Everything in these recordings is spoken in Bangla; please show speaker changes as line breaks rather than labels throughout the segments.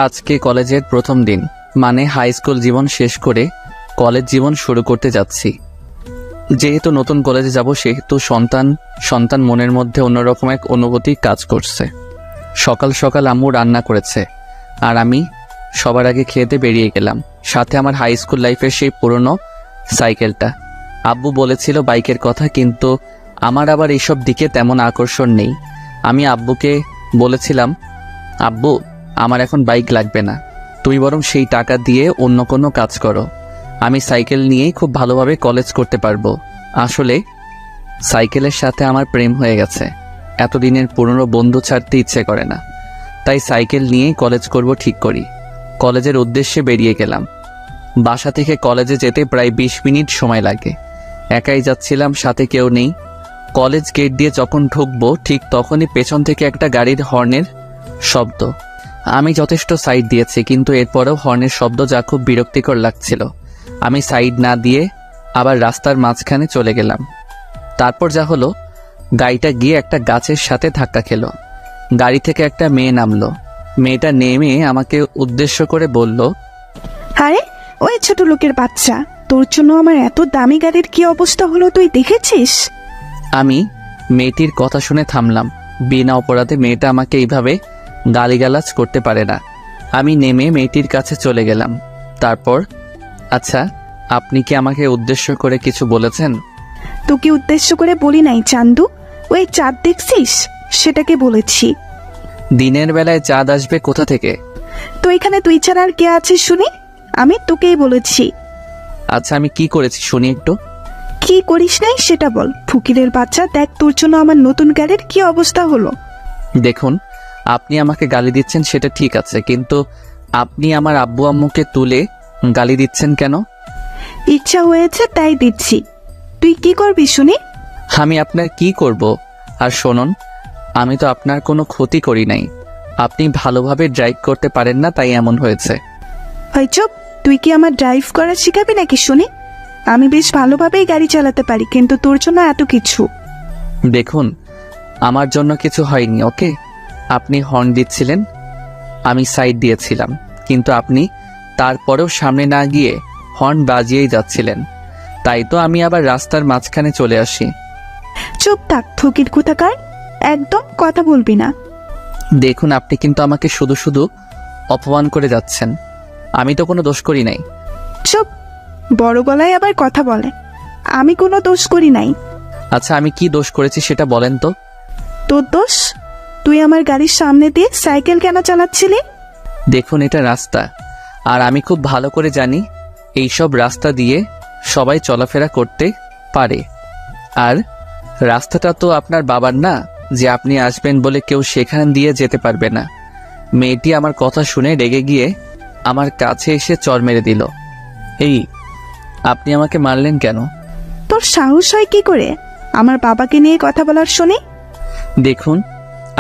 আজকে কলেজের প্রথম দিন, মানে হাই স্কুল জীবন শেষ করে কলেজ জীবন শুরু করতে যাচ্ছি। যেহেতু নতুন কলেজে যাব, সেহেতু সন্তান মনের মধ্যে অন্যরকম এক অনুভূতি কাজ করছে। সকাল সকাল আম্মু রান্না করেছে, আর আমি সবার আগে খেতে বেরিয়ে গেলাম। সাথে আমার হাই স্কুল লাইফের সেই পুরনো সাইকেলটা। আব্বু বলেছিল বাইকের কথা, কিন্তু আমার আবার এইসব দিকে তেমন আকর্ষণ নেই। আমি আব্বুকে বলেছিলাম, আব্বু, আমার এখন বাইক লাগবে না, তুমি বরং সেই টাকা দিয়ে অন্য কোনো কাজ করো। আমি সাইকেল নিয়েই খুব ভালোভাবে কলেজ করতে পারবো। আসলে সাইকেলের সাথে আমার প্রেম হয়ে গেছে। এতদিনের পুরনো বন্ধু ছাড়তে ইচ্ছে করে না, তাই সাইকেল নিয়েই কলেজ করব ঠিক করি। কলেজের উদ্দেশ্যে বেরিয়ে গেলাম। বাসা থেকে কলেজে যেতে প্রায় 20 মিনিট সময় লাগে। একাই যাচ্ছিলাম, সাথে কেউ নেই। কলেজ গেট দিয়ে যখন ঢুকবো, ঠিক তখনই পেছন থেকে একটা গাড়ির হর্নের শব্দ। আমি যথেষ্ট সাইড দিয়েছি, কিন্তু এরপরেও হর্নের শব্দ যা খুব বিরক্তিকর লাগছিল। আমি সাইড না দিয়ে আবার রাস্তার মাঝখানে চলে গেলাম। তারপর যা হলো, গাড়িটা গিয়ে একটা গাছের সাথে ধাক্কা খেলো। গাড়ি থেকে একটা মেয়ে নামলো। মেয়েটা নেমে আমাকে উদ্দেশ্য করে বলল,
আরে ওই ছোট লোকের বাচ্চা, তোর জন্য আমার এত দামি গাড়ির কি অবস্থা হলো তুই দেখেছিস?
আমি মেয়েটির কথা শুনে থামলাম। বিনা অপরাধে মেয়েটা আমাকে এইভাবে গালিগালাজ করতে পারে না। আমি নেমে মেয়েটির কাছে চলে গেলাম। তারপর, আচ্ছা, আপনি কি আমাকে উদ্দেশ্য করে কিছু বলেছেন?
তোকে উদ্দেশ্য করে বলি নাই চান্দু, ওই চাঁদ দেখছিস সেটাকে বলেছি।
দিনের বেলায় চাঁদ আসবে কোথা থেকে?
তো এখানে তুই ছাড়া আর কে আছে শুনি? আমি তোকেই বলেছি।
আচ্ছা, আমি কি করেছি শুনি একটু।
কি করিস নাই সেটা বল। ফকিরের বাচ্চা, দেখ তোর জন্য আমার নতুন গাড়ির কি অবস্থা হলো।
দেখুন, আপনি আমাকে গালি দিচ্ছেন সেটা ঠিক আছে, কিন্তু আপনি আমার আব্বু আম্মুকে তুলে গালি দিচ্ছেন কেন?
ইচ্ছা হয়েছে তাই দিচ্ছি। তুই কি করবি শুনি?
আমি আপনার কি করব? আর শুনুন, আমি তো আপনার কোনো ক্ষতি করি নাই। আপনি ভালোভাবে ড্রাইভ করতে পারেন না, তাই এমন হয়েছে।
হয় চুপ, তুই কি আমার ড্রাইভ করা শিখাবি নাকি শুনি? আমি বেশ ভালোভাবেই গাড়ি চালাতে পারি, কিন্তু তোর জন্য এত কিছু।
দেখুন, আমার জন্য কিছু হয়নি, ওকে? আপনি হর্ন দিচ্ছিলেন, আমি সাইড দিয়েছিলাম, কিন্তু আপনি তারপরেও সামনে না গিয়ে হর্ন বাজিয়েই যাচ্ছিলেন। তাই তো আমি আবার রাস্তার মাঝখানে চলে আসি।
চুপ থাক ফকির কোথাকার, একদম কথা বলবি না।
দেখুন, আপনি কিন্তু আমাকে শুধু শুধু অপমান করে যাচ্ছেন। আমি তো কোনো দোষ করি নাই।
চুপ, বড় গলায় আবার কথা বলে। আমি কোনো দোষ করি নাই।
আচ্ছা, আমি কি দোষ করেছি সেটা বলেন তো।
তোর দোষ? তুই আমার গাড়ির সামনে দিয়ে সাইকেল কেন চালাচ্ছিলি?
দেখুন, এটা রাস্তা, আর আমি খুব ভালো করে জানি এইসব রাস্তা দিয়ে সবাই চলাফেরা করতে পারে। আর রাস্তাটা তো আপনার বাবার না, যে আপনি আসবেন বলে কেউ সেখান দিয়ে যেতে পারবে না। মেয়েটি আমার কথা শুনে রেগে গিয়ে আমার কাছে এসে চড় মেরে দিল। এই, আপনি আমাকে মারলেন কেন?
তোর সাহস হয় কি করে আমার বাবাকে নিয়ে কথা বলার শুনি?
দেখুন,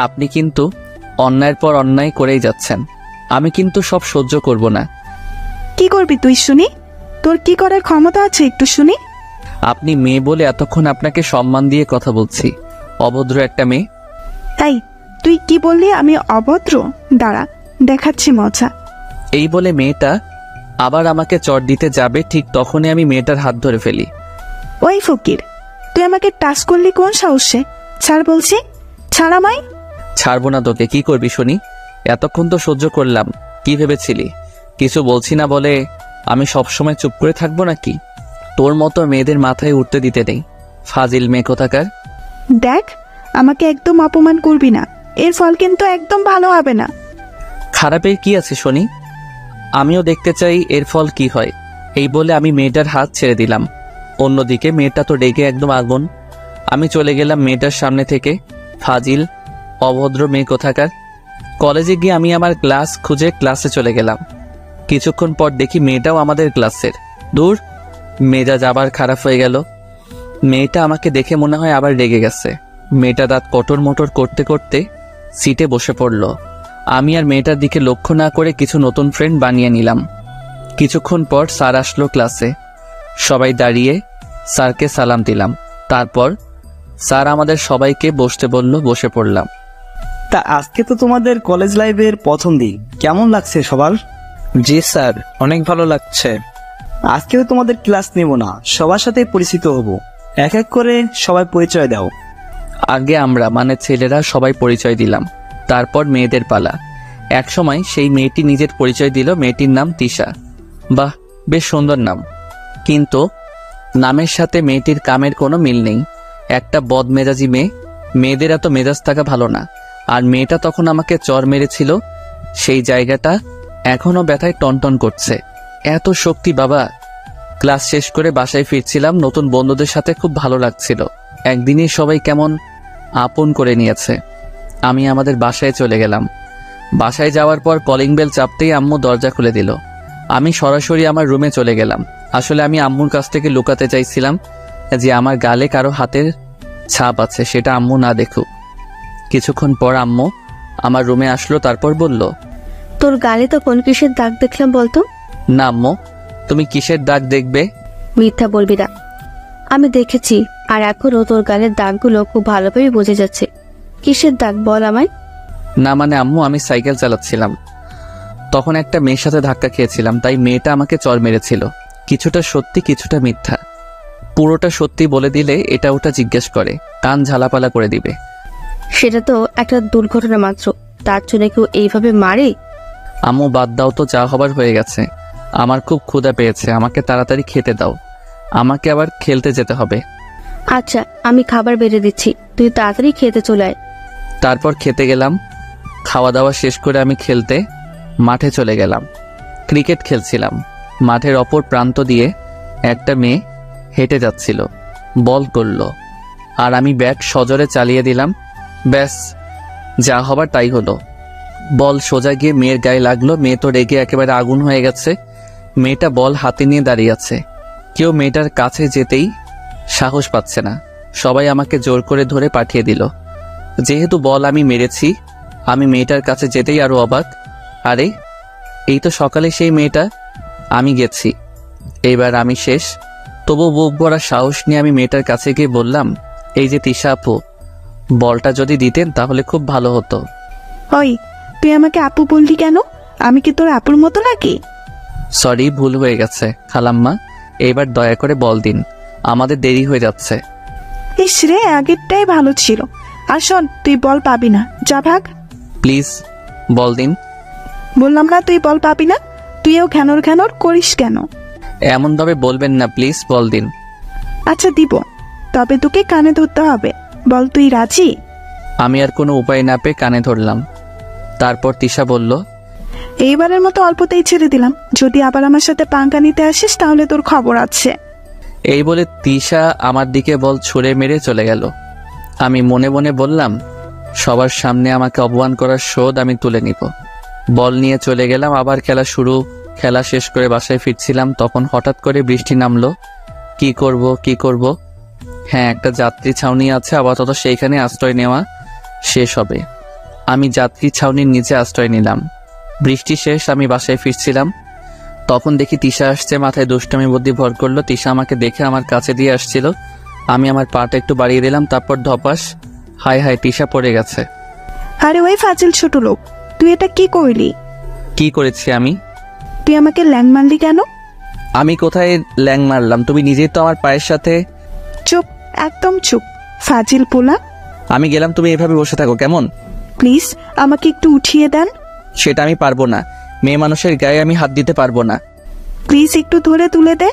আপনি কিন্তু অন্যায়ের পর অন্যায় করেই যাচ্ছেন। আমি কিন্তু সব সহ্য করব না।
কি করবি তুই শুনি? তোর কি করার ক্ষমতা আছে একটু শুনি?
আপনি মেয়ে বলে এতক্ষণ আপনাকে সম্মান দিয়ে কথা বলছি। অভদ্র একটা মেয়ে।
তাই তুই কি বললি আমি অভদ্র? দাঁড়া, দেখাচ্ছি মজা।
এই বলে মেয়েটা আবার আমাকে চড় দিতে যাবে, ঠিক তখনই আমি মেয়েটার হাত ধরে ফেলি।
ওই ফকির, তুই আমাকে টাচ করলি কোন সাহসে? ছাড় বলছি, ছাড় আমায়।
ছাড়বো না তোকে। কি করবি শুনি? এতক্ষণ তো সহ্য করলাম, কি ভেবেছিলি কিছু বলছি না বলে আমি সবসময় চুপ করে থাকবো নাকি? তোর মতো মেয়েদের মাথায় উঠতে দিতে নেই, ফাজিল মেয়ে কোথাকার।
দেখ, আমাকে একদম অপমান করবি না, এর ফল কিন্তু একদম ভালো হবে না।
খারাপের কি আছে শুনি? আমিও দেখতে চাই এর ফল কি হয়। এই বলে আমি মেয়েটার হাত ছেড়ে দিলাম। অন্যদিকে মেয়েটা তো রেগে একদম আগুন। আমি চলে গেলাম মেয়েটার সামনে থেকে। ফাজিল, অভদ্র মেয়ে কোথাকার। কলেজে গিয়ে আমি আমার ক্লাস খুঁজে ক্লাসে চলে গেলাম। কিছুক্ষণ পর দেখি মেয়েটাও আমাদের ক্লাসের। দূর, মেজাজ আবার খারাপ হয়ে গেল। মেয়েটা আমাকে দেখে মনে হয় আবার রেগে গেছে। মেয়েটা দাঁত কটর মোটর করতে করতে সিটে বসে পড়ল। আমি আর মেয়েটার দিকে লক্ষ্য না করে কিছু নতুন ফ্রেন্ড বানিয়ে নিলাম। কিছুক্ষণ পর স্যার আসলো ক্লাসে। সবাই দাঁড়িয়ে স্যারকে সালাম দিলাম। তারপর স্যার আমাদের সবাইকে বসতে বলল, বসে পড়লাম।
তা আজকে তো তোমাদের কলেজ লাইফের প্রথম দিন, কেমন লাগছে সবার?
জি স্যার, অনেক ভালো লাগছে।
আজকেও তোমাদের ক্লাস নেব না, সবার সাথে পরিচিত হব। এক এক করে সবাই পরিচয় দাও।
আগে আমরা মানে ছেলেরা সবাই পরিচয় দিলাম, তারপর মেয়েদের পালা। একসময় সেই মেয়েটি নিজের পরিচয় দিল। মেয়েটির নাম তিশা। বাহ, বেশ সুন্দর নাম, কিন্তু নামের সাথে মেয়েটির কামের কোনো মিল নেই। একটা বদমেজাজি মেয়ে। মেয়েদের এত মেজাজ থাকা ভালো না। আর মেয়েটা তখন আমাকে চর মেরেছিল, সেই জায়গাটা এখনো ব্যথায় টনটন করছে। এত শক্তি বাবা! ক্লাস শেষ করে বাসায় ফিরছিলাম, নতুন বন্ধুদের সাথে খুব ভালো লাগছিল। একদিনই সবাই কেমন আপন করে নিয়েছে। আমি আমাদের বাসায় চলে গেলাম। বাসায় যাওয়ার পর কলিং বেল চাপতেই আম্মু দরজা খুলে দিল। আমি সরাসরি আমার রুমে চলে গেলাম। আসলে আমি আম্মুর কাছ থেকে লুকাতে চাইছিলাম যে আমার গালে কারো হাতের ছাপ আছে, সেটা আম্মু না দেখুক। কিছুক্ষণ পর আম্মু আমার রুমে আসলো, তারপর বলল,
তোর গালে তো কোন কিসের দাগ দেখলাম বলতো?
না আম্মু, তুমি কিসের দাগ দেখবে?
মিথ্যা বলবি না, আমি দেখেছি, আর এখনো তোর গালের দাগগুলো খুব ভালোভাবে বোঝা যাচ্ছে। কিসের দাগ বল আমায়।
না মানে আম্মু, আমি সাইকেল চালাচ্ছিলাম, তখন একটা মেয়ের সাথে ধাক্কা খেয়েছিলাম, তাই মেয়েটা আমাকে চড় মেরেছিল। কিছুটা সত্যি কিছুটা মিথ্যা। পুরোটা সত্যি বলে দিলে এটা ওটা জিজ্ঞেস করে, কান ঝালাপালা করে দিবে।
সেটা তো একটা দুর্ঘটনা মাত্র, তার জন্য কেউ এইভাবে মারে?
আম্মু বাদ দাও তো, যা হবার হয়ে গেছে। আমার খুব ক্ষুধা পেয়েছে, আমাকে তাড়াতাড়ি খেতে দাও, আমাকে আবার খেলতে যেতে হবে।
আচ্ছা, আমি খাবার বেড়ে দিচ্ছি, তুই তাড়াতাড়ি খেতে চলে আয়।
তারপর খেতে গেলাম। খাওয়া দাওয়া শেষ করে আমি খেলতে মাঠে চলে গেলাম। ক্রিকেট খেলছিলাম। মাঠের অপর প্রান্ত দিয়ে একটা মেয়ে হেঁটে যাচ্ছিল, বল করল, আর আমি ব্যাট সজোরে চালিয়ে দিলাম। ব্যাস, যা হবার তাই হলো। বল সোজা গিয়ে মেয়ের গায়ে লাগলো। মেয়ে তো রেগে একেবারে আগুন হয়ে গেছে। মেয়েটা বল হাতে নিয়ে দাঁড়িয়ে আছে। কেউ মেয়েটার কাছে যেতেই সাহস পাচ্ছে না। সবাই আমাকে জোর করে ধরে পাঠিয়ে দিল। যেহেতু বল আমি মেরেছি, আমি মেয়েটার কাছে যেতেই আরো অবাক। আরে, এই তো সকালে সেই মেয়েটা। আমি গেছি, এইবার আমি শেষ। তবু বুক ভরা সাহস নিয়ে আমি মেয়েটার কাছে গিয়ে বললাম, এই যে তিশা আপু, বলটা যদি দিতেন তাহলে খুব ভালো হতো।
ওই, তুই আমাকে আপু বললি কেন? আমি কি তোর আপুর মতো নাকি?
সরি, ভুল হয়ে গেছে খালাম্মা, এইবার দয়া করে বল দিন, আমাদের দেরি হয়ে যাচ্ছে।
ইস রে, আগেরটাই ভালো ছিল। আর শোন, তুই বল পাবি না, যা ভাগ।
প্লিজ বল দিন।
বললাম না তুই বল পাবি না। তুইও ঘ্যানর ঘ্যানর করিস কেন?
এমনভাবে বলবেন না, প্লিজ বল দিন।
আচ্ছা দিব, তবে তোকে কানে ধরতে হবে। বল, তুই রাজি?
আমি আর কোনো উপায় না পেয়ে কানে ধরলাম। তারপর তিশা বলল,
এইবারের মতো অল্পতেই ছেড়ে দিলাম, যদি আবার আমার সাথে পাঙ্কা নিতে আসিস তাহলে তোর খবর আছে।
এই বলে তিশা আমার দিকে বল ছুঁড়ে মেরে চলে গেল। আমি মনে মনে বললাম, সবার সামনে আমাকে অপমান করার শোধ আমি তুলে নিব। বল নিয়ে চলে গেলাম, আবার খেলা শুরু। খেলা শেষ করে বাসায় ফিরছিলাম, তখন হঠাৎ করে বৃষ্টি নামলো। কি করব? হ্যাঁ, একটা যাত্রী ছাউনি আছে, আপাতত সেইখানে আশ্রয় নেওয়া শেষ হবে। আমি যাত্রী ছাউনির নিচে আশ্রয় নিলাম। বৃষ্টি শেষ, আমি বাসায় ফিরছিলাম, তখন দেখি তিশা আসছে। মাথায় দুষ্টামি বুদ্ধি ভর করলো। তিশা আমাকে দেখে আমার কাছে দিয়ে আসছিল। আমি আমার পাটা একটু বাড়িয়ে দিলাম, তারপর ধপাস, হায় হায়, তিশা পড়ে গেছে।
আরে ওই ফাজিল ছোট লোক, তুই এটা কি করলি?
কি করেছি আমি?
তুই আমাকে ল্যাং মারলি কেন?
আমি কোথায় ল্যাং মারলাম? তুমি নিজেই তো আমার পায়ের সাথে।
চুপ, একদম চুপ, ফাজিল পোলা।
আমি গেলাম, তুমি এভাবে বসে থাকো কেমন?
প্লিজ আমাকে একটু উঠিয়ে দেন।
সেটা আমি পারবো না, মেয়ে মানুষের গায়ে আমি হাত দিতে পারবো না।
প্লিজ একটু ধরে তুলে দে।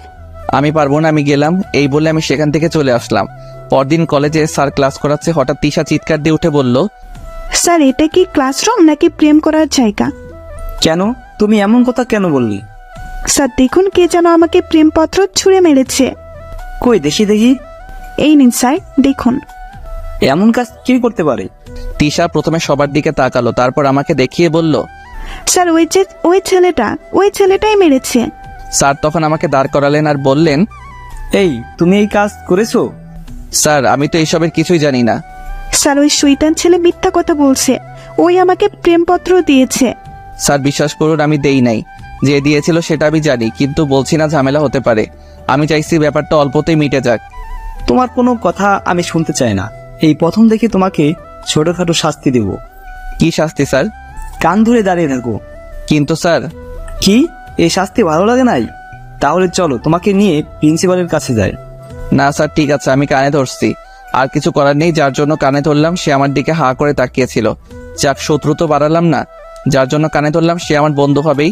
আমি পারবো না, আমি গেলাম। এই বলে আমি সেখান থেকে চলে আসলাম। পরদিন কলেজে স্যার ক্লাস করাচ্ছে, হঠাৎ তিশা চিৎকার দিয়ে উঠে বলল,
স্যার, এটা কি ক্লাসরুম নাকি প্রেম করার জায়গা?
কেন, তুমি এমন কথা কেন বললি?
স্যার দেখুন, কে যেন আমাকে প্রেমপত্র ছুঁড়ে মেরেছে।
কই দেখি দেখি।
এই নিন স্যার, দেখুন।
এমন কাজ কে করতে পারে?
তিশা প্রথমে সবার দিকে তাকালো, তারপর আমাকে দেখিয়ে বলল,
স্যার ওই ছেলেটাই মেরেছে।
স্যার তখন আমাকে দাঁড় করালেন আর বললেন,
এই, তুমি এই কাজ করেছো?
স্যার আমি তো এইসবের কিছুই জানি না।
স্যার ওই শয়তান ছেলে মিথ্যা কথা বলছে, ওই আমাকে প্রেমপত্র দিয়েছে।
স্যার বিশ্বাস করুন, আমি দেই নাই। যে দিয়েছিল সেটা আমি জানি, কিন্তু বলছি না, ঝামেলা হতে পারে। আমি চাইছি ব্যাপারটা অল্পতেই মিটে যাক।
তোমার কোনো কথা আমি শুনতে চাই না। এই প্রথম দেখে তোমাকে ছোটখাটো শাস্তি দেব।
কি শাস্তি স্যার?
কান ধরে দাঁড়িয়ে থাকো।
কিন্তু স্যার,
কি, এই শাস্তি ভালো লাগে নাই? তাহলে চলো তোমাকে নিয়ে প্রিন্সিপালের কাছে যাই।
না স্যার, ঠিক আছে, আমি কানে ধরছি। আর কিছু করার নেই, যার জন্য কানে ধরলাম সে আমার দিকে হা করে তাকিয়েছিল। যাক, শত্রু তো বাড়ালাম না। যার জন্য কানে ধরলাম সে আমার বন্ধু হবেই।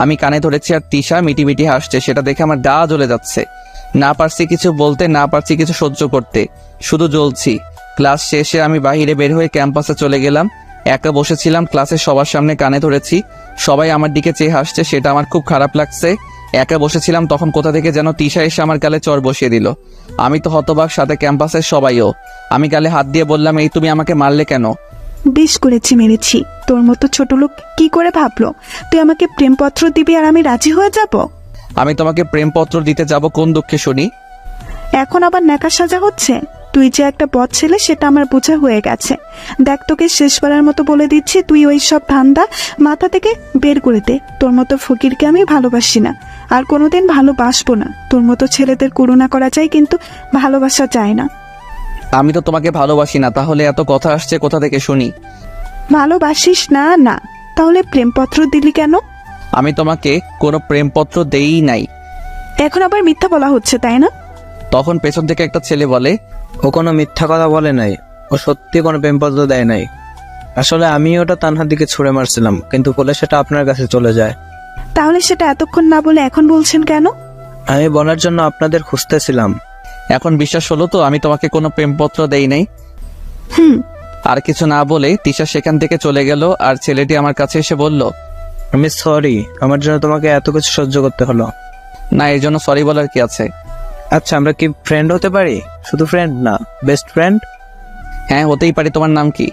আমি কানে ধরেছি আর তিশা মিটিমিটি হাসছে, সেটা দেখে আমার গা জ্বলে যাচ্ছে। না পারছি কিছু বলতে, না পারছি কিছু সহ্য করতে, শুধু জ্বলছি। ক্লাস শেষে আমি বাইরে বের হয়ে ক্যাম্পাসে চলে গেলাম। একা বসেছিলাম, ক্লাসে সবার সামনে কানে ধরেছি, সবাই আমার দিকে চেয়ে হাসছে, সেটা আমার খুব খারাপ লাগছে। একা বসেছিলাম, তখন কোথা থেকে যেন তিশা এসে আমার গালে চড় বসিয়ে দিল। আমি তো হতবাক, সাথে ক্যাম্পাসের সবাইও। আমি গালে হাত দিয়ে বললাম, এই তুমি আমাকে মারলে কেন?
বেশ করেছি, মেরেছি। তোর মতো ছোট লোক কি করে ভাবলো তুই আমাকে প্রেমপত্র দিবি আর আমি রাজি হয়ে যাব?
আমি তোমাকে প্রেমপত্র দিতে যাব কোন দুঃখে শুনি?
এখন আবার ন্যাকা সাজা হচ্ছে? তুই যে একটা বদ ছেলে সেটা আমার বোঝা হয়ে গেছে। দেখ, তোকে শেষবারের মতো বলে দিচ্ছি, তুই ওই সব ধান্দা মাথা থেকে বের করে দে। তোর মতো ফকিরকে আমি ভালোবাসি না, আর কোনোদিন ভালোবাসবো না। তোর মতো ছেলেদের করুণা করা যায়, কিন্তু ভালোবাসা যায় না।
আমি তো তোমাকে ভালোবাসি না, তাহলে এত কথা আসছে কোথা থেকে শুনি?
ভালোবাসিস না? না, তাহলে প্রেমপত্র দিলি কেন?
আমি তোমাকে কোনো প্রেমপত্র দেই নাই।
এখন আবার মিথ্যা বলা হচ্ছে, তাই না?
তখন পেছন থেকে একটা ছেলে বলে,
ও কোনো মিথ্যা কথা বলে নাই, ও সত্যি কোনো প্রেমপত্র দেয় নাই। আসলে আমি ওটা তানহার দিকে ছুঁড়ে মারছিলাম, কিন্তু বলে সেটা আপনার কাছে চলে যায়।
তাহলে সেটা এতক্ষণ না বলে এখন বলছেন কেন?
আমি বলার জন্য আপনাদের খুঁজতেছিলাম।
এখন বিশ্বাস হলো তো আমি তোমাকে কোনো প্রেমপত্র দেই নাই?
হুম।
আর কিছু না বলে তিশা সেখান থেকে চলে গেল, আর ছেলেটি আমার কাছে এসে বলল,
আমি সরি, আমার জন্য তোমাকে এত কিছু সহ্য করতে হলো।
না, এর জন্য সরি বলার কি আছে?
আচ্ছা, আমরা কি ফ্রেন্ড হতে পারি? শুধু ফ্রেন্ড না, বেস্ট ফ্রেন্ড।
হ্যাঁ, হতেই পারে। তোমার নাম কি?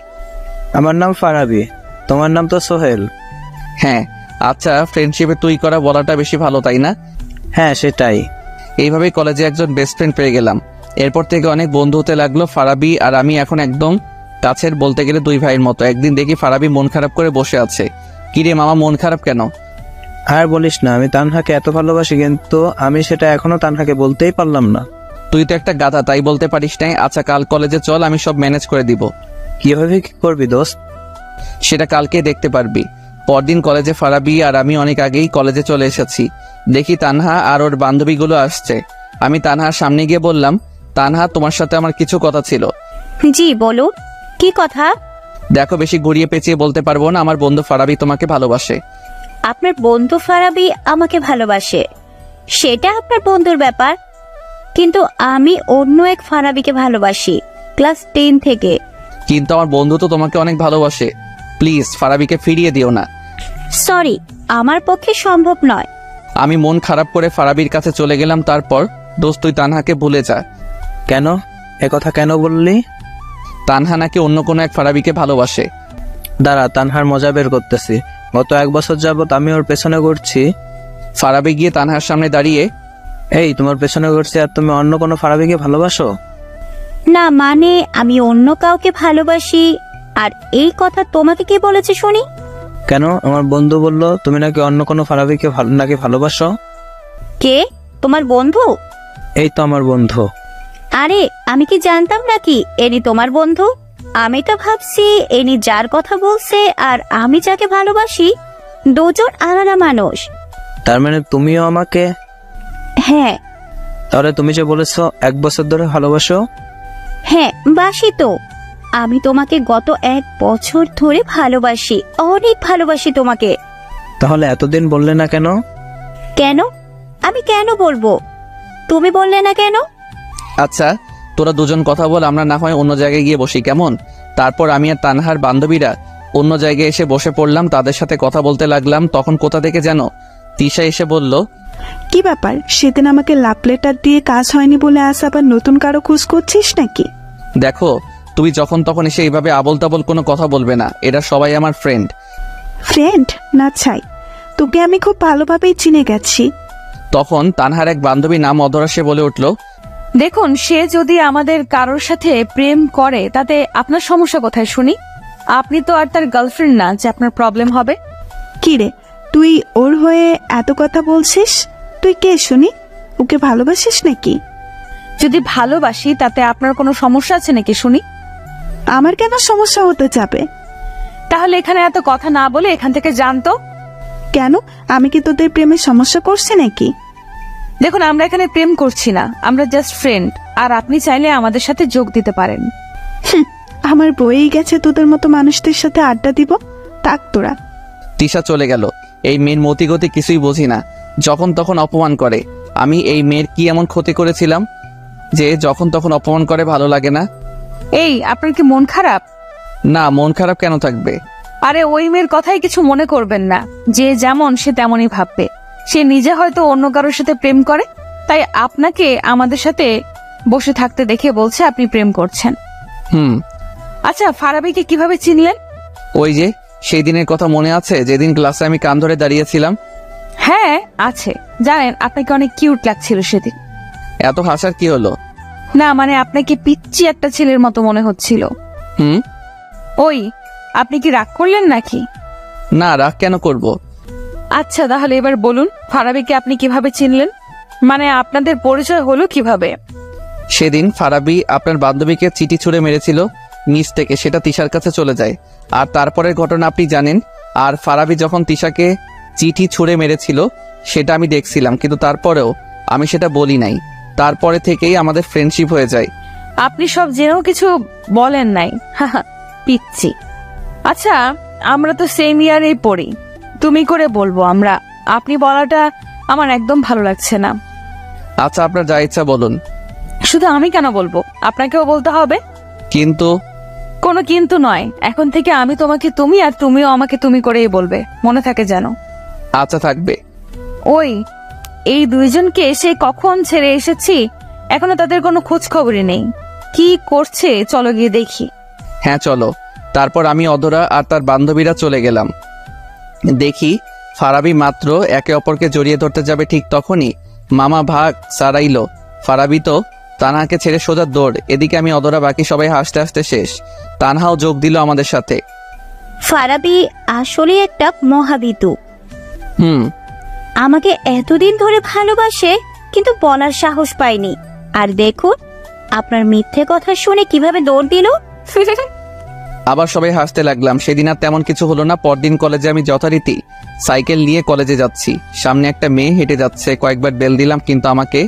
আমার নাম ফারাবি, তোমার নাম তো সোহেল।
হ্যাঁ। আচ্ছা, ফ্রেন্ডশিপে তুই করা বলাটা বেশি ভালো, তাই না?
হ্যাঁ, সেটাই।
এইভাবেই কলেজে একজন বেস্ট ফ্রেন্ড পেয়ে গেলাম। এরপর থেকে অনেক বন্ধু হতে লাগলো। ফারাবি আর আমি এখন একদম কাছের, বলতে গেলে দুই ভাইয়ের মতো। একদিন দেখি ফারাবি মন খারাপ করে বসে আছে। কিরে মামা, মন খারাপ কেন?
আর বলিস না, আমি তানহাকে এত ভালোবাসি, কিন্তু আমি সেটা এখনো তানহাকে বলতেই পারলাম না।
তুই তো একটা গাধা, তাই বলতে পারিস নাই। আচ্ছা, কাল কলেজে চল, আমি সব ম্যানেজ করে দিব।
কিভাবে কি করবি দোস্ত?
সেটা কালকে দেখতে পারবি। পরদিন কলেজে ফারাবি আর আমি অনেক আগেই কলেজে চলে এসেছি। দেখি তানহা আর ওর বান্ধবীগুলো আসছে। আমি তানহার সামনে গিয়ে বললাম, তানহা, তোমার সাথে আমার কিছু কথা ছিল।
জি বলো, কি কথা?
দেখো, বেশি ঘুরিয়ে পেঁচিয়ে বলতে পারবো না, আমার বন্ধু ফারাবি তোমাকে ভালোবাসে।
আপনার বন্ধু ফারাবি আমাকে ভালোবাসে, সেটা আপনার বন্ধুর ব্যাপার, কিন্তু আমি অন্য এক ফারাবিকে ভালোবাসি, ক্লাস 10 থেকে।
কিন্তু আমার বন্ধু তো তোমাকে অনেক ভালোবাসে। প্লিজ ফারাবিকে ফিরিয়ে দিও না।
সরি, আমার পক্ষে সম্ভব নয়।
আমি মন খারাপ করে ফারাবির কাছে চলে গেলাম। তারপর, দোস্ত, তুই তানহাকে ভুলে যা।
কেন? একথা কেন বললি?
তানহা নাকি অন্য কোনো এক ফারাবিকে ভালোবাসে।
দাঁড়া, তানহার মজা বের করতেছি। গত 1 বছর যাবত আমি ওর পেছনে ঘুরছি।
ফারাবি গিয়ে তানহার সামনে দাঁড়িয়ে,
এই, তোমার পেছনে ঘুরছি আর তুমি অন্য কোনো ফারাবিকে ভালোবাসো?
না মানে, আমি অন্য কাউকে ভালোবাসি। আর এই কথা তোমাকে কে বলেছে শুনি?
কেন? আমার বন্ধু বলল তুমি নাকি অন্য কোনো ফারাবিকে নাকি ভালোবাসো।
কে? তোমার বন্ধু?
এই তো আমার বন্ধু।
আরে, আমি কি জানতাম নাকি এনি তোমার বন্ধু? আমি তো ভাবছি এনি যার কথা বলছে আর আমি যাকে ভালোবাসি দুজন আলাদা মানুষ।
তার মানে তুমিও আমাকে?
হ্যাঁ।
তাহলে তুমি যে বলেছো 1 বছর ধরে ভালোবাসো?
হ্যাঁ, বাসি তো। আমি তোমাকে গত 1 বছর ধরে ভালোবাসি, অনেক ভালোবাসি তোমাকে।
তাহলে এতদিন বললে না কেন?
কেন? আমি কেন বলবো? তুমি বললে না কেন?
আচ্ছা, তোরা দুজন কথা বল, আমরা না হয় অন্য জায়গায় গিয়ে বসি, কেমন? তারপর আমি আর তানহার বান্ধবীরা অন্য জায়গায় এসে বসে পড়লাম, তাদের সাথে কথা বলতে লাগলাম। তখন কোথা থেকে যেন তিশা এসে বলল,
কি ব্যাপার, সেদিন আমাকে লাভ লেটার দিয়ে কাজ হয়নি বলে আজ আবার নতুন কারো খোঁজ করছিস নাকি?
দেখো, তুমি যখন তখন এসে এইভাবে আবল তাবল কোনো কথা বলবে না। এরা সবাই আমার ফ্রেন্ড।
ফ্রেন্ড না ছাই, তোকে আমি খুব ভালোভাবেই চিনে গেছি।
তখন তানহার এক বান্ধবী নাম অধরা সে বলে উঠল,
দেখুন, সে যদি আমাদের কারোর সাথে প্রেম করে তাতে আপনার সমস্যা কোথায় শুনি? আপনি তো আর তার গার্লফ্রেন্ড না যে আপনার প্রবলেম হবে।
কি রে, তুই ওর হয়ে এত কথা বলছিস? তুই কে শুনি? ওকে ভালোবাসিস নাকি?
যদি ভালোবাসি তাতে আপনার কোনো সমস্যা আছে নাকি শুনি?
আমার কেন সমস্যা হতে যাবে?
তাহলে এখানে এত কথা না বলে এখান থেকে জানতো।
কেন, আমি কি তোদের প্রেমে সমস্যা করছি নাকি?
দেখুন, আমরা এখানে প্রেম করছি না, আমরা জাস্ট ফ্রেন্ড। আর আপনি চাইলে আমাদের সাথে যোগ দিতে পারেন।
আমার বয়েই গেছে তোদের মতো মানুষদের সাথে আড্ডা দিব। থাক তোরা।
তিশা চলে গেল। এই মেয়ের মতিগতি কিছুই বুঝি না, যখন তখন অপমান করে। আমি এই মেয়ের কি এমন ক্ষতি করেছিলাম যে যখন তখন অপমান করে? ভালো লাগে না।
এই, আপনার কি মন খারাপ?
না, মন খারাপ কেন থাকবে?
আরে ওই মেয়ের কথাই কিছু মনে করবেন না। যে যেমন সে তেমনই ভাববে। সে নিজে হয়তো অন্য কারোর সাথে প্রেম করে, তাই আপনাকে আমাদের সাথে বসে থাকতে দেখে বলছে আপনি প্রেম করছেন। আচ্ছা, ফারাবিকে কিভাবে চিনলেন?
ওই যে সেই দিনের কথা মনে আছে, যেদিন ক্লাসে আমি কান ধরে দাঁড়িয়েছিলাম?
হ্যাঁ আছে। জানেন, আপনাকে অনেক কিউট লাগছিল সেদিন।
এত হাসার কি হলো?
না মানে আপনাকে পিচ্চি একটা ছেলের মতো মনে হচ্ছিল। ওই, আপনি কি রাগ করলেন নাকি?
না, রাগ কেন করব?
আচ্ছা তাহলে এবার বলুন, ফারাবিকে আপনি কিভাবে চিনলেন? মানে আপনাদের পরিচয় হলো কিভাবে?
সেদিন ফারাবি আপনার বান্ধবীকে চিঠি ছুঁড়ে মেরেছিল নিচ থেকে, সেটা তিশার কাছে চলে যায়। আর তারপরের ঘটনা আপনি জানেন। আর ফারাবি যখন তিশাকে চিঠি ছুঁড়ে মেরেছিল সেটা আমি দেখছিলাম, কিন্তু তারপরেও আমি সেটা বলি নাই। তারপরে থেকেই আমাদের ফ্রেন্ডশিপ হয়ে যায়।
আপনি সব জেনেও কিছু বলেন নাই? পিচ্ছি। আচ্ছা, আমরা তো সেম ইয়ারেই পড়ি, তুমি করে বলবো আমরা। আপনি বলাটা আমার একদম ভালো লাগছে না।
আচ্ছা, আপনার যা ইচ্ছা বলুন।
শুধু আমি কেন বলবো, আপনাকেও বলতে হবে।
কিন্তু
কোনো কিন্তু নয়, এখন থেকে আমি তোমাকে তুমি আর তুমিও আমাকে তুমি করেই বলবে, মনে থাকে যেন।
আচ্ছা, থাকবে।
ওই, এই দুইজনকে সে কখন ছেড়ে এসেছি, এখনো তাদের কোনো খোঁজ খবরই নেই। কি করছে চলো গিয়ে দেখি।
হ্যাঁ চলো। তারপর আমি, অধরা আর তার বান্ধবীরা চলে গেলাম। দেখি ফারাবি মাত্র একে অপরকে জড়িয়ে ধরতে যাবে, ঠিক তখনই মামা ভাগ সারাইলো। ফারাবি তো তানহাকে ছেড়ে সোজা দৌড়। এদিকে আমি, অধরা, বাকি সবাই হাসতে হাসতে শেষ। তানহাও যোগ দিল আমাদের সাথে।
ফারাবি আসলে একটা মহাবিতু।
হুম।
আমাকে এতদিন ধরে ভালোবাসে, কিন্তু বলার সাহস পাইনি। আর দেখুন, আপনার মিথ্যে কথা শুনে কিভাবে দৌড় দিল।
আবার সবাই হাসতে লাগলাম। সেদিন আর তেমন কিছু হলো না। পরদিন কলেজে আমি যথারীতি সাইকেল নিয়ে কলেজে যাচ্ছি। সামনে একটা মেয়ে হেঁটে যাচ্ছে। কয়েকবার বেল দিলাম, কিন্তু আমাকে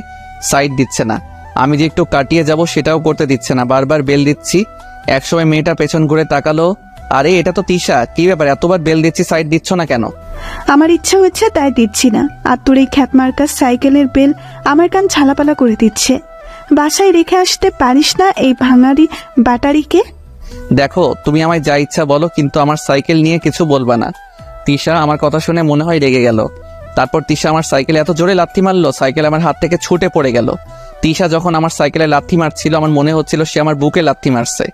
সাইড দিচ্ছে না। আমি যে একটু কাটিয়ে যাব সেটাও করতে দিচ্ছে না। বারবার বেল দিচ্ছি। একসময় মেয়েটা পেছন ঘুরে তাকালো। আরে এটা তো তিশা, কি ব্যাপার, এতবার বেল দিচ্ছি, সাইড দিচ্ছ না কেন?
আমার ইচ্ছা হচ্ছে তাই দিচ্ছি না। আর তোর এই খ্যাতমার্কা সাইকেলের বেল আমার কান ঝালাপালা করে দিচ্ছে। বাসায় রেখে আসতে পারিস না এই ভাঙারি ব্যাটারিকে?
দেখো, তুমি আমায় যা ইচ্ছা বলো, কিন্তু আমার সাইকেল নিয়ে কিছু বলবা না। তিশা আমার কথা শুনে মনে হয় রেগে গেল। তারপর তিশা আমার সাইকেলে এত জোরে লাথি মারলো, সাইকেল আমার হাত থেকে ছুটে পড়ে গেল। তিশা যখন আমার সাইকেলে লাথি মারছিল, আমার মনে হচ্ছিল সে আমার বুকে লাথি মারছে।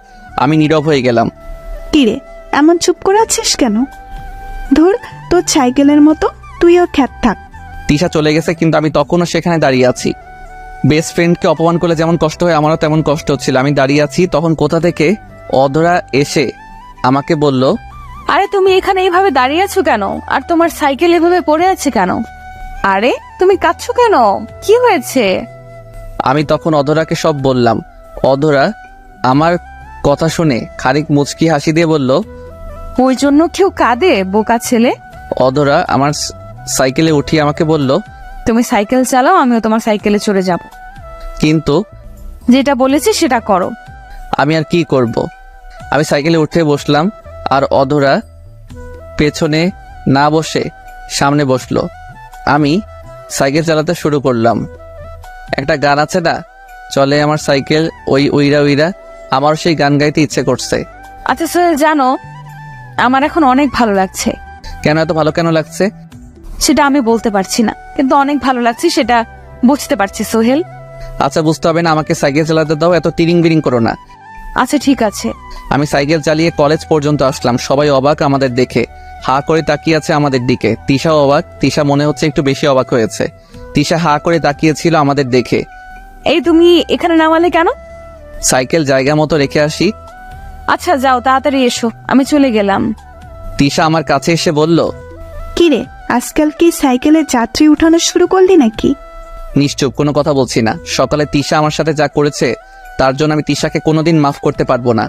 আমি নীরব হয়ে গেলাম।
কিরে, এমন চুপ করে আছিস কেন? ধুর, তোর সাইকেলের মতো তুইও খ্যাত থাক।
তিশা চলে গেছে, কিন্তু আমি তখনও সেখানে দাঁড়িয়ে আছি। বেস্ট ফ্রেন্ডকে অপমান করলে যেমন কষ্ট হয়, আমারও তেমন কষ্ট হচ্ছিল। আমি দাঁড়িয়ে আছি, তখন কোথা থেকে অধরা এসে আমাকে বলল,
আরে তুমি এখানে এইভাবে দাঁড়িয়ে আছো কেন? আর তোমার সাইকেল এভাবে পড়ে আছে কেন? আরে তুমি কাঁদছো কেন? কি হয়েছে?
আমি তখন অধরাকে সব বললাম। অধরা আমার কথা শুনে খানিক মুচকি হাসি দিয়ে বলল,
ওই জন্য কেউ কাঁদে, বোকা ছেলে?
অধরা আমার সাইকেলে উঠিয়ে আমাকে বলল,
তুমি সাইকেল চালাও, আমিও তোমার সাইকেলে চড়ে যাব।
কিন্তু
যেটা বলেছি সেটা করো।
আমি আর কি করব? আমি সাইকেলে উঠে বসলাম, আর অধরা পেছনে না বসে সামনে বসলো। আমি সাইকেল চালাতে শুরু করলাম। একটা গান আছে না, চলে আমার সাইকেল ওই উইরা উইরা, আমার সেই গান গাইতে ইচ্ছে করছে।
আচ্ছা সোহেল, জানো আমার এখন অনেক ভালো লাগছে।
কেন, এত ভালো কেন লাগছে?
সেটা আমি বলতে পারছি না, কিন্তু অনেক ভালো লাগছে সেটা বুঝতে পারছি সোহেল।
আচ্ছা, বুঝতে হবে না, আমাকে সাইকেল চালাতে দাও, এত তিরিং বিরিং করো না।
আচ্ছা ঠিক আছে।
আমি সাইকেল চালিয়ে কলেজ পর্যন্ত আসলাম। সবাই অবাক আমাদের দেখে, হা করে তাকিয়ে আছে আমাদের দিকে। তিশাও অবাক। তিশা মনে হচ্ছে একটু বেশি অবাক হয়েছে। তিশা হা করে তাকিয়েছিল আমাদের দেখে।
এই তুমি এখানে নামালে কেন?
সাইকেল জায়গা মতো রেখে আসি।
আচ্ছা যাও, তাড়াতাড়ি এসো, আমি চলে গেলাম।
তিশা আমার কাছে এসে বলল,
কিরে, আজকাল কি সাইকেলে যাত্রী উঠানো শুরু করলি নাকি?
নিশ্চুপ, কোনো কথা বলছি না। সকালে তিশা আমার সাথে যা করেছে তার জন্য আমি তিশাকে কোনোদিন মাফ করতে পারবো না।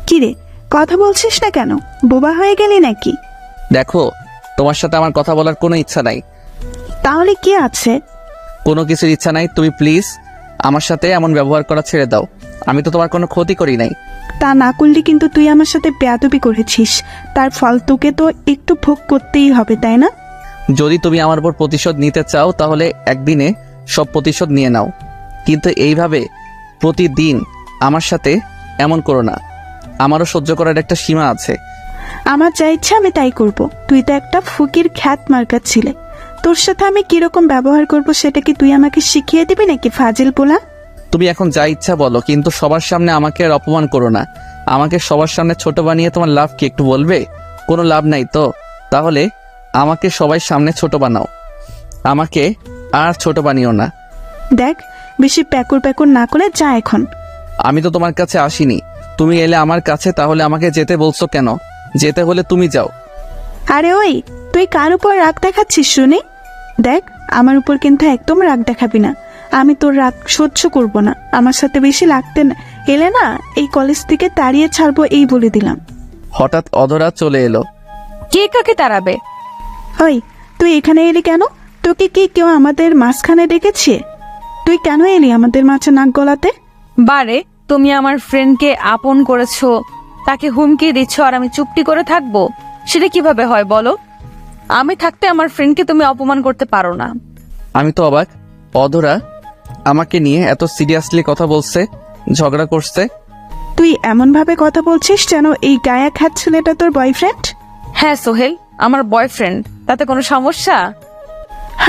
কিরে, কথা বলছিস না কেন? বোবা হয়ে গেলি নাকি?
দেখো, তোমার সাথে আমার কথা বলার কোনো ইচ্ছা নাই।
তাহলে কি আছে?
কোনো কিছুর ইচ্ছা নাই। তুমি প্লিজ আমার সাথে এমন ব্যবহার করা ছেড়ে দাও। আমি তো তোমার কোনো ক্ষতি করি নাই।
তা না করলে কিন্তু তুই আমার সাথে বেয়াদবি করেছিস, তার ফল তোকে তো একটু ভোগ করতেই হবে, তাই না?
যদি তুমি আমার উপর প্রতিশোধ নিতে চাও তাহলে একদিনে সব প্রতিশোধ নিয়ে নাও, কিন্তু এইভাবে প্রতিদিন আমার সাথে এমন করো না। আমারও সহ্য করার একটা সীমা আছে।
আমার যা ইচ্ছা আমি তাই করব। তুই তো একটা ফকির খ্যাত মার্কার ছিলে, তোর সাথে আমি কিরকম ব্যবহার করব সেটা কি তুই আমাকে শিখিয়ে দিবি নাকি ফাজিল পোলা?
তুমি এখন যা ইচ্ছা বলো, কিন্তু সবার সামনে আমাকে আর অপমান করো না। আমাকে সবার সামনে ছোট বানিয়ে তোমার লাভ কি একটু বলবে? কোনো লাভ নাই তো। তাহলে আমাকে সবাই সামনে ছোট বানাও, আমাকে আর ছোট বানিও না।
দেখ, বেশি প্যাকুর প্যাকুর না করে যা এখন।
আমি তো তোমার কাছে আসিনি, তুমি এলে আমার কাছে, তাহলে আমাকে যেতে বলছো কেন? যেতে হলে তুমি যাও।
আরে ওই, তুই কার উপর রাগ দেখাচ্ছিস শুনি? দেখ, আমার উপর কিন্তু একদম রাগ দেখাবি না। আমি তোর রাগ সহ্য করব না। আমার সাথে বেশি লাগতে না এলে না, এই কলেজ থেকে তাড়িয়ে ছাড়বো, এই বলে দিলাম।
হঠাৎ অধরা চলে এলো।
কে কাকে তাড়াবে?
ওই, তুই এখানে এলি কেন? তোকে কি কেউ আমাদের মাঝখানে ডেকেছে? তুই কেন এলি আমাদের মাঝে নাক গলাতে?
বারে, তুমি আমার ফ্রেন্ডকে আপন করেছো, তাকে হুমকি দিচ্ছ, আর আমি চুপটি করে থাকবো? সেটা কিভাবে হয় বলো? আমি থাকতে আমার ফ্রেন্ডকে তুমি অপমান করতে পারো না।
আমি তো অবাক, অধরা আমাকে নিয়ে এত সিরিয়াসলি কথা বলছে, ঝগড়া করছে।
তুই এমন ভাবে কথা বলছিস যেন এই গায়া খ্যাত ছেলেটা তোর বয়ফ্রেন্ড।
হ্যাঁ সোহেল, আমার বয়ফ্রেন্ড, তাতে কোনো সমস্যা?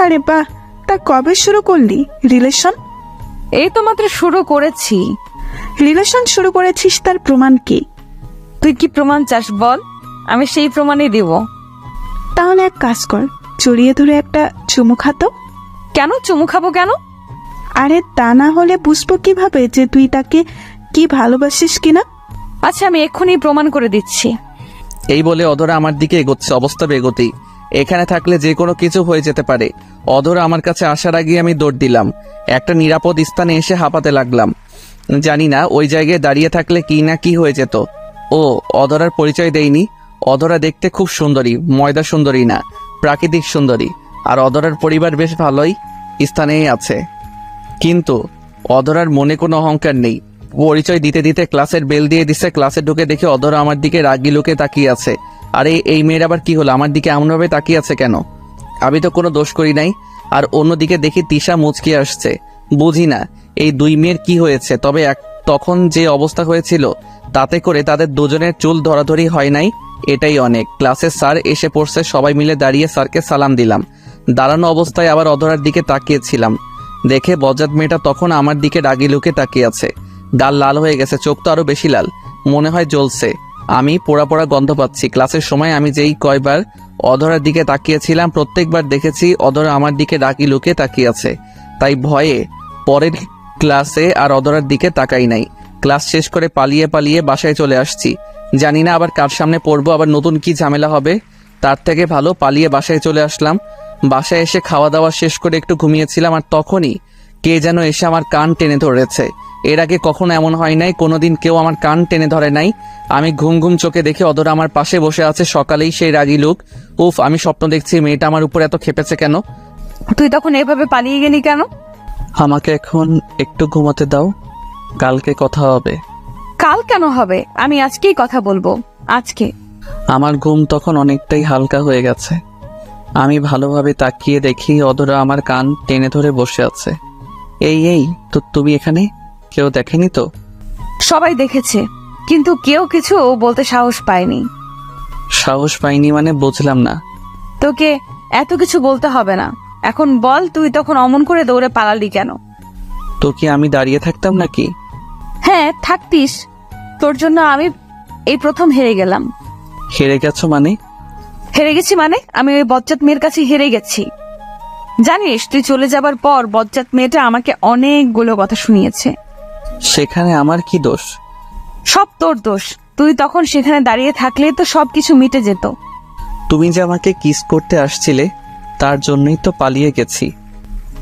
আরে বাহ, তা কবে শুরু করলি রিলেশন?
এই তো মাত্র শুরু করেছি।
রিলেশন শুরু করেছিস, তার প্রমাণ কি?
তুই কি প্রমাণ চাস বল, আমি সেই প্রমাণই দিব।
তাহলে এক কাজ কর, জড়িয়ে ধরে একটা চুমু খাতো।
কেন চুমু খাবো কেন?
আরে তা না হলে বুঝবো কিভাবে যে তুই তাকে কি ভালোবাসিস কিনা?
আচ্ছা, আমি এক্ষুনি প্রমাণ করে দিচ্ছি।
এই বলে অধরা আমার দিকে এগোচ্ছে, অবস্থা বেগোতেই। এখানে থাকলে যে কোনো কিছু হয়ে যেতে পারে। অধরা আমার কাছে আসার আগে আমি দৌড় দিলাম, একটা নিরাপদ স্থানে এসে হাঁপাতে লাগলাম। জানি না ওই জায়গায় দাঁড়িয়ে থাকলে কি না কি হয়ে যেত। ও অধরার পরিচয় দেয়নি। অধরা দেখতে খুব সুন্দরী, ময়দা সুন্দরী না, প্রাকৃতিক সুন্দরী। আর অধরার পরিবার বেশ ভালোই স্থানেই আছে, কিন্তু অধরার মনে কোনো অহংকার নেই। পরিচয় দিতে দিতে ক্লাসের বেল দিয়ে দিছে। ক্লাসে ঢুকে দেখে অধরা আমার দিকে রাগি লোকে তাকিয়ে আছে। আরে এই মেয়ের আবার কি হলো? আমার দিকে এমনভাবে তাকিয়ে আছে কেন? আমি তো কোনো দোষ করি নাই। আর অন্যদিকে দেখি তিশা মুচকি আসছে। বুঝি না এই দুই মেয়ের কি হয়েছে। তবে তখন যে অবস্থা হয়েছিল তাতে করে তাদের দুজনের চুল ধরাধরি হয় নাই, এটাই অনেক। ক্লাসের স্যার এসে পড়ছে, সবাই মিলে দাঁড়িয়ে স্যারকে সালাম দিলাম। দাঁড়ানো অবস্থায় আবার অধরার দিকে তাকিয়েছিলাম, দেখে বজ্জাত মেয়েটা তখন আমার দিকে রাগি লুকে তাকিয়ে আছে। গাল লাল হয়ে গেছে, চোখ তো আরো বেশি লাল, মনে হয় জ্বলছে। আমি পোড়া পোড়া গন্ধ পাচ্ছি। ক্লাসের সময় আমি যেই কয়বার অধরার দিকে তাকিয়েছিলাম প্রত্যেকবার দেখেছি অধরা আমার দিকে রাগি লুকে তাকিয়ে আছে। তাই ভয়ে পরের ক্লাসে আর অধরার দিকে তাকাই নাই। ক্লাস শেষ করে পালিয়ে পালিয়ে বাসায় চলে আসছি। জানি না আবার কার সামনে পড়বো, আবার নতুন কি ঝামেলা হবে। তার থেকে ভালো পালিয়ে বাসায় চলে আসলাম। বাসায় এসে খাওয়া দাওয়া শেষ করে একটু ঘুমিয়েছিলাম, আর তখনই কে যেন এসে আমার কান টেনে ধরেছে। এর আগে কখনো এমন হয় নাই, কোনোদিন কেউ আমার কান টেনে ধরে নাই। আমি ঘুম ঘুম চোখে দেখে অধরা আমার পাশে বসে আছে, সকালেই সেই রাগি লোক। উফ, আমি স্বপ্ন দেখছি, মেয়েটা আমার উপর এত খেপেছে কেন?
তুই তখন এভাবে পালিয়ে গেলি কেন?
আমাকে এখন একটু ঘুমাতে দাও, কালকে কথা হবে।
কাল কেন হবে? আমি আজকেই কথা বলবো, আজকে।
আমার ঘুম তখন অনেকটাই হালকা হয়ে গেছে। আমি ভালোভাবে তাকিয়ে দেখি অধরা আমার কান টেনে ধরে বসে আছে। এই তো তুমি এখানে? কেউ দেখেনি তো?
সবাই দেখেছে, কিন্তু কেউ কিছু বলতে সাহস পায়নি।
সাহস পাইনি মানে বুঝলাম না।
তোকে এত কিছু বলতে হবে না। এখন বল, তুই তখন অমন করে দৌড়ে পালালি কেন?
তো কি আমি দাঁড়িয়ে থাকতাম নাকি?
হ্যাঁ থাকতিস, তোর জন্য আমি এই প্রথম হেরে গেলাম।
হেরে গেছো মানে?
হেরে গেছি মানে আমি ওই বজ্জাত মেয়ের কাছে হেরে গেছি। জানিস, তুই চলে যাবার পর বজ্জাত মেয়েটা আমাকে অনেকগুলো কথা শুনিয়েছে।
সেখানে আমার কি দোষ?
সব তোর দোষ। তুই তখন সেখানে দাঁড়িয়ে থাকলে তো সবকিছু মিটে যেত।
তুমি যে আমাকে কিস করতে আসছিলে তার জন্যই তো পালিয়ে গেছি।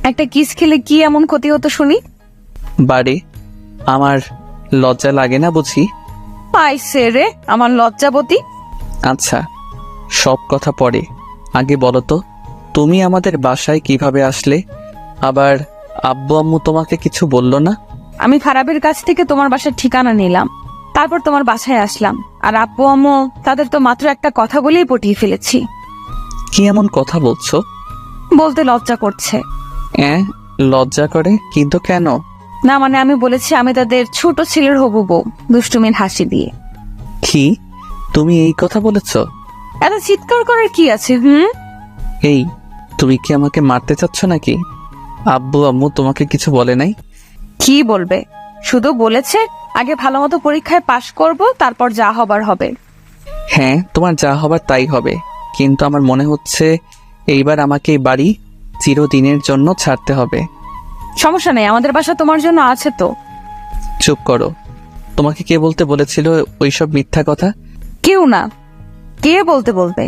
একটা কিস খেলে কি এমন ক্ষতি হতো শুনি?
বাড়ি আমার লজ্জা লাগে না বুঝি?
পাইছে রে আমার লজ্জাবতী।
আচ্ছা, সব কথা পরে, আগে বলো তো তুমি আমাদের বাসায় কিভাবে আসলে? আবার আব্বু আম্মু তোমাকে কিছু বললো না?
আমি ফারাবির কাছ থেকে তোমার বাসার ঠিকানা নিলাম, তারপর তোমার বাসায় আসলাম। আর আব্বু আম্মু তাদের তো মাত্র একটা কথা বলেই পটিয়ে ফেলেছি।
কি এমন কথা বলছো?
বলতে লজ্জা করছে।
লজ্জা করে? কিন্তু কেন?
না মানে আমি বলেছি আমি তাদের ছোট ছেলের হবু বউ, দুষ্টুমির হাসি দিয়ে।
কি তুমি এই কথা বলেছো?
এত চিৎকার করার কি আছে?
এই, তুমি কি আমাকে মারতে চাচ্ছ নাকি? আব্বু আম্মু তোমাকে কিছু বলে নাই?
কি বলবে, শুধু বলেছে আগে ভালো মতো পরীক্ষায় পাশ করব, তারপর যা হবার হবে।
হ্যাঁ, তোমার যা হবার তাই হবে, কিন্তু আমার মনে হচ্ছে এইবার আমাকে এই বাড়ি চিরদিনের জন্য ছাড়তে হবে।
সমস্যা নেই, আমাদের বাসা তোমার জন্য আছে তো।
চুপ করো। তোমাকে কে বলতে বলেছিল ওইসব মিথ্যা কথা?
কেউ না, কে বলতে বলবে?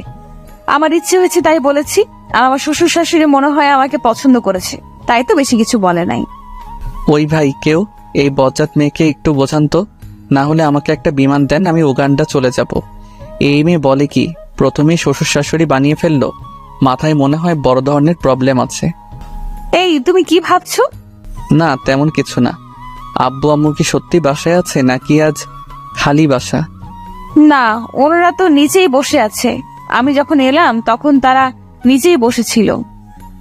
আমার ইচ্ছে হয়েছে তাই বলেছি। আর আমার শ্বশুর শাশুড়ি মনে হয় আমাকে পছন্দ করেছে, তাই তো বেশি কিছু বলে নাই।
ওই ভাই, কেউ এই বজ্জাত মেয়েকে একটু বোঝান তো, না হলে আমাকে একটা বিমান দেন, আমি উগান্ডা চলে যাব। এই মেয়ে বলে কি প্রথমেই শ্বশুর শাশুড়ি বানিয়ে ফেললো? মাথায় মনে হয় বড় ধরনের প্রবলেম আছে।
এই তুমি কি ভাবছো?
না, তেমন কিছু না। আব্বু আম্মু কি সত্যি বাসায় আছে নাকি আজ খালি বাসা?
না, ওনারা তো নিচেই বসে আছে। আমি যখন এলাম তখন তারা নিচেই বসেছিল।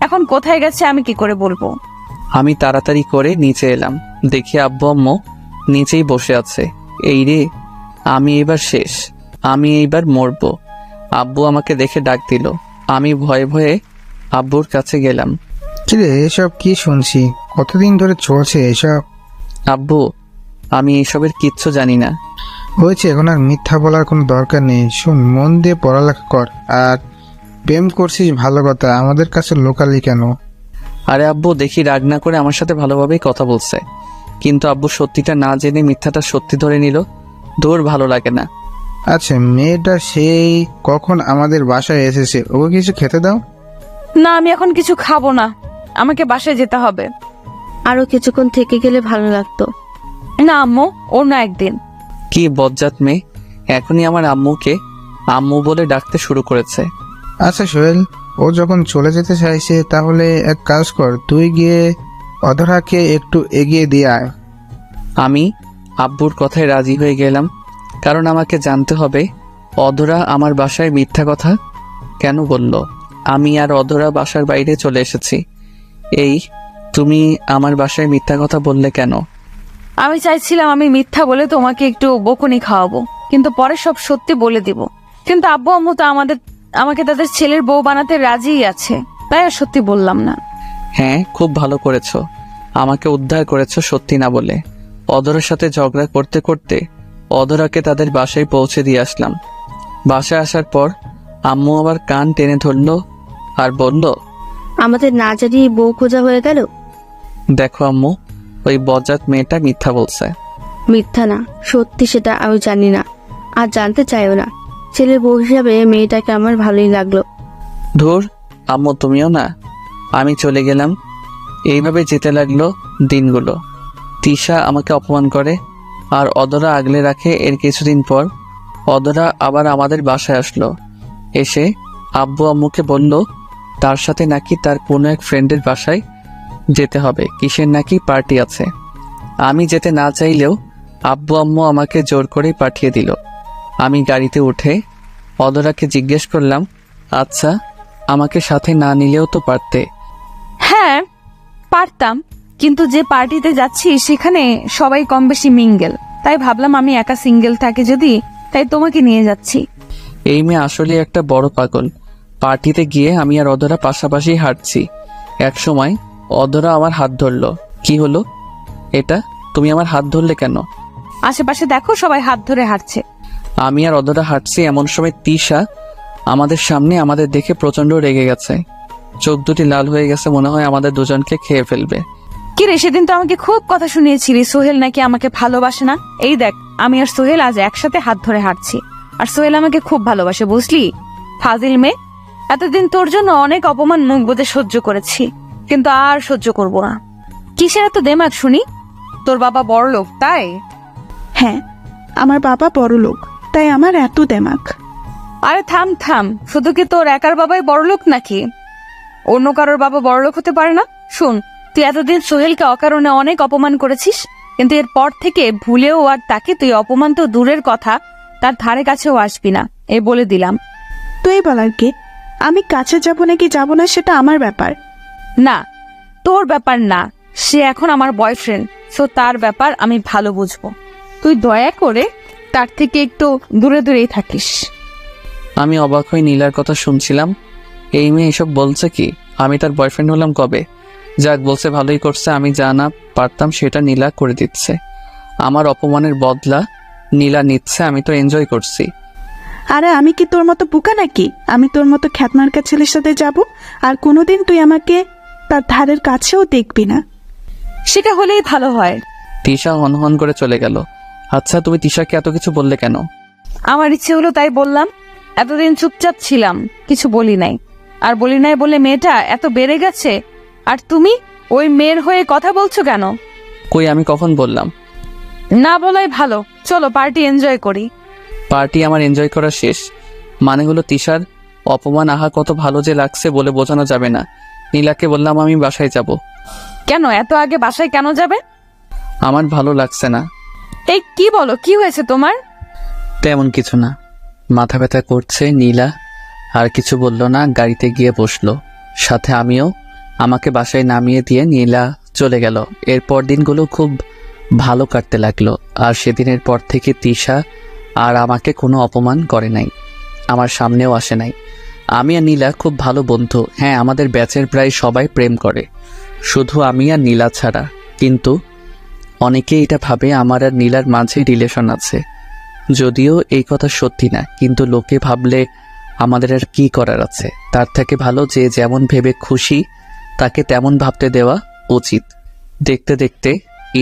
এখন কোথায় গেছে আমি কি করে বলবো?
আমি তাড়াতাড়ি করে নিচে এলাম, দেখি আব্বু আম্মু নিচেই বসে আছে। এই রে, আমি এবার শেষ, আমি এইবার মরবো। আব্বু আমাকে দেখে ডাক দিল। আমি ভয়ে ভয়ে আব্বুর কাছে গেলাম।
কিরে, এসব কি শুনছি? কতদিন ধরে চলছে এসব?
আব্বু, আমি এসবের কিচ্ছু জানি না।
হয়েছে, এখন আর মিথ্যা বলার কোনো দরকার নেই। শোন, মন দিয়ে পড়ালেখা কর। আর প্রেম করছিস ভালো কথা, আমাদের কাছে লোকালি কেন?
আরে আব্বু, দেখি রাগ না করে আমার সাথে ভালোভাবেই কথা বলছে, কিন্তু আব্বু সত্যিটা না জেনে মিথ্যাটা সত্যি ধরে নিল। দূর, ভালো লাগে না।
আচ্ছা, মেয়েটা সেই কখন আমাদের বাসায় এসেছে, ওকে কিছু খেতে দাও।
না, আমি এখন কিছু খাবো না, আমাকে বাসায় যেতে হবে।
আরো কিছুক্ষণ থেকে গেলে ভালো লাগতো।
না আম্মু, অন্য একদিন।
কি বজ্জাত মেয়ে, এখনই আমার আম্মুকে আম্মু বলে ডাকতে শুরু করেছে।
আচ্ছা সোহেল, ও যখন চলে যেতে চাইছে তাহলে এক কাজ কর, তুই গিয়ে অধরাকে একটু এগিয়ে দিয়ে আয়।
আমি আব্বুর কথায় রাজি হয়ে গেলাম, কারণ আমাকে জানতে হবে অধরা আমার বাসায় মিথ্যা কথা কেন বলল। আমি আর অধরা বাসার বাইরে চলে এসেছি। এই, তুমি আমার বাসায় মিথ্যা কথা বললে কেন?
আমি চাইছিলাম আমি মিথ্যা বলে তোমাকে একটু বকুনি খাওয়াবো, কিন্তু পরে সব সত্যি বলে দিব। কিন্তু আব্বু আম্মু তো আমাকে তাদের ছেলের বউ বানাতে রাজিই আছে, তাই আর সত্যি বললাম না।
হ্যাঁ, খুব ভালো করেছো, আমাকে উদ্ধার করেছো সত্যি না বলে। অধরার সাথে ঝগড়া করতে করতে অধরাকে তাদের বাসায় পৌঁছে দিয়ে আসলাম। বাসায় আসার পর আম্মু আবার কান টেনে ধরলো আর বলল,
আমাদের না জানিয়ে বউ খোঁজা হয়ে গেল।
দেখো আম্মু, ওই বজ্জাত মেয়েটা মিথ্যা বলছে।
মিথ্যা না, সত্যি সেটা আমি জানি না, আর জানতে চাইও না। ছেলের বউ হিসাবে মেয়েটাকে আমার ভালোই লাগলো।
ধুর আম্মু, তুমিও না। আমি চলে গেলাম। এইভাবে যেতে লাগলো দিনগুলো। তিশা আমাকে অপমান করে আর অধরা আগলে রাখে। এর কিছুদিন পর অধরা আবার আমাদের বাসায় আসলো। এসে আব্বু আম্মুকে বলল তার সাথে নাকি তার কোনো এক ফ্রেন্ডের বাসায় যেতে হবে, কিসের নাকি পার্টি আছে। আমি যেতে না চাইলেও আব্বু আম্মু আমাকে জোর করেই পাঠিয়ে দিল। আমি গাড়িতে উঠে অধরাকে জিজ্ঞেস করলাম, আচ্ছা আমাকে সাথে না নিলেও তো পারতে।
হ্যাঁ পারতাম, কিন্তু যে পার্টিতে যাচ্ছি সেখানে সবাই কম বেশি মিঙ্গেল, তাই ভাবলাম আমি একা সিঙ্গেল থাকি যদি, তাই তোমাকে নিয়ে যাচ্ছি।
এই মেয়ে আসলে একটা বড় পাগল। পার্টিতে গিয়ে আমি আর অধরা পাশাপাশি হাঁটছি। এক সময় অধরা আমার হাত ধরলো। কি হলো এটা, তুমি আমার হাত ধরলে কেন?
আশেপাশে দেখো সবাই হাত ধরে হাঁটছে।
আমি আর অধরা হাঁটছি, এমন সময় তিশা আমাদের সামনে আমাদের দেখে প্রচন্ড রেগে গেছে। চোখ দুটি লাল হয়ে গেছে, মনে হয় আমাদের দুজনকে খেয়ে ফেলবে।
কি রে, সেদিন তো আমাকে খুব কথা শুনিয়েছিলি সোহেল নাকি আমাকে ভালোবাসে না। এই দেখ, আমি আর সোহেল আজ একসাথে হাত ধরে হাঁটছি, আর সোহেল আমাকে খুব ভালোবাসে, বুঝলি? ফাজিল মেয়ে, এতদিন তোর জন্য অনেক অপমান মুখ বুজে সহ্য করেছি, কিন্তু আর সহ্য করব না। কিসের এত দেমাগ শুনি? তোর বাবা বড় লোক তাই?
হ্যাঁ, আমার বাবা বড় লোক, তাই আমার এত দেমাক।
আরে থাম থাম, শুধু কি তোর একার বাবাই বড়লোক নাকি? অন্য কারোর বাবা বড়লোক হতে পারে না? শুন, তুই এতদিন সোহেলকে অকারণে অনেক অপমান করেছিস, কিন্তু এরপর থেকে ভুলেও আর তাকে তুই অপমান তো দূরের কথা, তার ধারে কাছেও আসবি না, এ বলে দিলাম।
তুই বলার কে? আমি কাছে যাব নাকি যাব না সেটা আমার ব্যাপার।
না, তোর ব্যাপার না, সে এখন আমার বয়ফ্রেন্ড, সো তার ব্যাপার আমি ভালো বুঝবো। তুই দয়া করে তার থেকে একটু দূরে দূরেই থাকিস।
আমি অবাক হয়ে নীলার কথা শুনছিলাম। এই মেয়ে এসব বলছে কি? আমি তার বয়ফ্রেন্ড হলাম কবে? যাক, বলছে ভালোই করছে। আমি যা না পারতাম সেটা নীলা করে দিচ্ছে। আমার অপমানের বদলা নীলা নিচ্ছে, আমি তো এনজয় করছি।
আরে আমি কি তোর মতো বোকা নাকি? আমি তোর মতো খ্যাতমার্কা ছেলের সাথে যাব, আর কোনোদিন তুই আমাকে তার ধারের কাছেও দেখবি না।
সেটা হলেই ভালো হয়।
তিশা হনহন করে চলে গেল। আচ্ছা, তুমি তিশাকে এত কিছু বললে কেন?
আমার ইচ্ছে হলো তাই বললাম। এতদিন চুপচাপ ছিলাম, কিছু বলি নাই। আর বলি নাই বলে মেয়েটা এত বেড়ে গেছে, আর তুমি ওই মেয়ের হয়ে কথা বলছো কেন?
কই, আমি কখন বললাম?
না বলাই ভালো, চলো পার্টি এনজয় করি।
পার্টি আমার এনজয় করা শেষ। মানে হলো তিশার অপমান আহা কত ভালো যে লাগছে বলে বোঝানো যাবে না। নীলাকে বললাম আমি বাসায় যাব।
কেন এত আগে বাসায় কেন যাবে?
আমার ভালো লাগছে না।
এই কি বলো, কি হয়েছে তোমার?
তেমন কিছু না, মাথা ব্যথা করছে। নীলা আর কিছু বলল না, গাড়িতে গিয়ে বসলো। সাথে আমিও। আমাকে বাসায় নামিয়ে দিয়ে নীলা চলে গেল। এরপর দিনগুলো খুব ভালো কাটতে লাগলো। আর সেদিনের পর থেকে তিশা আর আমাকে কোনো অপমান করে নাই, আমার সামনেও আসে নাই। আমি আর নীলা খুব ভালো বন্ধু। হ্যাঁ, আমাদের ব্যাচের প্রায় সবাই প্রেম করে, শুধু আমি আর নীলা ছাড়া। কিন্তু অনেকেই এটা ভাবে আমার আর নীলার মাঝে রিলেশন আছে, যদিও এই কথা সত্যি না। কিন্তু লোকে ভাবলে আমাদের আর কি করার আছে? তার থেকে ভালো যে যেমন ভেবে খুশি তাকে তেমন ভাবতে দেওয়া উচিত। দেখতে দেখতে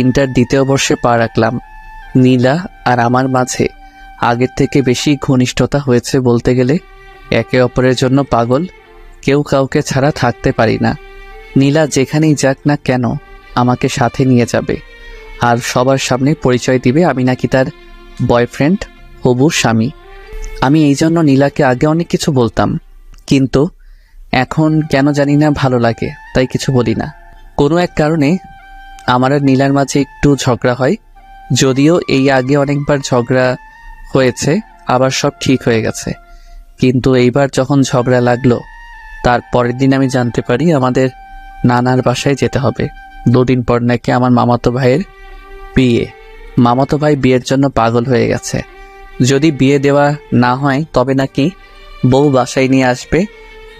ইন্টার দ্বিতীয় বর্ষে পা রাখলাম। নীলা আর আমার মাঝে আগের থেকে বেশি ঘনিষ্ঠতা হয়েছে বলতে গেলে। একে অপরের জন্য পাগল, কেউ কাউকে ছাড়া থাকতে পারি না। নীলা যেখানেই যাক না কেন আমাকে সাথে নিয়ে যাবে, আর সবার সামনে পরিচয় দিবে আমি নাকি তার বয়ফ্রেন্ড, হবু স্বামী। আমি এই জন্য নীলাকে আগে অনেক কিছু বলতাম, কিন্তু এখন কেন জানি না ভালো লাগে, তাই কিছু বলি না। কোনো এক কারণে আমার আর নীলার মাঝে একটু ঝগড়া হয়, যদিও এই আগে অনেকবার ঝগড়া হয়েছে, আবার সব ঠিক হয়ে গেছে। কিন্তু এইবার যখন ঝগড়া লাগলো, তার পরের দিন আমি জানতে পারি আমাদের নানার বাসায় যেতে হবে। 2 দিন পর নাকি আমার মামাতো ভাইয়ের বিয়ে। মামাতো ভাই বিয়ের জন্য পাগল হয়ে গেছে। যদি বিয়ে দেওয়া না হয় তবে নাকি বউ বাসায় নিয়ে আসবে।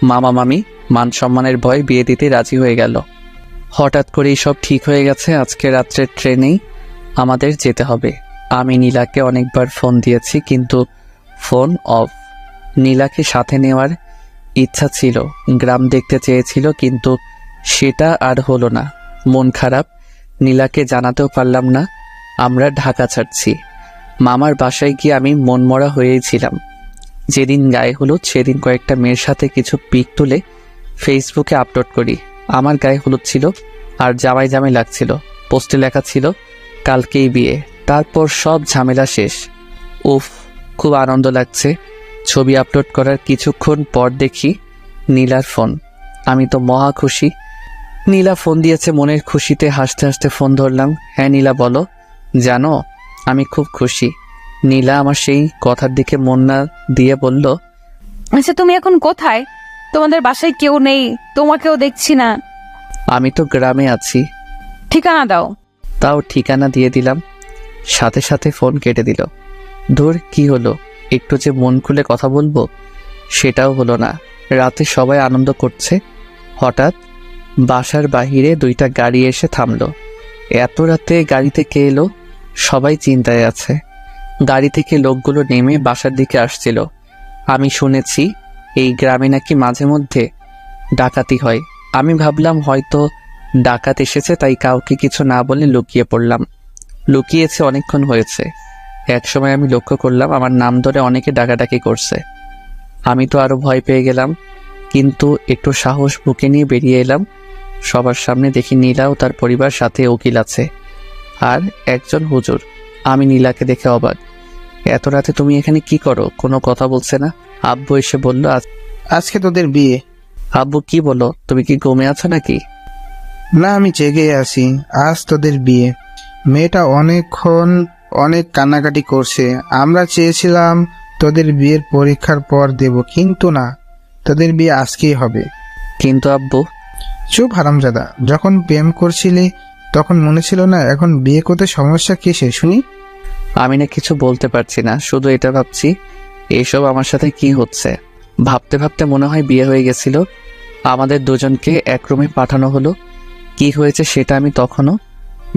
মামা মামি মান সম্মানের ভয় বিয়ে দিতে রাজি হয়ে গেল। হঠাৎ করেই সব ঠিক হয়ে গেছে। আজকে রাত্রের ট্রেনেই আমাদের যেতে হবে। আমি নীলাকে অনেকবার ফোন দিয়েছি, কিন্তু ফোন অফ। নীলাকে সাথে নেওয়ার ইচ্ছা ছিল, গ্রাম দেখতে চেয়েছিল, কিন্তু সেটা আর হলো না। মন খারাপ, নীলাকে জানাতেও পারলাম না আমরা ঢাকা ছাড়ছি। মামার বাসায় গিয়ে আমি মনমরা হয়েছিলাম। যেদিন গায়ে হলুদ সেদিন কয়েকটা মেয়ের সাথে কিছু পিক তুলে ফেসবুকে আপলোড করি। আমার গায়ে হলুদ ছিল আর জামাই জামাই লাগছিল। পোস্টে লেখা ছিল কালকেই বিয়ে। তারপর সব ঝামেলা শেষ। উফ, খুব আনন্দ লাগছে। ছবি আপলোড করার কিছুক্ষণ পর দেখি নীলার ফোন। আমি তো মহা খুশি। নীলা ফোন দিয়েছে, মনের খুশিতে হাসতে হাসতে ফোন ধরলাম। হ্যাঁ নীলা বলো। জানো, আমি খুব খুশি। নীলা আমার সেই কথার দিকে মন না দিয়ে বলল,
আচ্ছা তুমি এখন কোথায়? তোমাদের বাসায় কেউ নেই, তোমাকেও দেখছি না।
আমি তো গ্রামে আছি।
ঠিকানা দাও।
তাও ঠিকানা দিয়ে দিলাম, সাথে সাথে ফোন কেটে দিল। ধুর, কি হলো? একটু যে মন খুলে কথা বলবো সেটাও হলো না। রাতে সবাই আনন্দ করছে, হঠাৎ বাসার বাহিরে 2টা গাড়ি এসে থামলো। এত রাতে গাড়িতে কে এলো? সবাই চিন্তায় আছে। গাড়ি থেকে লোকগুলো নেমে বাসার দিকে আসছিল। আমি শুনেছি এই গ্রামে নাকি মাঝে মধ্যে ডাকাতি হয়। আমি ভাবলাম হয়তো ডাকাত এসেছে, তাই কাউকে কিছু না বলে লুকিয়ে পড়লাম। লুকিয়েছে অনেকক্ষণ হয়েছে। একসময় আমি লক্ষ্য করলাম আমার নাম ধরে অনেকে ডাকাডাকি করছে। আমি তো আরো ভয় পেয়ে গেলাম, কিন্তু একটু সাহস বুকে নিয়ে বেরিয়ে এলাম। সবার সামনে দেখি নীলা ও তার পরিবার সাথে উকিল আছে আর একজন হুজুর। আমি নীলাকে দেখে অবাক। এত রাতে তুমি এখানে কি করো? কোনো কথা বলছে না। আব্বু এসে বলল,
আজকে তোদের বিয়ে।
আব্বু কি বলো? তুমি কি ঘুমে আছো নাকি?
না, আমি জেগে আছি। আজ তোদের বিয়ে। মেয়েটা অনেকক্ষণ অনেক কান্নাকাটি করছে। আমরা চেয়েছিলাম তোদের বিয়ের পরীক্ষার পর দেব, কিন্তু না, তোদের বিয়ে আজকেই হবে।
কিন্তু আব্বু।
চুপ হারামজাদা, যখন প্রেম করছিলি তখন মনে ছিল না? এখন বিয়ে করতে সমস্যা কিসে শুনি?
আমি না কিছু বলতে পারছি না, শুধু এটা ভাবছি এইসব আমার সাথে কি হচ্ছে। ভাবতে ভাবতে মনে হয় বিয়ে হয়ে গেছিল। আমাদের দুজনকে এক রুমে পাঠানো হলো। কি হয়েছে সেটা আমি তখনও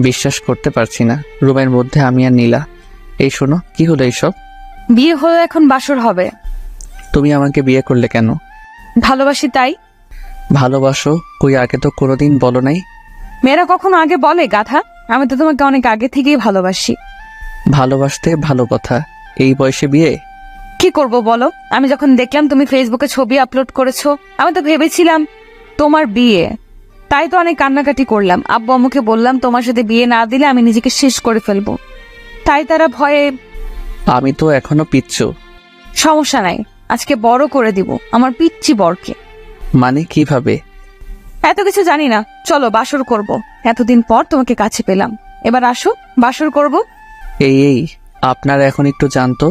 বিশ্বাস করতে পারছি না। রুমের মধ্যে আমি আর নীলা। এই শোনো, কি হলো এইসব?
বিয়ে হয়ে এখন বাসর হবে।
তুমি আমাকে বিয়ে করলে কেন?
ভালোবাসি তাই।
ভালোবাসো? কই আগে তো কোনোদিন বলো নাই।
মেয়েরা কখনো আগে বলে গাধা? আমি তো তোমাকে অনেক আগে থেকেই ভালোবাসি।
ভালোবাসতে ভালো কথা, এই বয়সে বিয়ে?
কি করব বলো? আমি যখন দেখলাম তুমি ফেসবুকে ছবি আপলোড করেছো, আমি তো ভেবেছিলাম তোমার বিয়ে। তাই তো অনেক কান্নাকাটি করলাম। আব্বু আম্মুকে বললাম তোমার সাথে বিয়ে না দিলে আমি নিজেকে শেষ করে ফেলবো। তাই তারা ভয়ে।
আমি তো এখনো পিচ্ছু।
সমস্যা নাই, আজকে বড় করে দিব আমার পিচ্চি বরকে।
মানে কিভাবে?
এত কিছু জানি না, চলো বাসর করব। এতদিন পর তোমাকে কাছে পেলাম, এবার আসো বাসর করব।
এই আপনারা এখন একটু জানতো,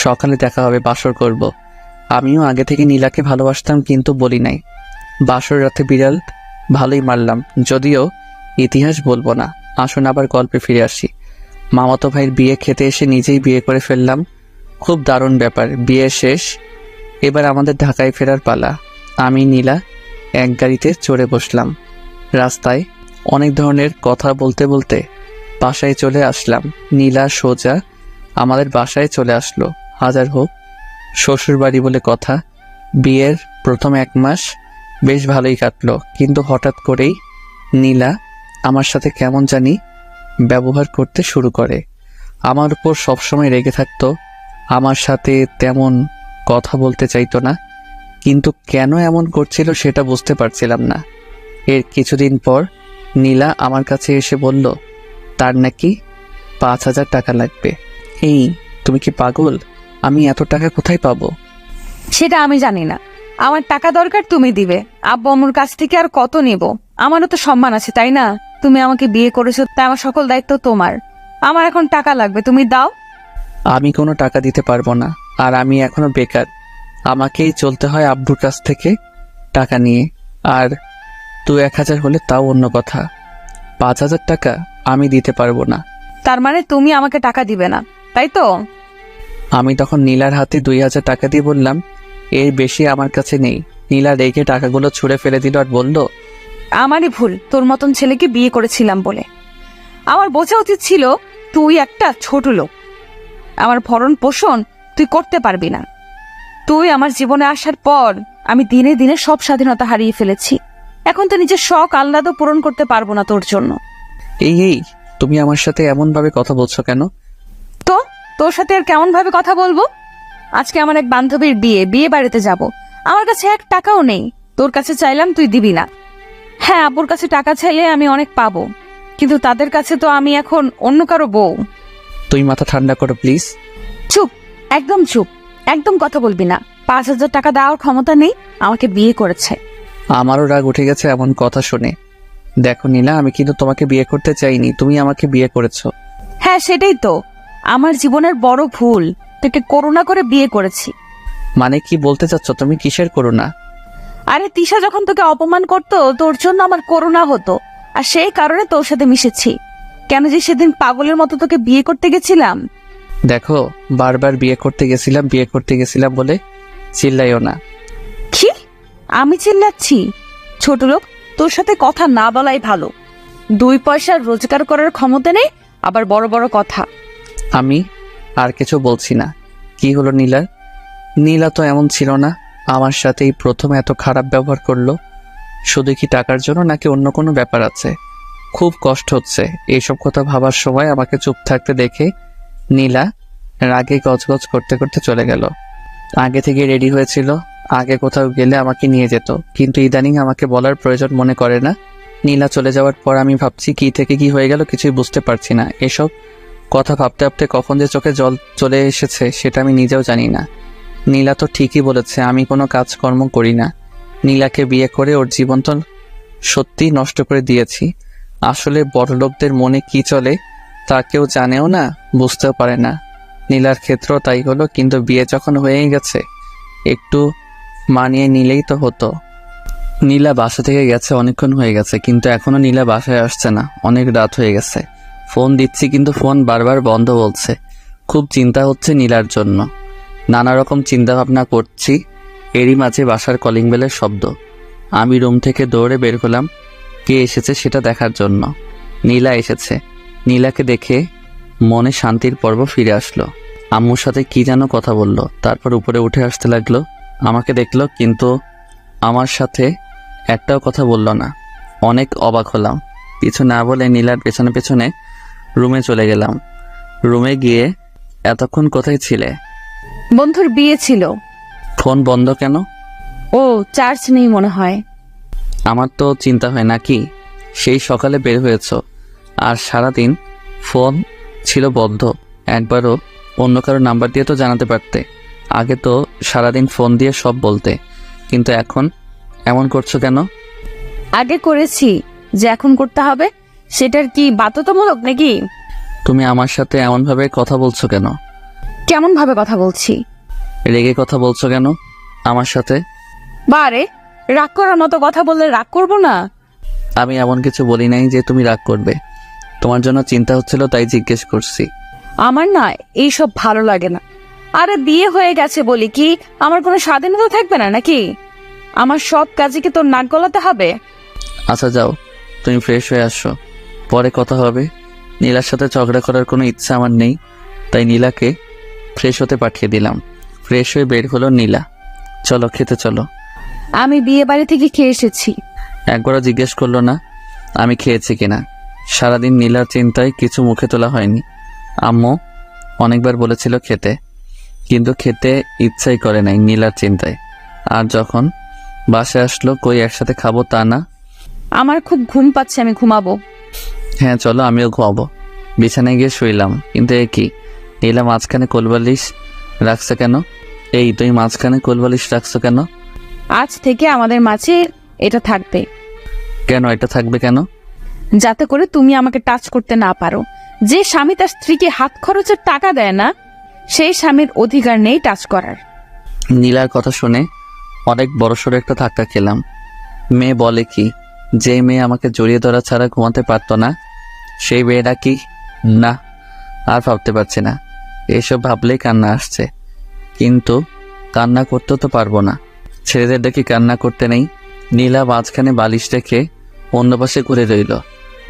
সকালে দেখা হবে, বাসর করব। আমিও আগে থেকে নীলাকে ভালোবাসতাম, কিন্তু বলি নাই। বাসর রাতে বিড়াল ভালোই মারলাম, যদিও ইতিহাস বলবো না। আসুন আবার গল্পে ফিরে আসি। মামাতো ভাইয়ের বিয়ে খেতে এসে নিজেই বিয়ে করে ফেললাম। খুব দারুণ ব্যাপার। বিয়ে শেষ, এবার আমাদের ঢাকায় ফেরার পালা। আমি নীলা এক গাড়িতে চড়ে বসলাম। রাস্তায় অনেক ধরনের কথা বলতে বলতে বাসায় চলে আসলাম। নীলা সোজা আমাদের বাসায় চলে আসলো। হাজার হোক শ্বশুর বাড়ি বলে কথা। বিয়ের প্রথম 1 মাস বেশ ভালোই কাটলো, কিন্তু হঠাৎ করেই নীলা আমার সাথে কেমন জানি ব্যবহার করতে শুরু করে। আমার উপর সবসময় রেগে থাকতো, আমার সাথে তেমন কথা বলতে চাইতো না, কিন্তু কেন এমন করছিল সেটা বুঝতে পারছিলাম না। এর কিছুদিন পর নীলা আমার কাছে এসে বলল তার নাকি 5,000 টাকা লাগবে। এই তুমি কি পাগল? আমি এত টাকা কোথায় পাবো?
সেটা আমি জানি না, আমার টাকা দরকার, তুমি দিবে। আব্বু আম্মুর কাছ থেকে আর কত নেব? আমারও তো সম্মান আছে, তাই না? তুমি আমাকে বিয়ে করেছো, তাই আমার সকল দায়িত্ব তোমার। আমার এখন টাকা লাগবে, তুমি দাও।
আমি কোনো টাকা দিতে পারবো না, আর আমি এখনো বেকার। আমাকেই চলতে হয় আব্বুর কাছ থেকে টাকা নিয়ে। আর 2-1,000 হলে তাও অন্য কথা, 5,000 টাকা আমি দিতে পারবো না।
তার মানে তুমি আমাকে টাকা দিবে না, তাই তো?
আমি তখন নীলার হাতে 2,000 টাকা দিয়ে বললাম, এর বেশি আমার কাছে নেই। নীলা রেখে টাকাগুলো ছুঁড়ে ফেলে দিল আর বলল,
আমারই ভুল, তোর মতন ছেলেকে বিয়ে করেছিলাম বলে। আমার বোঝা উচিত ছিল তুই একটা ছোট লোক, আমার ভরণ পোষণ তুই করতে পারবি না। তুই আমার জীবনে আসার পর আমি দিনে দিনে সব স্বাধীনতা হারিয়ে ফেলেছি। এখন তো নিজের শখ আহ্লাদও পূরণ করতে পারবো না তোর জন্য।
এই তুমি আমার সাথে এমন ভাবে কথা বলছো কেন?
তো তোর সাথে আর কেমন ভাবে কথা বলবো? আজকে আমার এক বান্ধবীর বিয়ে বাড়িতে যাব, আমার কাছে 1 টাকাও নেই। তোর কাছে চাইলাম, তুই দিবি না। হ্যাঁ, আব্বুর কাছে টাকা চাইলে আমি অনেক পাবো, কিন্তু তাদের কাছে তো আমি এখন অন্য কারো বউ।
তুই মাথা ঠান্ডা করো প্লিজ।
চুপ, একদম চুপ, একদম কথা বলবি না। 5,000 টাকা দেওয়ার ক্ষমতা নেই, আমাকে বিয়ে করেছে।
আমারও রাগ উঠে গেছে এমন কথা শুনে। দেখো নীলা, আমি কিন্তু তোমাকে বিয়ে করতে চাইনি, তুমি আমাকে বিয়ে করেছো।
হ্যাঁ, সেটাই তো আমার জীবনের বড় ভুল, তোকে করুণা করে বিয়ে করেছি।
মানে কি বলতে চাচ্ছ তুমি? কিসের করুণা?
আরে তিশা যখন তোকে অপমান করতো, তোর জন্য আমার করুণা হতো, আর সেই কারণে তোর সাথে মিশেছি। কেন যে সেদিন পাগলের মতো তোকে বিয়ে করতে গেছিলাম।
দেখো, বারবার বিয়ে করতে গেছিলাম বলে চিল্লাইও না।
কি আমি চিল্লাচ্ছি? ছোট লোক, তোর সাথে কথা না বলাই ভালো। 2 পয়সা রোজগার করার ক্ষমতা নেই, আবার বড় বড় কথা।
আমি আর কিছু বলছি না। কি হলো নীলার? নীলা তো এমন ছিল না, আমার সাথেই প্রথম এত খারাপ ব্যবহার করলো। শুধু কি টাকার জন্য, নাকি অন্য কোনো ব্যাপার আছে? খুব কষ্ট হচ্ছে এইসব কথা ভাবার সময়। আমাকে চুপ থাকতে দেখে নীলা রাগে গজগজ করতে করতে চলে গেল। আগে থেকে রেডি হয়েছিল, আগে কোথাও গেলে আমাকে নিয়ে যেত, কিন্তু ইদানিং আমাকে বলার প্রয়োজন মনে করে না। নীলা চলে যাওয়ার পর আমি ভাবছি কি থেকে কি হয়ে গেল কিছুই বুঝতে পারছি না। এসব কথা ভাবতে ভাবতে কখন যে চোখে জল চলে এসেছে সেটা আমি নিজেও জানি না। নীলা তো ঠিকই বলেছে, আমি কোনো কাজকর্ম করি না। নীলাকে বিয়ে করে ওর জীবন তো সত্যি নষ্ট করে দিয়েছি। আসলে বড়লোকদের মনে কি চলে তা কেউ জানেও না, বুঝতেও পারে না। নীলার ক্ষেত্রেও তাই হলো, কিন্তু বিয়ে যখন হয়েই গেছে একটু মানিয়ে নিলেই তো হতো। নীলা বাসা থেকে গেছে অনেকক্ষণ হয়ে গেছে, কিন্তু এখনো নীলা বাসায় আসছে না। অনেক রাত হয়ে গেছে, ফোন দিচ্ছি কিন্তু ফোন বারবার বন্ধ বলছে। খুব চিন্তা হচ্ছে নীলার জন্য, নানা রকম চিন্তা ভাবনা করছি। এরই মাঝে বাসার কলিং বেলের শব্দ। আমি রুম থেকে দৌড়ে বের হলাম কে এসেছে সেটা দেখার জন্য। নীলা এসেছে। নীলাকে দেখে মনে শান্তির পর্ব ফিরে আসলো। আম্মুর সাথে কি যেন কথা বলল, তারপর উপরে উঠে আসতে লাগলো। আমাকে দেখলো কিন্তু আমার সাথে একটাও কথা বলল না। অনেক অবাক হলাম। কিছু না বলে নীলার পেছনে পেছনে রুমে চলে গেলাম। রুমে গিয়ে, এতক্ষণ কোথায় ছিলে?
বন্ধুর বিয়ে ছিল।
ফোন বন্ধ কেন?
ও চার্জ নেই মনে হয়।
আমার তো চিন্তা হয় নাকি, সেই সকালে বের হয়েছ আর সারাদিন ফোন ছিল বন্ধ। একবারও অন্য কারো নাম্বার দিয়ে তো জানাতে পারতে। আগে তো সারাদিন ফোন দিয়ে সব বলতে, কিন্তু এখন এমন করছো কেন?
আগে করেছি, যে এখন করতে হবে সেটার কি বাধ্যতামূলক নাকি?
তুমি আমার সাথে এমনভাবে কথা বলছো কেন?
কেমন ভাবে কথা বলছি?
রেগে কথা বলছো কেন আমার সাথে?
বারে, রাগ করার মতো কথা বললে রাগ করবো না?
আমি এমন কিছু বলি নাই যে তুমি রাগ করবে। তোমার জন্য চিন্তা হচ্ছিল তাই জিজ্ঞেস করছি।
আমার না এইসব ভালো লাগে না। আরে বিয়ে হয়ে গেছে বলি কি আমার কোনো স্বাধীনতা থাকবে না নাকি? আমার সব কাজে কি তোর নাক গলাতে হবে?
আচ্ছা যাও, তুমি ফ্রেশ হয়ে আসো, পরে কথা হবে। নীলার সাথে ঝগড়া করার কোনো ইচ্ছা আমার নেই, তাই নীলাকে ফ্রেশ হতে পাঠিয়ে দিলাম। ফ্রেশ হয়ে বের হলো নীলা। চলো খেতে চলো।
আমি বিয়ে বাড়ি থেকে খেয়ে এসেছি।
একবারও জিজ্ঞেস করলো না আমি খেয়েছি কিনা। সারাদিন নীলার চিন্তায় কিছু মুখে তোলা হয়নি। আম্মু অনেকবার বলেছিল খেতে, কিন্তু খেতে ইচ্ছাই করে নাই নীলার চিন্তায়। আর যখন বাসায় আসলো, কই একসাথে খাবো তা না।
আমার খুব ঘুম পাচ্ছে, আমি ঘুমাবো।
হ্যাঁ চলো, আমিও ঘুমাবো। বিছানায় গিয়ে শুইলাম, কিন্তু এ কি, নীলা মাঝখানে কোলবালিশ রাখছে কেন? এই তুই মাঝখানে কোলবালিশ রাখছো কেন?
আজ থেকে আমাদের মাঝে এটা থাকবে।
কেন এটা থাকবে কেন?
যাতে করে তুমি আমাকে টাচ করতে না পারো। যে স্বামী তার স্ত্রীকে হাত খরচের টাকা দেয় না, সেই স্বামীর অধিকার নেই টাচ করার।
নীলার কথা শুনে অনেক বড়সড় একটা ধাক্কা খেলাম। মেয়ে বলে কি, যে মেয়ে আমাকে জড়িয়ে ধরা ছাড়া ঘুমাতে পারতো না, সেই মেয়েটা কি? না, আর ভাবতে পারছি না। এসব ভাবলেই কান্না আসছে, কিন্তু কান্না করতেও তো পারবো না। ছেলেদের দেখি কান্না করতে নেই। নীলা মাঝখানে বালিশ রেখে অন্য পাশে ঘুরে রইল।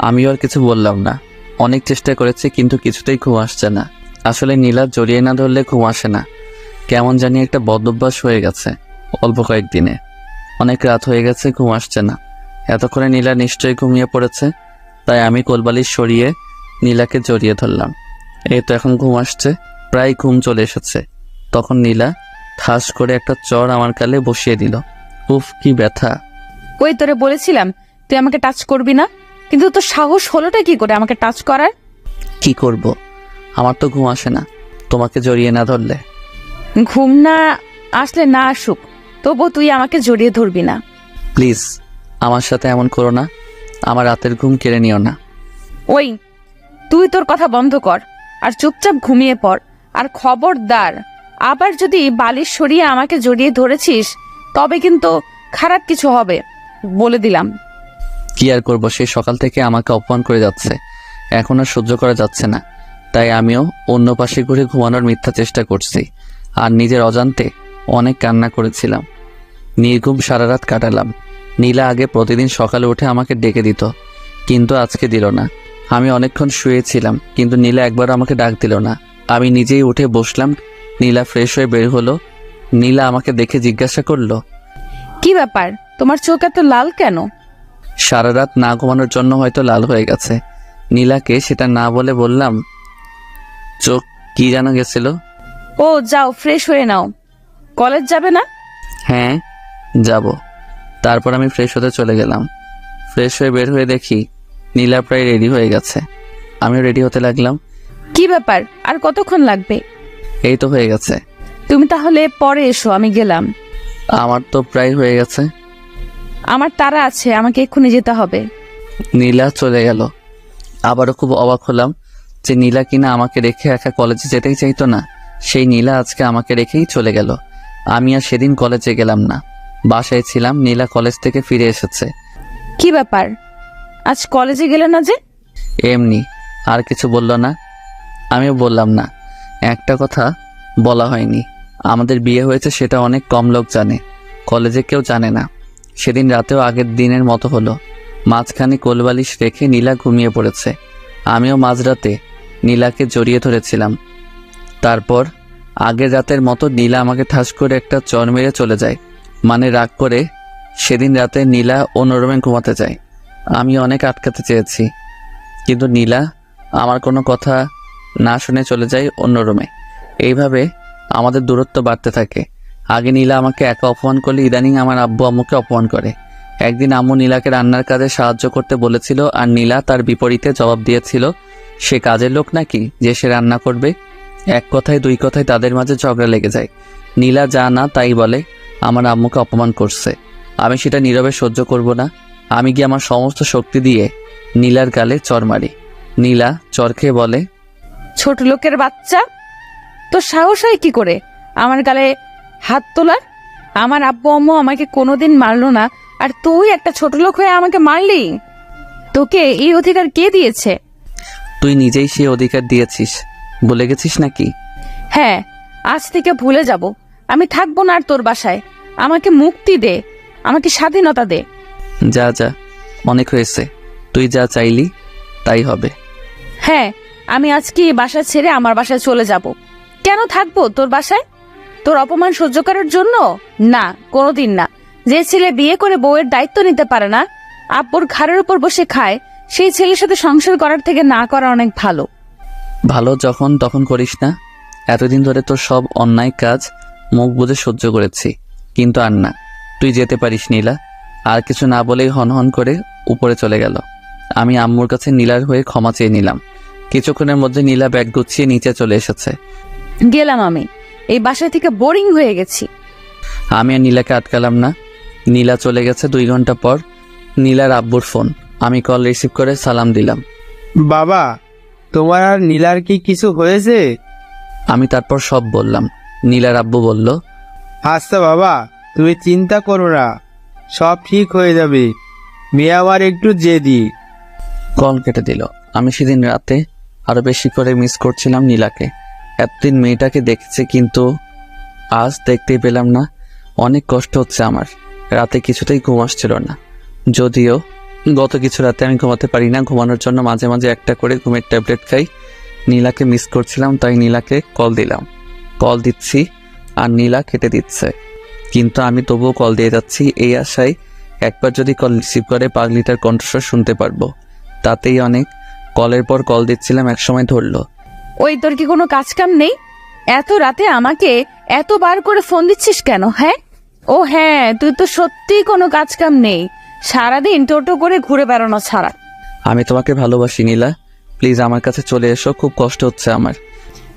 আমিও আর কিছু বললাম না। অনেক চেষ্টা করেছি কিন্তু কিছুতেই ঘুম আসছে না। আসলে নীলা জড়িয়ে না ধরলে ঘুম আসে না। কেমন জানি একটা বদভ্যাস হয়ে গেছে অল্প কয়েকদিনে। অনেক রাত হয়ে গেছে, ঘুম আসছে না। এতক্ষণে নীলা নিশ্চয়ই ঘুমিয়ে পড়েছে, তাই আমি কোলবালিশ সরিয়ে নীলাকে জড়িয়ে ধরলাম। এই তো এখন ঘুম আসছে, প্রায় ঘুম চলে এসেছে। তখন নীলা ঠাস করে একটা চড় আমার গালে বসিয়ে দিল। উফ, কি ব্যথা!
ওই তোরে বলেছিলাম তুই আমাকে টাচ করবি না, কিন্তু তোর সাহস হলোটা কি করে আমাকে টাচ করার?
কি করব, আমার তো ঘুম আসে না তোমাকে জড়িয়ে না ধরলে।
ঘুম না আসলে না আসুক, তবু তুই আমাকে জড়িয়ে ধরবি না।
প্লিজ আমার সাথে এমন করো না, আমার রাতের ঘুম কেড়ে নিও না।
ওই তুই তোর কথা বন্ধ কর আর চুপচাপ ঘুমিয়ে পড়। আর খবরদার, আবার যদি বালিশ সরিয়ে আমাকে জড়িয়ে ধরেছিস তবে কিন্তু খারাপ কিছু হবে, বলে দিলাম।
কি আর করবো, সে সকাল থেকে আমাকে অপমান করে যাচ্ছে, এখন আর সহ্য করা যাচ্ছে না। তাই আমিও অন্য পাশে ঘুরে ঘুমানোর মিথ্যা চেষ্টা করছি, আর নিজের অজান্তে অনেক কান্না করেছিলাম। নির্ঘুম সারা রাত কাটালাম। নীলা আগে প্রতিদিন সকালে উঠে আমাকে ডেকে দিত, কিন্তু আজকে দিল না। আমি অনেকক্ষণ শুয়েছিলাম, কিন্তু নীলা একবার আমাকে ডাক দিল না। আমি নিজেই উঠে বসলাম। নীলা ফ্রেশ হয়ে বের হলো। নীলা আমাকে দেখে জিজ্ঞাসা করলো,
কি ব্যাপার, তোমার চোখ এত লাল কেন?
সারা রাত না ঘুমানোর জন্য হয়তো লাল হয়ে গেছে। নীলাকে সেটা না বলে বললাম, চোখ কি যেন গেছিল।
ও যাও ফ্রেশ হয়ে নাও, কলেজ যাবে না?
হ্যাঁ যাব। তারপর আমি ফ্রেশ হতে চলে গেলাম। ফ্রেশ হয়ে বের হয়ে দেখি নীলা প্রায় রেডি হয়ে গেছে। আমিও রেডি হতে লাগলাম।
কি ব্যাপার, আর কতক্ষণ লাগবে?
এই তো হয়ে গেছে।
তুমি তাহলে পরে এসো, আমি গেলাম।
আমার তো প্রায় হয়ে গেছে।
আমার তাড়া আছে, আমাকে এক্ষুনি যেতে হবে।
নীলা চলে গেল। আবারও খুব অবাক হলাম যে নীলা কিনা আমাকে রেখে একা কলেজে যেতেই চাইতো না, সেই নীলা আজকে আমাকে রেখেই চলে গেল। আমি আর সেদিন কলেজে গেলাম না, বাসায় ছিলাম। নীলা কলেজ থেকে ফিরে এসেছে।
কি ব্যাপার, আজ কলেজে গেলে না যে?
এমনি, আর কিছু বলল না, আমিও বললাম না। একটা কথা বলা হয়নি, আমাদের বিয়ে হয়েছে সেটা অনেক কম লোক জানে, কলেজে কেউ জানে না। সেদিন রাতেও আগের দিনের মতো হলো। মাঝখানে কোলবালিশ রেখে নীলা ঘুমিয়ে পড়েছে। আমিও মাঝরাতে নীলাকে জড়িয়ে ধরেছিলাম। তারপর আগের রাতের মতো নীলা আমাকে ঠাস করে একটা চর মেরে চলে যায়। মানে রাগ করে সেদিন রাতে নীলা অন্য রুমে ঘুমাতে যায়। আমি অনেক আটকাতে চেয়েছি, কিন্তু নীলা আমার কোনো কথা না শুনে চলে যায় অন্য রুমে। এইভাবে আমাদের দূরত্ব বাড়তে থাকে। আগে নীলা আমাকে একা অপমান করলে ইদানিং আমার আব্বু আম্মুকে অপমান করে। একদিন আম্মু নীলাকে রান্নার কাজে সাহায্য করতে বলেছিল, আর নীলা তার বিপরীতে জবাব দিয়েছিল সে কাজের লোক নাকি যে সে রান্না করবে। এক কথায় দুই কথায় তাদের মাঝে ঝগড়া লেগে যায়। নীলা যা না তাই বলে, আমার আম্মুকে অপমান করছে। আমি সেটা নীরবে সহ্য করব না। আমি গিয়ে আমার সমস্ত শক্তি দিয়ে নীলার গালে চর মারি। নীলা চর খেয়ে বলে,
ছোট লোকের বাচ্চা, তো সাহস হয় কি করে আমার গালে হাত তোলার? আমার আব্বু আম্মু আমাকে কোনোদিন মারলো না, আর তুই একটা ছোট লোক হয়ে আমাকে মারলি? তোকে এই অধিকার কে দিয়েছে?
তুই নিজেই সেই অধিকার দিয়েছিস, বলে গেছিস নাকি?
হ্যাঁ, আজ থেকে ভুলে যাব। আমি থাকবো না আর তোর বাসায়। আমাকে মুক্তি দে, আমাকে স্বাধীনতা দে।
যা যা, অনেক হয়েছে। তুই যা চাইলি তাই হবে।
হ্যাঁ, আমি আজকে এই বাসা ছেড়ে আমার বাসায় চলে যাব। কেন থাকবো তোর বাসায়? তোর অপমান সহ্য করার জন্য? না, কোনোদিন না। যে ছেলে বিয়ে করে বউয়ের দায়িত্ব নিতে পারে না, আব্বুর ঘাড়ের উপর বসে খায়, সেই ছেলের সাথে সংসার করার থেকে না করা অনেক ভালো।
ভালো যখন তখন করিস না। এতদিন ধরে তোর সব অন্যায় কাজ মুখ বুজে সহ্য করেছি, কিন্তু আর না। তুই যেতে পারিস নীলা। আর কিছু না বলেই হনহন করে উপরে চলে গেল। আমি আম্মুর কাছে নীলার হয়ে ক্ষমা চেয়ে নিলাম। কিছুক্ষণের মধ্যে নীলা ব্যাগ গুছিয়ে নিচে চলে এসেছে।
গেলাম আমি, এই বাসা থেকে বোরিং হয়ে গেছি।
আমি আর নীলাকে আটকালাম না। নীলা চলে গেছে। 2 ঘন্টা পর নীলার আব্বুর ফোন। আমি কল রিসিভ করে সালাম দিলাম।
বাবা, তোমার আর নীলার কি কিছু হয়েছে?
আমি তারপর সব বললাম। নীলার আব্বু বলল,
আচ্ছা বাবা, তুমি চিন্তা করো না, সব ঠিক হয়ে যাবে। মেয়ে আমার একটু জেদি।
কল কেটে দিল। আমি সেদিন রাতে আরো বেশি করে মিস করছিলাম নীলাকে। এতদিন মেয়েটাকে দেখেছি, কিন্তু আজ দেখতেই পেলাম না। অনেক কষ্ট হচ্ছে আমার। রাতে কিছুতেই ঘুম আসছিল না। যদিও গত কিছু রাতে আমি ঘুমাতে পারি না, ঘুমানোর জন্য মাঝে মাঝে একটা করে ঘুমের ট্যাবলেট খাই। নীলাকে মিস করছিলাম, তাই নীলাকে কল দিলাম। কল দিচ্ছি আর নীলা কেটে দিচ্ছে, কিন্তু আমি তবুও কল দিয়ে যাচ্ছি এই আশায় একবার যদি কল রিসিভ করে পাগলিটার কণ্ঠস্বর শুনতে পারবো। তাতেই অনেক। কলের পর কল দিচ্ছিলাম, একসময় ধরলো।
ওই, তোর কি কোনো কাজ কাম নেই? এত রাতে আমাকে এতবার করে ফোন দিচ্ছিস কেন? হ্যাঁ, ও হ্যাঁ, তুই তো সত্যিই কোনো কাজ কাম নেই, সারাদিন টোটো করে ঘুরে বেড়ানো ছাড়া।
আমি তোমাকে ভালোবাসি নীলা, প্লিজ আমার কাছে চলে এসো, খুব কষ্ট হচ্ছে আমার।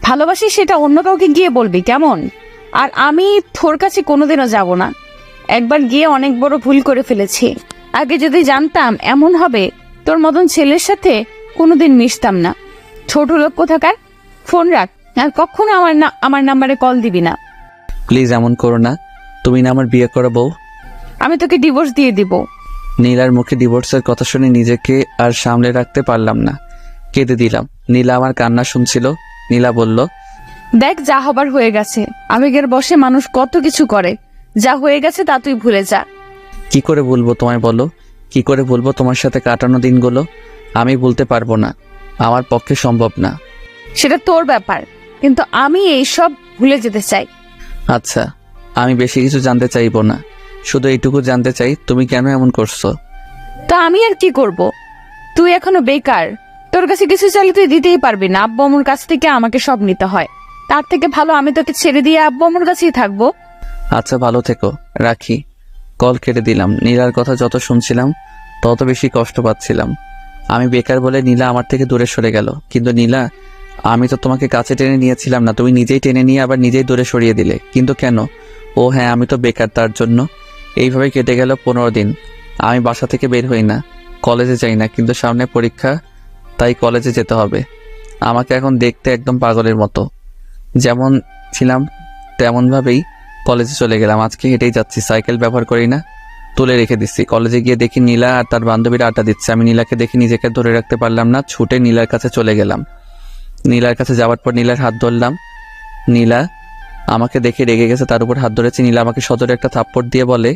ভালোবাসি সেটা অন্য কাউকে গিয়ে বলবি কেমন? আর আমি তোর কাছে কোনোদিনও যাব না। একবার গিয়ে অনেক বড় ভুল করে ফেলেছি। আগে যদি জানতাম এমন হবে, তোর মতন ছেলের সাথে কোনোদিন মিশতাম না। ছোট লোক কোথাকার। ফোন রাখ, আর কখনো আমার নাম্বারে কল দিবি না।
প্লিজ এমন করো না, তুমি না আমার বিয়ে করা বউ।
আমি তোকে ডিভোর্স দিয়ে দিব।
নীলার মুখে ডিভোর্সের কথা শুনে নিজেকে আর সামলে রাখতে পারলাম না, কেঁদে দিলাম। নীলা আমার কান্না শুনছিল। নীলা বলল,
দেখ, যা হবার হয়ে গেছে। আবেগের বশে মানুষ কত কিছু করে। যা হয়ে গেছে তা তুই ভুলে যা।
কি করে বলবো তোমায় বলো? কি করে বলবো তোমার সাথে কাটানো দিনগুলো? আমি বলতে পারবো না, আমার পক্ষে সম্ভব না।
সেটা তোর ব্যাপার, কিন্তু আমি এইসব ভুলে যেতে চাই।
আচ্ছা, আমি বেশি কিছু জানতে চাইবো না, শুধু এইটুকু জানতে চাই তুমি কেন এমন করছো।
তা আমি আর কি করব? তুই এখনো বেকার, তোর কাছে কিছু চাইলে তুই দিতেই পারবি না। আব্বু আম্মুর কাছ থেকে আমাকে সব নিতে হয়। তার থেকে ভালো আমি তোকে ছেড়ে দিয়ে আব্বু আম্মুর কাছেই থাকবো।
আচ্ছা, ভালো থেকো, রাখি। কল কেটে দিলাম। নীলার কথা যত শুনছিলাম তত বেশি কষ্ট পাচ্ছিলাম। আমি বেকার বলে নীলা আমার থেকে দূরে সরে গেল, কিন্তু নীলা আমি তো তোমাকে কাছে টেনে নিয়েছিলাম না, তুমি নিজেই টেনে নিয়ে আবার নিজেই দূরে সরিয়ে দিলে, কিন্তু কেন? ও হ্যাঁ, আমি তো বেকার, তার জন্য। এইভাবে কেটে গেল 15 দিন। আমি বাসা থেকে বের হই না, কলেজে যাই না, কিন্তু সামনে পরীক্ষা, তাই কলেজে যেতে হবে। আমাকে এখন দেখতে একদম পাগলের মতো, যেমন ছিলাম তেমনভাবেই কলেজে চলে গেলাম। আজকে হেঁটেই যাচ্ছি, সাইকেল ব্যবহার করি না, তুলে রেখে দিচ্ছি। কলেজে গিয়ে দেখি নীলা আর তার বান্ধবীরা আড্ডা দিচ্ছে। আমি নীলাকে দেখে নিজেকে ধরে রাখতে পারলাম না, ছুটে নীলার কাছে চলে গেলাম। নীলার কাছে যাওয়ার পর নীলার হাত ধরলাম। নীলা আমাকে দেখে রেগে গেছে, তার উপর হাত ধরেছে। নীলা আমাকে সজোরে একটা থাপ্পড় দিয়ে বলে,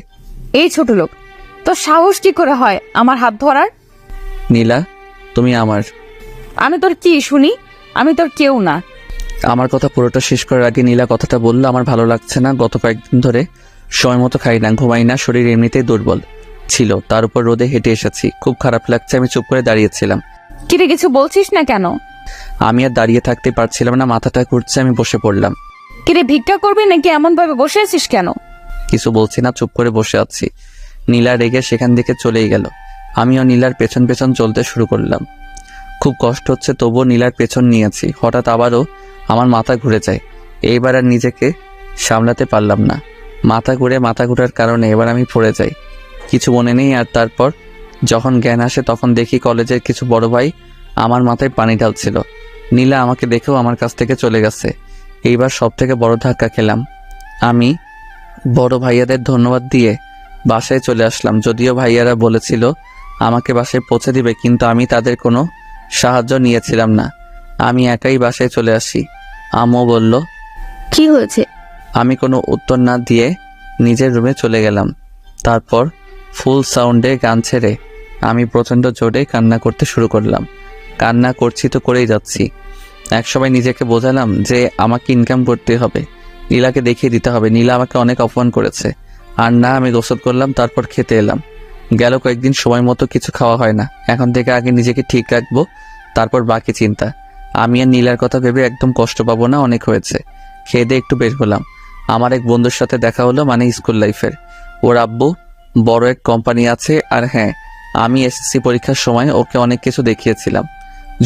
এই ছোট লোক, তোর সাহস কি করে হয় আমার হাত ধরার?
নীলা তুমি আমার।
আমি তোর কি শুনি? আমি তোর কেউ না।
আমার কথা পুরোটা শেষ করার আগে নীলা কথাটা বলল, আমার ভালো লাগছে না। গত কয়েকদিন ধরে সময় মতো খাই না, ঘুমাই না, শরীর এমনিতেই দুর্বল ছিল, তার উপর রোদে হেঁটে এসেছি, খুব খারাপ লাগছে। আমি চুপ করে দাঁড়িয়েছিলাম।
কিরে, কিছু বলছিস না কেন?
আমি আর দাঁড়িয়ে থাকতে পারছিলাম না, মাথাটা ঘুরছে, আমি বসে পড়লাম।
কিরে, ভিক্ষা করবি নাকি? এমন ভাবে বসে আছিস কেন?
কিছু বলছি না, চুপ করে বসে আছি। নীলা রেগে সেখান থেকে চলেই গেল। আমিও নীলার পেছন পেছন চলতে শুরু করলাম। খুব কষ্ট হচ্ছে, তবুও নীলার পেছন নিয়েছি। হঠাৎ আবারও আমার মাথা ঘুরে যায়। এইবার আর নিজেকে সামলাতে পারলাম না। মাথা ঘোরার কারণে এবার আমি পড়ে যাই, কিছু মনে নেই। আর তারপর যখন জ্ঞান আসে তখন দেখি কলেজের কিছু বড় ভাই আমার মাথায় পানি ঢালছিল। নীলা আমাকে দেখেও আমার কাছ থেকে চলে গেছে। এইবার সব থেকে বড় ধাক্কা খেলাম। আমি বড় ভাইয়াদের ধন্যবাদ দিয়ে বাসায় চলে আসলাম। যদিও ভাইয়ারা বলেছিল আমাকে বাসায় পৌঁছে দিবে, কিন্তু আমি তাদের কোনো সাহায্য নিয়েছিলাম না। আমি একাই বাসায় চলে আসি। আম্মু বলল,
কি হয়েছে?
আমি কোনো উত্তর না দিয়ে নিজের রুমে চলে গেলাম। তারপর ফুল সাউন্ডে গান ছেড়ে আমি প্রচণ্ড জোরে কান্না করতে শুরু করলাম। কান্না করছি তো করেই যাচ্ছি। একসময় নিজেকে বোঝালাম যে আমাকে ইনকাম করতে হবে, নীলাকে দেখিয়ে দিতে হবে। নীলা আমাকে অনেক অপমান করেছে। আর না, আমি গোসল করলাম, তারপর খেতে এলাম। গেল কয়েকদিন সময় মতো কিছু খাওয়া হয় না। এখন থেকে আগে নিজেকে ঠিক রাখবো, তারপর বাকি চিন্তা। আমি আর নীলার কথা ভেবে একদম কষ্ট পাবো না, অনেক হয়েছে। খেয়ে দিয়ে একটু বের হলাম। আমার এক বন্ধুর সাথে দেখা হলো, মানে স্কুল লাইফের। ওর আব্বু বড় এক কোম্পানি আছে। আর হ্যাঁ, আমি এসএসসি পরীক্ষার সময় ওকে অনেক কিছু দেখিয়েছিলাম।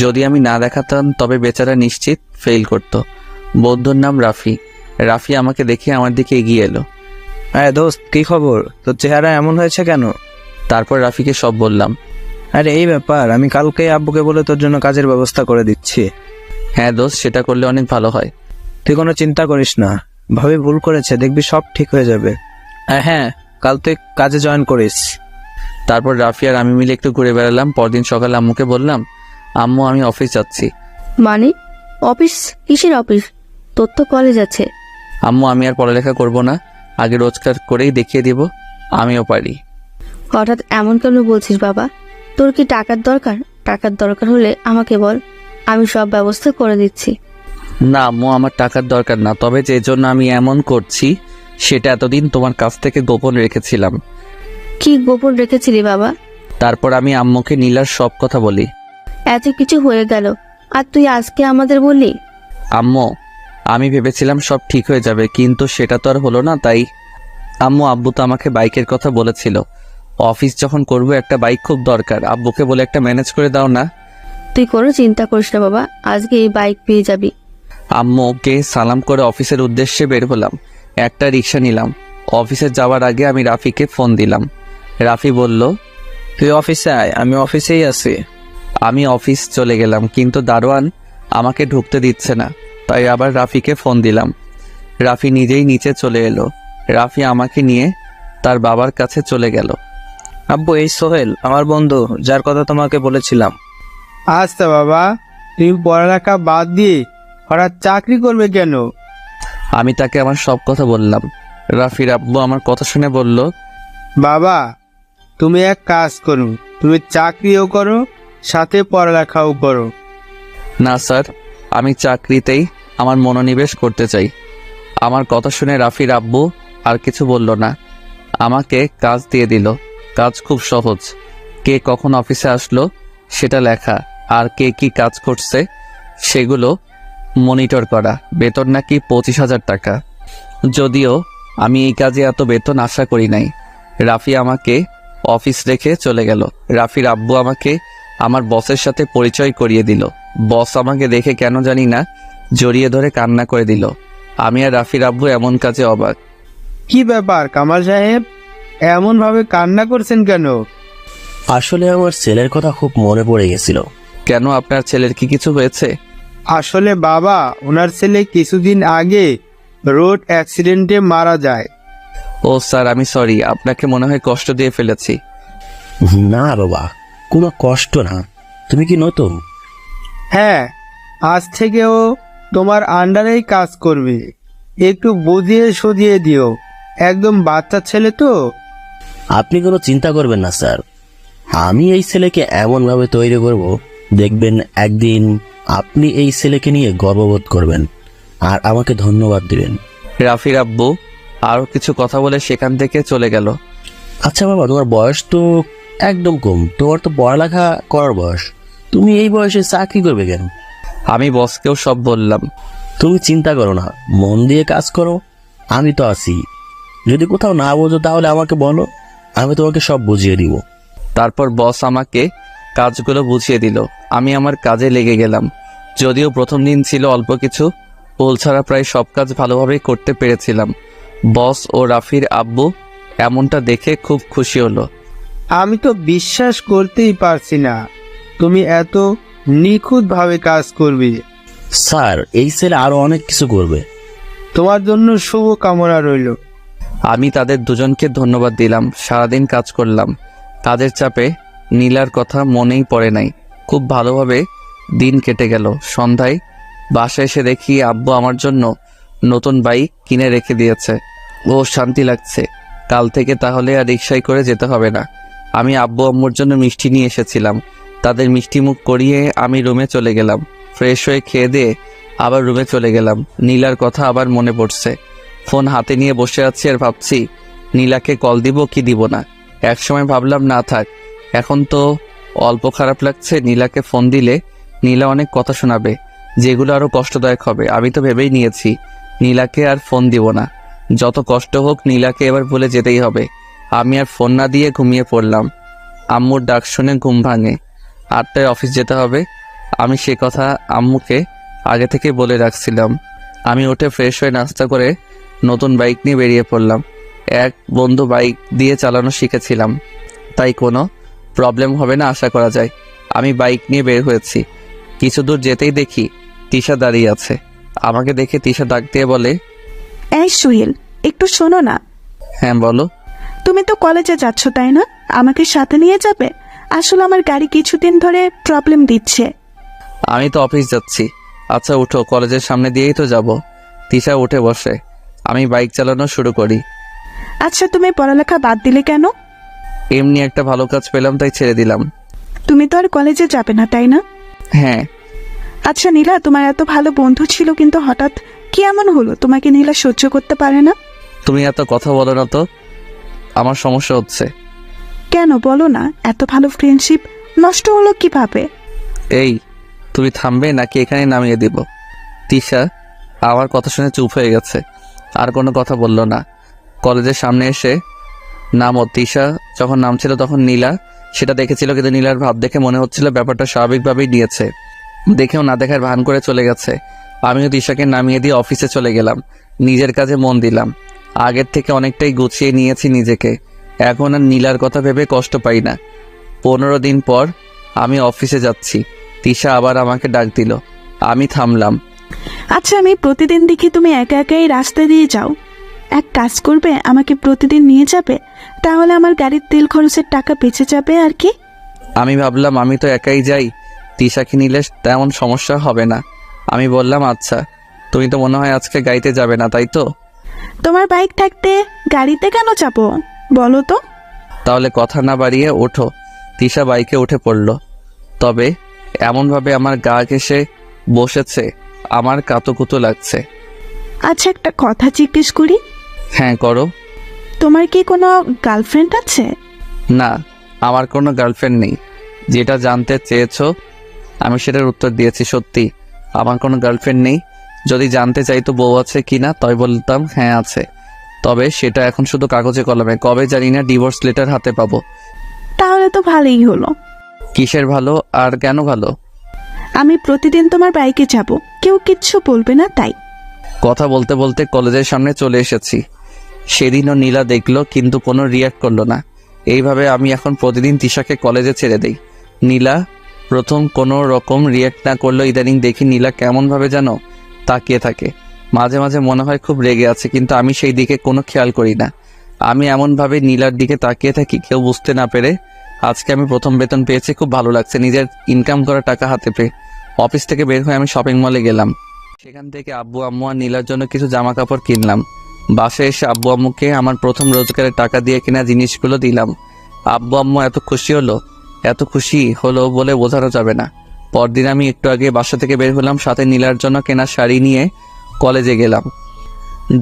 যদি আমি না দেখাতাম তবে বেচারা নিশ্চিত ফেল করত। বন্ধুর নাম রাফি। রাফি আমাকে দেখে আমার দিকে এগিয়ে এলো।
হ্যাঁ দোস্ত, কি খবর? তোর চেহারা এমন হয়েছে কেন?
তারপর রাফিকে সব বললাম।
আরে এই ব্যাপার, আমি কালকে আব্বুকে বলে তোর জন্য কাজের ব্যবস্থা করে দিচ্ছি।
হ্যাঁ দোস্ত, সেটা করলে অনেক ভালো হয়।
তুই কোনো চিন্তা করিস না, ভাবি ভুল করেছে, দেখবি সব ঠিক হয়ে যাবে। আর হ্যাঁ, কাল তুই কাজে জয়েন করিস।
তারপর রাফি আর আমি মিলে একটু ঘুরে বেড়ালাম। পরদিন সকালে আম্মুকে বললাম, আম্মু আমি অফিস যাচ্ছি।
মানে অফিস? কিসের অফিস? তোর তো কলেজ আছে।
আম্মু আমি আর পড়ালেখা করব না, আগে রোজগার করেই দেখিয়ে দিব আমিও পারি।
হঠাৎ এমন কেন বলছিস বাবা? তোর কি টাকার দরকার? টাকার দরকার হলে আমাকে বল, আমি সব ব্যবস্থা করে দিচ্ছি।
না আম্মু, আমার টাকার দরকার না, তবে যে জন্য আমি এমন করছি সেটা এতদিন তোমার কাছ থেকে গোপন রেখেছিলাম।
কি গোপন রেখেছিলি বাবা?
তারপর আমি আম্মুকে নীলার সব কথা বলি।
এত কিছু হয়ে গেল আর তুই আজকে আমাদের বললি?
আম্মু আমি ভেবেছিলাম সব ঠিক হয়ে যাবে, কিন্তু সেটা তো আর হলো না। তাই আম্মু, আব্বু তো আমাকে বাইকের কথা বলেছিল। অফিস যখন করব একটা বাইক খুব দরকার। আব্বুকে বলে একটা ম্যানেজ করে দাও না।
তুই কোনো চিন্তা করিস না বাবা, আজকে এই বাইক পেয়ে যাবি।
আম্মুকে সালাম করে অফিসের উদ্দেশ্যে বের হলাম। একটা রিক্সা নিলাম। অফিসে যাওয়ার আগে আমি রাফিকে ফোন দিলাম। রাফি বলল,
তুই অফিসে আয়, আমি অফিসেই আছি।
আমি অফিস চলে গেলাম, কিন্তু দারোয়ান আমাকে ঢুকতে দিচ্ছে না। তাই আবার রাফিকে ফোন দিলাম। রাফি নিজেই নিচে চলে এলো। রাফি আমাকে নিয়ে তার বাবার কাছে চলে গেল।
আব্বু, এই সোহেল আমার বন্ধু, যার কথা তোমাকে বলেছিলাম।
আচ্ছা বাবা, তুমি পড়ালেখা বাদ দিয়ে হঠাৎ চাকরি করবে কেন?
আমি তাকে আমার সব কথা বললাম। রাফির আব্বু আমার কথা শুনে বলল,
বাবা তুমি এক কাজ করো, তুমি চাকরিও করো সাথে পড়ালেখাও করো।
না স্যার, আমি চাকরিতেই আমার মনোনিবেশ করতে চাই। আমার কথা শুনে রাফির আব্বু আর কিছু বলল না, আমাকে কাজ দিয়ে দিল। কাজ খুব সহজ। কে কখন অফিসে আসলো সেটা লেখা, আর কে কি কাজ করছে সেগুলো মনিটর করা। বেতন নাকি 25,000 টাকা। যদিও আমি এই কাজে এত বেতন আশা করি নাই। রাফি আমাকে অফিস রেখে চলে গেল। রাফির আব্বু আমাকে আমার বসের সাথে পরিচয় করিয়ে দিল। বস আমাকে দেখে কেন জানি না জড়িয়ে ধরে কান্না করে দিল। আমি আর রাফির আব্বু এমন কাজে অবাক।
কি ব্যাপার কামাল সাহেব, এমন ভাবে কান্না করছেন কেন?
আসলে আমার ছেলের কথা খুব মনে পড়ে গেছিল।
কেন, আপনার ছেলের কি কিছু হয়েছে?
আসলে বাবা, ওনার ছেলে কিছুদিন আগে রোড অ্যাক্সিডেন্টে মারা যায়।
ও স্যার, আমি সরি, আপনাকে মনে হয় কষ্ট দিয়ে ফেলেছি।
না বাবা, কোনো কষ্ট না। তুমি কি নতুন?
হ্যাঁ, আজ থেকেও তোমার আন্ডারেই কাজ করবে। একটু বুঝিয়ে সুঝিয়ে দিও, একদম বাচ্চা ছেলে তো।
আপনি কোনো চিন্তা করবেন না স্যার, আমি এই ছেলেকে এমনভাবে তৈরি করব, দেখবেন একদিন আপনি এই ছেলেকে নিয়ে গর্ববোধ করবেন আর আমাকে ধন্যবাদ দিবেন।
রাফির আব্বু আরো কিছু কথা বলে সেখান থেকে চলে গেল।
আচ্ছা বাবা, তোমার বয়স তো একদম কম, তোমার তো পড়ালেখা করার বয়স, তুমি এই বয়সে চাকরি করবে কেন?
আমি বসকেও সব বললাম।
তুমি চিন্তা করো না, মন দিয়ে কাজ করো, আমি তো আছি। যদি কোথাও না বোঝো তাহলে আমাকে বলো, আমি তোমাকে সব বুঝিয়ে দিব।
তারপর বস আমাকে কাজগুলো বুঝিয়ে দিল। আমি আমার কাজে লেগে গেলাম। যদিও প্রথম দিন ছিল, অল্প কিছু ভুল ছাড়া প্রায় সব কাজ ভালোভাবেই করতে পেরেছিলাম। বস ও রাফির আব্বু এমনটা দেখে খুব খুশি হলো।
আমি তো বিশ্বাস করতেই পারছি না তুমি এত নিখুঁতভাবে কাজ করবে।
স্যার, এই ছেলে আরো অনেক কিছু করবে।
তোমার জন্য শুভ কামনা রইল।
আমি তাদের দুজনকে ধন্যবাদ দিলাম। সারাদিন কাজ করলাম। কাজের চাপে নীলার কথা মনেই পড়ে নাই। খুব ভালোভাবে দিন কেটে গেল। সন্ধ্যায় বাসায় এসে দেখি আব্বু আমার জন্য নতুন বাইক কিনে রেখে দিয়েছে। ও শান্তি লাগছে। কাল থেকে তাহলে আর রিকশায় করে যেতে হবে না। আমি আব্বু আম্মুর জন্য মিষ্টি নিয়ে এসেছিলাম। তাদের মিষ্টি মুখ করিয়ে আমি রুমে চলে গেলাম। ফ্রেশ হয়ে খেয়ে দিয়ে আবার রুমে চলে গেলাম। নীলার কথা আবার মনে পড়ছে। ফোন হাতে নিয়ে বসে আছি আর ভাবছি নীলাকে কল দিব কি দিব না। একসময় ভাবলাম না থাক, এখন তো অল্প খারাপ লাগছে। নীলাকে ফোন দিলে নীলা অনেক কথা শোনাবে, যেগুলো আরো কষ্টদায়ক হবে। আমি তো ভেবেই নিয়েছি নীলাকে আর ফোন দিব না। যত কষ্ট হোক নীলাকে এবার ভুলে যেতেই হবে। আমি আর ফোন না দিয়ে ঘুমিয়ে পড়লাম। আম্মুর ডাক শুনে ঘুম ভাঙে। 8টায় অফিস যেতে হবে। আমি সে কথা আম্মুকে আগে থেকে বলে রাখছিলাম। আমি উঠে ফ্রেশ হয়ে নাস্তা করে নতুন বাইক নিয়ে বেরিয়ে পড়লাম। এক বন্ধু বাইক দিয়ে চালানো শিখেছিলাম, তাই কোনো প্রবলেম হবে না আশা করা যায়। আমি বাইক নিয়ে বের হয়েছি। কিছু দূর যেতেই দেখি তিশা দাঁড়িয়ে আছে। আমাকে দেখে তিশা ডাক দিয়ে বলে,
এই সোহেল, একটু শোনো না।
হ্যাঁ বলো।
তুমি তো কলেজে যাচ্ছ তাই না? আমাকে সাথে নিয়ে যাবে? আসলে আমার গাড়ি কিছুদিন ধরে প্রবলেম দিচ্ছে।
আমি তো অফিস যাচ্ছি। আচ্ছা উঠো, কলেজের সামনে দিয়েই তো যাব। তিশা উঠে বসে। আমি বাইক চালানো শুরু করি।
আচ্ছা, তুমি পড়ালেখা বাদ দিলে কেন?
এমনি একটা ভালো কাজ পেলাম তাই ছেড়ে দিলাম।
তুমি তো আর কলেজে যাবে না তাই না?
হ্যাঁ।
আচ্ছা নীলা, তোমার এত ভালো বন্ধু ছিল, কিন্তু হঠাৎ কি এমন হলো তোমাকে নীলা সহ্য করতে পারে না?
তুমি এত কথা বলো না তো, আমার সমস্যা হচ্ছে।
কেন বলো না, এত ভালো ফ্রেন্ডশিপ নষ্ট হলো কিভাবে?
এই, তুমি থামবে নাকি এখানে নামিয়ে দিব? তিশা আমার কথা শুনে চুপ হয়ে গেছে, আর কোনো কথা বলল না। কলেজের সামনে এসে নামো। তিশা যখন নামছিল তখন নীলা সেটা দেখেছিল, কিন্তু নীলার ভাব দেখে মনে হচ্ছিল ব্যাপারটা স্বাভাবিকভাবেই নিয়েছে। দেখেও না দেখার ভান করে চলে গেছে। আমিও তিশাকে নামিয়ে দিয়ে অফিসে চলে গেলাম। নিজের কাজে মন দিলাম। আগের থেকে অনেকটাই গুছিয়ে নিয়েছি নিজেকে। এখন আর নীলার কথা ভেবে কষ্ট পাই না। 15 দিন পর আমি অফিসে যাচ্ছি। তিশা আবার আমাকে ডাক দিল। আমি থামলাম।
আচ্ছা, আমি প্রতিদিন দেখি তুমি একা একাই রাস্তা দিয়ে যাও। এক কাজ করবে, আমাকে প্রতিদিন নিয়ে যাবে, তাহলে আমার গাড়ির তেল খরচের টাকা বেঁচে যাবে আর কি।
আমি ভাবলাম আমি তো একাই যাই, তিশাকে নিলে তেমন সমস্যা হবে না। আমি বললাম আচ্ছা। তুমি তো মনে হয় আজকে গাড়িতে যাবে না, তাই তো?
তোমার বাইক থাকতে গাড়িতে কেন যাবো বলো তো?
তাহলে কথা না বাড়িয়ে ওঠো। তিশা বাইকে উঠে পড়ল, তবে এমনভাবে আমার গা ঘেঁষে বসেছে আমার কাতুকুতু লাগছে।
আচ্ছা, একটা কথা জিজ্ঞেস করি।
হ্যাঁ করো।
তোমার কি কোনো গার্লফ্রেন্ড আছে?
না, আমার কোনো গার্লফ্রেন্ড নেই। যেটা জানতে চেয়েছো আমি সেটার উত্তর দিয়েছি। সত্যি আমার কোনো গার্লফ্রেন্ড নেই। যদি জানতে চাইতো বউ আছে কিনা, তবে বলতাম হ্যাঁ আছে। তবে সেটা এখন শুধু কাগজে কলমে, কবে জানি না ডিভোর্স লেটার হাতে পাবো।
তাহলে তো ভালোই হলো।
কিসের ভালো আর কেন ভালো?
আমি প্রতিদিন তোমার বাইকে যাব, কেউ কিচ্ছু বলবে না তাই।
কথা বলতে বলতে কলেজের সামনে চলে এসেছি। সেদিনও নীলা দেখলো কিন্তু কোনো রিয়াক্ট করলো না। এইভাবে আমি এখন প্রতিদিন তিশাকে কলেজে ছেড়ে দেই। নীলা প্রথম কোনো রকম রিয়াক্ট না করলো, ইদানিং দেখি নীলা কেমনভাবে যেন তাকিয়ে থাকে। মাঝে মাঝে মনে হয় খুব রেগে আছে, কিন্তু আমি সেই দিকে কোনো খেয়াল করি না। আমি এমনভাবে নীলার দিকে তাকিয়ে থাকি কেউ বুঝতে না পেরে। আজকে আমি প্রথম বেতন পেয়েছি, খুব ভালো লাগছে নিজের ইনকাম করা টাকা হাতে পেয়ে। অফিস থেকে বের হয়ে আমি শপিং মলে গেলাম। সেখান থেকে আব্বু আম্মু আর নীলার জন্য কিছু জামা কাপড় কিনলাম। বাসায় এসে আব্বু আম্মুকে আমার প্রথম রোজগারের টাকা দিয়ে কেনা জিনিসগুলো দিলাম। আব্বু আম্মু এত খুশি হলো বলে বোঝানো যাবে না। পরদিন আমি একটু আগে বাসা থেকে বের হলাম, সাথে নীলার জন্য কেনা শাড়ি নিয়ে কলেজে গেলাম।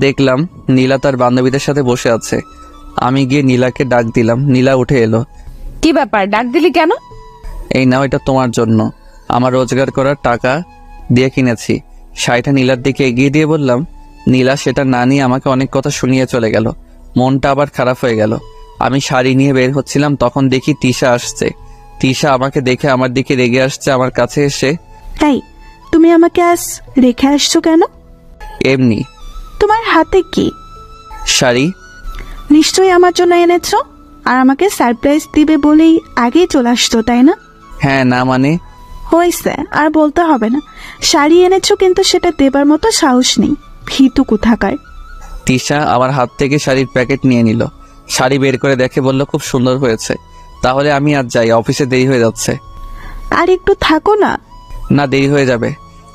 দেখলাম নীলা তার বান্ধবীদের সাথে বসে আছে। আমি গিয়ে নীলাকে ডাক দিলাম। নীলা উঠে এলো।
কি ব্যাপার, ডাক দিলি কেন?
এই নাও, এটা তোমার জন্য, আমার রোজগার করার টাকা দিয়ে কিনেছি। শাড়িটা নীলার দিকে এগিয়ে দিয়ে বললাম। নীলা সেটা না নিয়ে আমাকে অনেক কথা শুনিয়ে চলে গেল। মনটা আবার খারাপ হয়ে গেল। আমি শাড়ি নিয়ে বের হচ্ছিলাম, তখন দেখি তিশা আসছে। তিশা আমাকে দেখে আমার দিকে রেগে আসছে। আমার কাছে এসে,
তাই তুমি আমাকে আজ রেখে আসছো কেন?
এমনি।
তোমার হাতে কি?
শাড়ি।
নিশ্চয়ই আমার জন্য এনেছো, আর আমাকে সারপ্রাইজ দিবে বলেই আগেই চলে আসতো, তাই না?
হ্যাঁ। না মানে?
হয়েছে, আর বলতে হবে না। শাড়ি এনেছো কিন্তু সেটা দেবার মতো সাহস নেই, ভীতু কোথাকার।
তিশা আমার হাত থেকে শাড়ির প্যাকেট নিয়ে নিল। শাড়ি বের করে দেখে বলল, খুব সুন্দর হয়েছে। তাহলে আমি আজ যাই, অফিসে দেরি হয়ে যাচ্ছে।
আর একটু থাকো না।
না, দেরি হয়ে যাবে।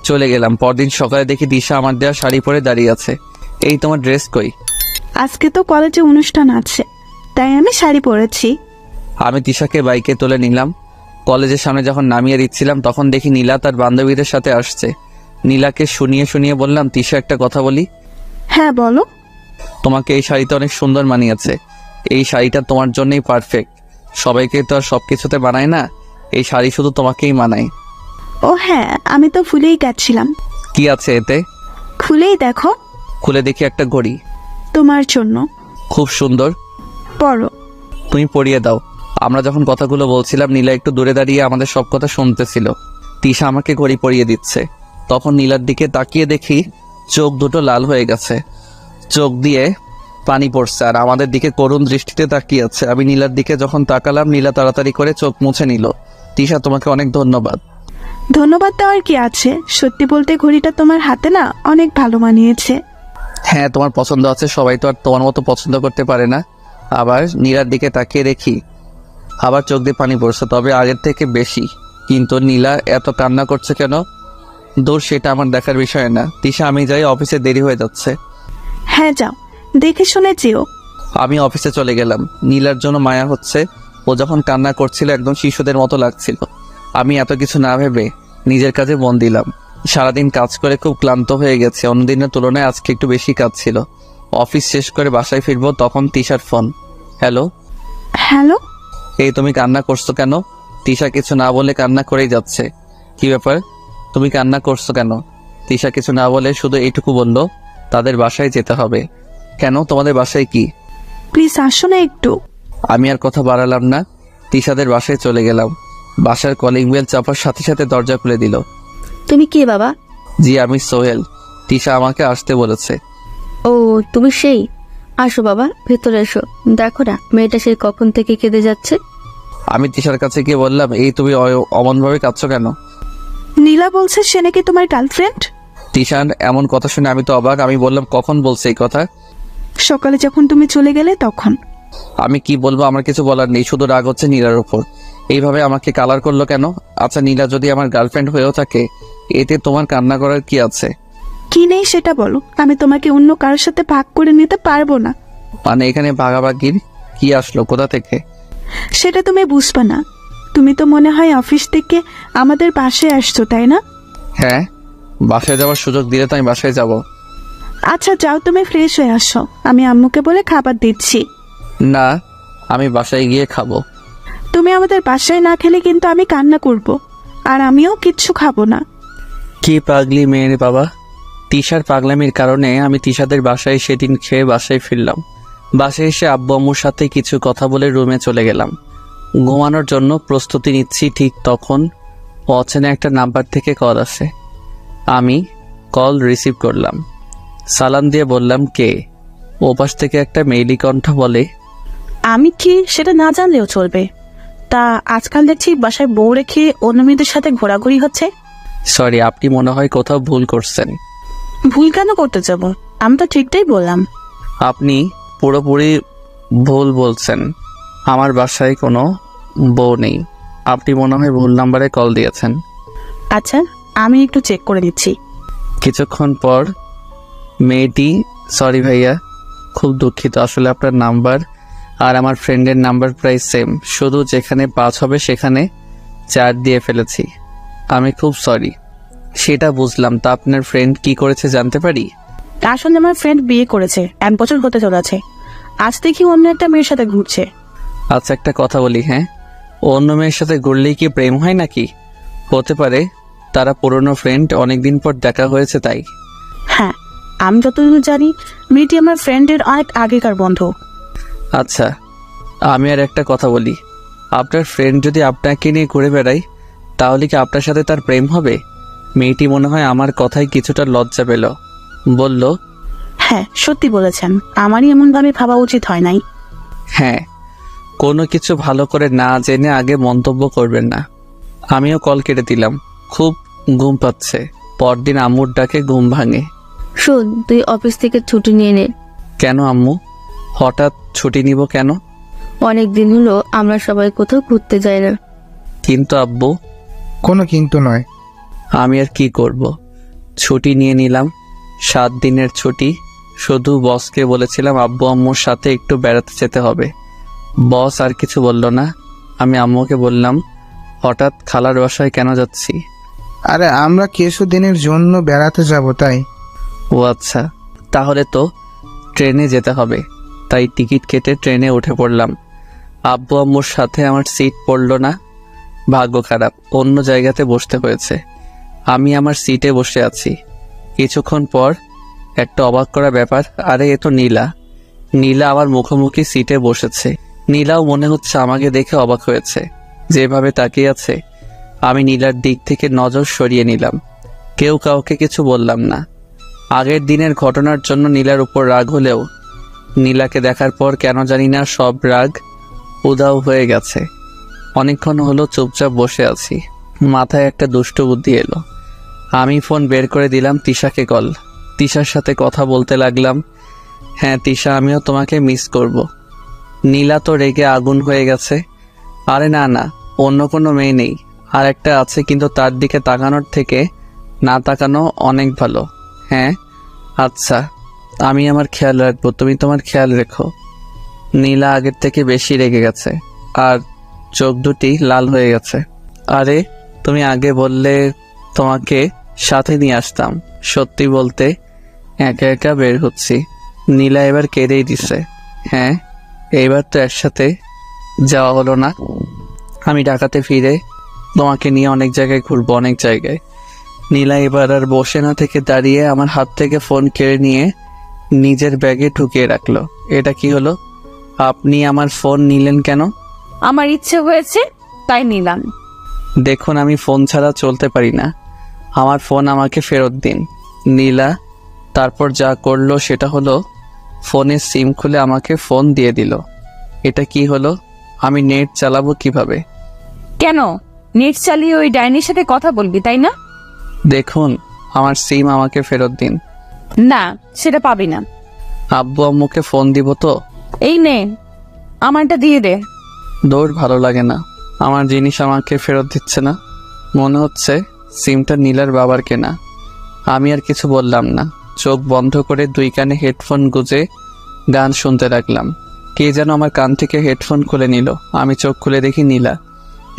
চলে গেলাম। পরদিন সকালে দেখি দিশা আমার দেওয়া শাড়ি পরে দাঁড়িয়ে আছে। এই তোমার ড্রেস কই?
আজকে তো কলেজে অনুষ্ঠান আছে, তাই আমি শাড়ি পরেছি।
আমি তিশাকে বাইকে তুলে নিলাম। কলেজের সামনে যখন নামিয়ে দিচ্ছিলাম তখন দেখি নীলা তার বান্ধবীদের সাথে আসছে। নীলাকে শুনিয়ে বললাম, তিশা একটা কথা বলি।
হ্যাঁ বলো।
তোমাকে এই শাড়িটা অনেক সুন্দর মানিয়েছে। এই শাড়িটা তোমার জন্যই পারফেক্ট। সবাইকে তো আর সবকিছুতে বানায় না, এই শাড়ি শুধু তোমাকেই মানায়।
ও হ্যাঁ, আমি তো ভুলেই গেছিলাম।
কি আছে এতে?
খুলেই দেখো।
খুলে দেখি একটা ঘড়ি।
তোমার জন্য।
খুব সুন্দর।
পরো।
তুমি পরিয়ে দাও। আমরা যখন কথাগুলো বলছিলাম নীলা একটু দূরে দাঁড়িয়ে আমাদের সব কথা শুনতেছিল। তিশা আমাকে ঘড়ি পরিয়ে দিচ্ছে। তখন নীলার দিকে তাকিয়ে দেখি চোখ দুটো লাল হয়ে গেছে, চোখ দিয়ে পানি পড়ছে, আর আমাদের দিকে করুণ দৃষ্টিতে তাকিয়ে আছে। আমি নীলার দিকে যখন তাকালাম, নীলা তাড়াতাড়ি করে চোখ মুছে নিল। তিশা, তোমাকে অনেক ধন্যবাদ।
ধন্যবাদ দেওয়ার কি আছে? সত্যি বলতে ঘড়িটা তোমার হাতে না অনেক ভালো মানিয়েছে।
হ্যাঁ, তোমার পছন্দ আছে, সবাই তো আর তোমার মতো পছন্দ করতে পারে না। আবার নীলার দিকে তাকিয়ে দেখি আবার চোখ দিয়ে পানি পড়ছে, তবে আগের থেকে বেশি। কিন্তু নীলা এত কান্না করছে কেন? দূর, সেটা আমার দেখার বিষয় না। তিশা, আমি যাই, অফিসে দেরি হয়ে যাচ্ছে।
হ্যাঁ যাও, দেখে শুনে যেও।
আমি অফিসে চলে গেলাম। নীলার জন্য মায়া হচ্ছে। ও যখন কান্না করছিল একদম শিশুদের মতো লাগছিল। আমি এত কিছু না ভেবে নিজের কাজে মন দিলাম। সারাদিন কাজ করে খুব ক্লান্ত হয়ে গেছে। অন্যদিনের তুলনায় আজকে একটু বেশি কাজ ছিল। অফিস শেষ করে বাসায় ফিরবো, তখন তিশার ফোন। হ্যালো।
হ্যালো।
এই, তুমি কান্না করছো কেন? তিশা কিছু না বলে কান্না করেই যাচ্ছে। কি ব্যাপার, তুমি কান্না করছো কেন? তিশা কিছু না বলে শুধু এইটুকু বলল, তাদের বাসায় যেতে হবে। কেন, তোমাদের বাসায় কি?
প্লিজ আসো না একটু।
আমি আর কথা বাড়ালাম না, তিশাদের বাসায় চলে গেলাম। বাসার কলিং বেল চাপার সাথে সাথে দরজা খুলে দিল।
তুমি কে বাবা?
জি, আমি সোহেল। তিশা আমাকে আসতে বলেছে।
ও, তুমি সেই। আসো বাবা, ভেতরে এসো। দেখো না মেয়েটা সেই কখন থেকে কেঁদে যাচ্ছে।
আমি তিশার কাছে গিয়ে বললাম, এই তুমি অমনভাবে কাঁদছো কেন?
নীলা বলছে সে নাকি তোমার গার্লফ্রেন্ড।
তিশান এমন কথা শুনে আমি তো অবাক। আমি বললাম, কখন বলছে এই কথা?
সকালে যখন তুমি চলে গেলে তখন।
আমি কি বলবো, আমার কিছু বলার নেই, শুধু রাগ হচ্ছে নীলার উপর। এইভাবে আমাকে কালার করলো কেন? আচ্ছা, নীলা যদি আমার গার্লফ্রেন্ড হয়েও থাকে, এতে তোমার কান্না করার কি আছে?
কি নেই সেটা বলো, আমি তোমাকে অন্য কারোর সাথে ভাগ করে নিতে পারবো না।
মানে এখানে ভাগাভাগির কি আসলো, কোথা থেকে?
সেটা তুমি বুঝবে না। তুমি তো মনে হয় অফিস থেকে আমাদের বাসায় আসছো, তাই না?
হ্যাঁ, বাসায় যাওয়ার সুযোগ দিলে তো আমি বাসায় যাব।
আচ্ছা যাও, তুমি ফ্রেশ হয়ে আসো, আমি আম্মুকে বলে খাবার দিচ্ছি।
না, আমি বাসায় গিয়ে খাবো।
তুমি আমাদের বাসায় না খেলে কিন্তু আমি কান্না করব, আর আমিও কিচ্ছু খাবো না।
কি পাগলি মেয়ের বাবা! তিশার পাগলামির কারণে আমি তিশাদের বাসায় সেদিন খেয়ে বাসায় ফিরলাম। বাসায় এসে আব্বু আম্মুর সাথে কিছু কথা বলে রুমে চলে গেলাম। ঘুমানোর জন্য প্রস্তুতি নিচ্ছি, ঠিক তখন অচেনা একটা নাম্বার থেকে কল আসে। আমি কল রিসিভ করলাম। সালাম দিয়ে বললাম, কে? ওপাশ থেকে একটা মেইলি কণ্ঠ বলে,
আমি কি সেটা না জানলেও চলবে। তা আজকাল দেখছি বাসায় বউ রেখে অন্য মেয়েদের সাথে ঘোরাঘুরি হচ্ছে।
সরি, আপনি মনে হয় কোথাও ভুল করছেন।
ভুল কেন করতে যাব? আমি তো ঠিকটাই বললাম।
আপনি পুরোপুরি ভুল বলছেন। আমার বাসায় কোনো বউ নেই। আপনি মনে হয় ভুল নাম্বারে কল দিয়েছেন।
আচ্ছা, আমি একটু চেক করে নিচ্ছি।
কিছুক্ষণ পর মেয়েটি, সরি ভাইয়া, খুব দুঃখিত, আসলে আপনার নাম্বার আর আমার ফ্রেন্ডের নাম্বার প্রায় সেম, শুধু যেখানে 5 হবে সেখানে 4 দিয়ে ফেলেছি। আমি খুব সরি। সেটা বুঝলাম, তা আপনার ফ্রেন্ড কি করেছে জানতে পারি?
আসলে আমার ফ্রেন্ড বিয়ে করেছে, 1 বছর হতে চলেছে। আজ দেখি অন্য একটা মেয়ের সাথে ঘুরছে।
আচ্ছা, একটা কথা বলি, হ্যাঁ, অন্য মেয়ের সাথে ঘুরলেই কি প্রেম হয় নাকি? হতে পারে তারা পুরনো ফ্রেন্ড, অনেকদিন পর দেখা হয়েছে তাই।
হ্যাঁ, আমি যতদূর জানি মেয়েটি আমার ফ্রেন্ডের অনেক আগেকার বন্ধু।
আচ্ছা, আমি আর একটা কথা বলি, আপনার ফ্রেন্ড যদি আপনাকে নিয়ে ঘুরে বেড়ায় তাহলে কি আপনার সাথে তার প্রেম হবে? মেয়েটি মনে হয় আমার কথায় কিছুটা লজ্জা পেল, বলল,
হ্যাঁ সত্যি বলেছেন, আমারই এমন ভাবে ভাবা উচিত হয় নাই।
হ্যাঁ, কোনো কিছু ভালো করে না জেনে আগে মন্তব্য করবেন না। আমিও কল কেটে দিলাম। খুব ঘুম পাচ্ছে। পরদিন আম্মুর ডাকে ঘুম ভাঙে।
শোন, তুই অফিস থেকে ছুটি নিয়ে নে।
কেন আম্মু? হঠাৎ ছুটি নিব কেন?
অনেক দিন হলো আমরা সবাই কোথাও ঘুরতে যাই না।
কিন্তু আব্বু।
কোনো কিন্তু নয়।
আমি আর কি করব, ছুটি নিয়ে নিলাম। 7 দিনের ছুটি। শুধু বসকে বলেছিলাম আব্বু আম্মুর সাথে একটু বেড়াতে যেতে হবে। বস আর কিছু বলল না। আমি আম্মুকে বললাম, হঠাৎ খালার বাসায় কেন যাচ্ছি?
আরে আমরা কিছুদিনের জন্য বেড়াতে যাব তাই।
ও আচ্ছা, তাহলে তো ট্রেনে যেতে হবে। তাই টিকিট কেটে ট্রেনে উঠে পড়লাম। আব্বু আম্মুর সাথে আমার সিট পড়ল না। ভাগ্য খারাপ, অন্য জায়গাতে বসতে হয়েছে। আমি আমার সিটে বসে আছি। কিছুক্ষণ পর একটা অবাক করা ব্যাপার, আরে এ তো নীলা। নীলা আমার মুখোমুখি সিটে বসেছে। নীলাও মনে হচ্ছে আমাকে দেখে অবাক হয়েছে, যেভাবে তাকিয়ে আছে। আমি নীলার দিক থেকে নজর সরিয়ে নিলাম। কেউ কাউকে কিছু বললাম না। আগের দিনের ঘটনার জন্য নীলার উপর রাগ হলেও নীলাকে দেখার পর কেন জানি না সব রাগ উধাও হয়ে গেছে। অনেকক্ষণ হলো চুপচাপ বসে আছি। মাথায় একটা দুষ্ট বুদ্ধি এলো। আমি ফোন বের করে দিলাম তিশাকে কল। তিশার সাথে কথা বলতে লাগলাম। হ্যাঁ তিশা, আমিও তোমাকে মিস করব। নীলা তো রেগে আগুন হয়ে গেছে। আরে না না, অন্য কোনো মেয়ে নেই, আর একটা আছে, কিন্তু তার দিকে তাকানোর থেকে না তাকানো অনেক ভালো। হ্যাঁ আচ্ছা, আমি আমার খেয়াল রাখবো, তুমি তোমার খেয়াল রেখো। নীলা আগের থেকে বেশি রেগে গেছে আর চোখ দুটি লাল হয়ে গেছে। আরে তুমি আগে বললে তোমাকে সাথে নিয়ে আসতাম। সত্যি বলতে একা একা বের হচ্ছি। নীলা এবার কেঁদেই দিছে। হ্যাঁ, এইবার তো একসাথে যাওয়া হলো না। আমি ঢাকাতে ফিরে তোমাকে নিয়ে অনেক জায়গায় ঘুরবো, অনেক জায়গায়। নীলা এবার আর বসে না থেকে দাঁড়িয়ে আমার হাত থেকে ফোন কেড়ে নিয়ে নিজের ব্যাগে ঢুকিয়ে রাখলো। এটা কি হলো? আপনি আমার ফোন নিলেন কেন?
আমার ইচ্ছে হয়েছে তাই নিলাম।
দেখুন, আমি ফোন ছাড়া চলতে পারি না। আমার ফোন আমাকে ফেরত দিন। নীলা তারপর যা করলো সেটা হলো ফোনের সিম খুলে আমাকে ফোন দিয়ে দিল। এটা কি হলো? আমি নেট চালাবো কিভাবে?
কেন, নেট চালিয়ে ওই ডাইনির সাথে কথা বলবি তাই না?
দেখুন, আমার সিম আমাকে ফেরত দিন।
না, সেটা পাবি না।
আব্বু আম্মুকে ফোন দিব তো?
এই নে, আমারটা দিয়ে দে।
দৌড়, ভালো লাগে না। আমার জিনিস আমাকে ফেরত দিচ্ছে না। মনে হচ্ছে সিমটা নীলার বাবার কেনা। আমি আর কিছু বললাম না। চোখ বন্ধ করে 2 কানে হেডফোন গুজে গান শুনতে লাগলাম। কে যেন আমার কান থেকে হেডফোন খুলে নিল। আমি চোখ খুলে দেখি নীলা।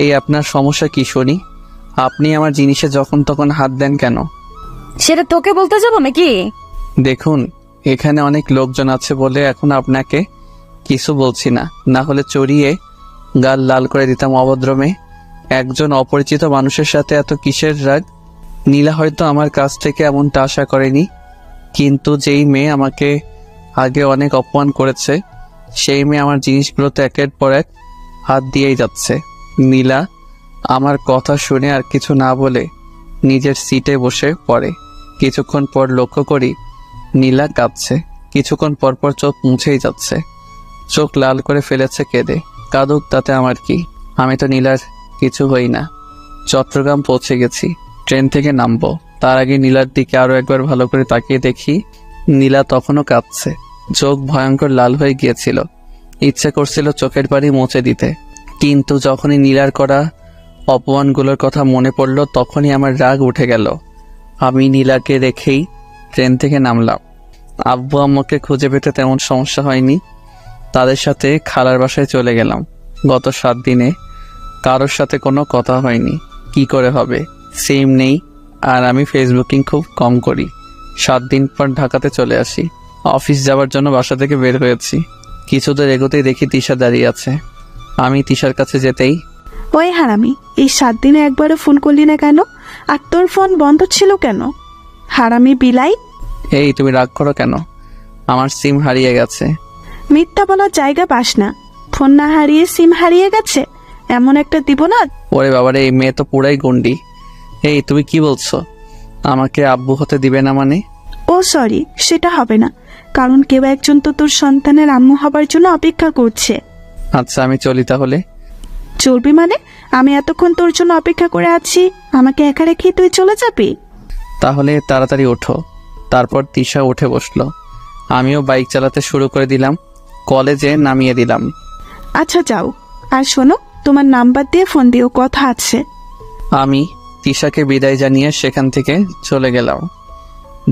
এই আপনার সমস্যা কি শুনি? আপনি আমার জিনিসে যখন তখন হাত দেন কেন?
সেটা তোকে বলতে যাবো নাকি?
দেখুন, এখানে অনেক লোকজন আছে বলে এখন আপনাকে কিছু বলছি না, না হলে চড়িয়ে গাল লাল করে দিতাম। অভদ্রমে একজন অপরিচিত মানুষের সাথে এত কিসের রাগ? নীলা হয়তো আমার কাছ থেকে এমনটা আশা করেনি, কিন্তু যেই মেয়ে আমাকে আগে অনেক অপমান করেছে সেই মেয়ে আমার জিনিসগুলোতে একের পর এক হাত দিয়েই যাচ্ছে। নীলা, আমার কথা শুনে আর কিছু না বলে নিজের সিটে বসে পড়ে। কিছুক্ষণ পর লক্ষ্য করি নীলা কাঁদছে। কিছুক্ষণ পর পর চোখ মুছেই যাচ্ছে, চোখ লাল করে ফেলেছে কেঁদে। কাঁদুক, তাতে আমার কি? আমি তো নীলার কিছু হই না। চট্টগ্রাম পৌঁছে গেছি, ট্রেন থেকে নামবো। তার আগে নীলার দিকে আরো একবার ভালো করে তাকিয়ে দেখি নীলা তখনও কাঁদছে, চোখ ভয়ঙ্কর লাল হয়ে গিয়েছিল। ইচ্ছে করছিল চোখের পানি মুছে দিতে, কিন্তু যখনই নীলার করা অপমানগুলোর কথা মনে পড়ল তখনই আমার রাগ উঠে গেল। আমি নীলাকে রেখেই ট্রেন থেকে নামলাম। আব্বু আম্মুকে খুঁজে পেতে তেমন সমস্যা হয়নি, তাদের সাথে খালার বাসায় চলে গেলাম। গত 7 দিনে কারোর সাথে কোনো কথা হয়নি। কি করে হবে, সিম নেই, আর আমি ফেসবুকিং খুব কম করি। 7 দিন পর ঢাকাতে চলে আসি। অফিস যাওয়ার জন্য বাসা থেকে বের হয়েছি। কিছু দূর এগোতেই দেখি তিশা দাঁড়িয়ে আছে। আমি তিশার কাছে যেতেই,
ওই হারামি, এই 7 দিনে একবারও ফোন করলি না কেন? আর তোর ফোন বন্ধ ছিল কেন? হারামি বিলাই!
এই তুমি রাগ করো কেন? আমার সিম হারিয়ে গেছে।
মিথ্যা বলার জায়গা পাস না। ফোন না হারিয়ে সিম হারিয়ে গেছে, এমন একটা দিব না।
ওরে বাবারে, এই মেয়ে তো পুরাই গন্ডি। এই তুমি কি বলছো? আমাকে আব্বু হতে দিবে না মানে?
ও সরি, সেটা হবে না, কারণ কেউ একজন তো তোর সন্তানের আম্মু হবার জন্য অপেক্ষা করছে।
আচ্ছা আমি চলি তাহলে।
চলবি মানে? আমি এতক্ষণ তোর জন্য অপেক্ষা করে আছি, আমাকে একা রেখে তুই চলে যাবি?
তাহলে তাড়াতাড়ি ওঠো। তারপর তিশা উঠে বসলো, আমিও বাইক চালাতে শুরু করে দিলাম। কলেজে নামিয়ে দিলাম।
আচ্ছা যাও, আর শোনো, তোমার নাম্বার দিয়ে ফোন দিও, কথা আছে।
আমি তিশাকে বিদায় জানিয়ে সেখান থেকে চলে গেলাম।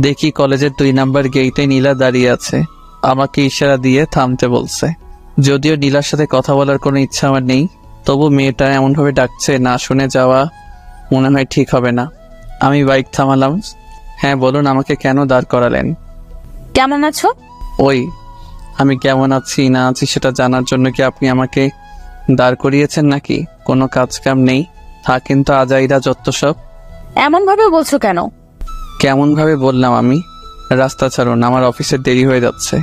দেখি কলেজের 2 নাম্বার গেইটে নীলা দাঁড়িয়ে আছে, আমাকে ইশারা দিয়ে থামতে বলছে। যদিও নীলার সাথে কথা বলার কোনো ইচ্ছা আমার নেই, তবু মেয়েটা এমনভাবে ডাকছে, না শুনে যাওয়া মনে হয় ঠিক হবে না। আমি বাইক থামালাম। হ্যাঁ বলুন, আমাকে কেন দাঁড় করালেন?
কেমন আছো?
ওই আমি কেমন আছি না আছি সেটা জানার জন্য কি আপনি আমাকে দাঁড় করিয়েছেন নাকি? কোনো কাজ কাম নেই, থাকেন তো আজাইরা যত সব।
এমন ভাবে বলছো কেন?
কেমন ভাবে বললাম আমি? রাস্তা ছাড়ুন, আমার অফিসের দেরি হয়ে যাচ্ছে।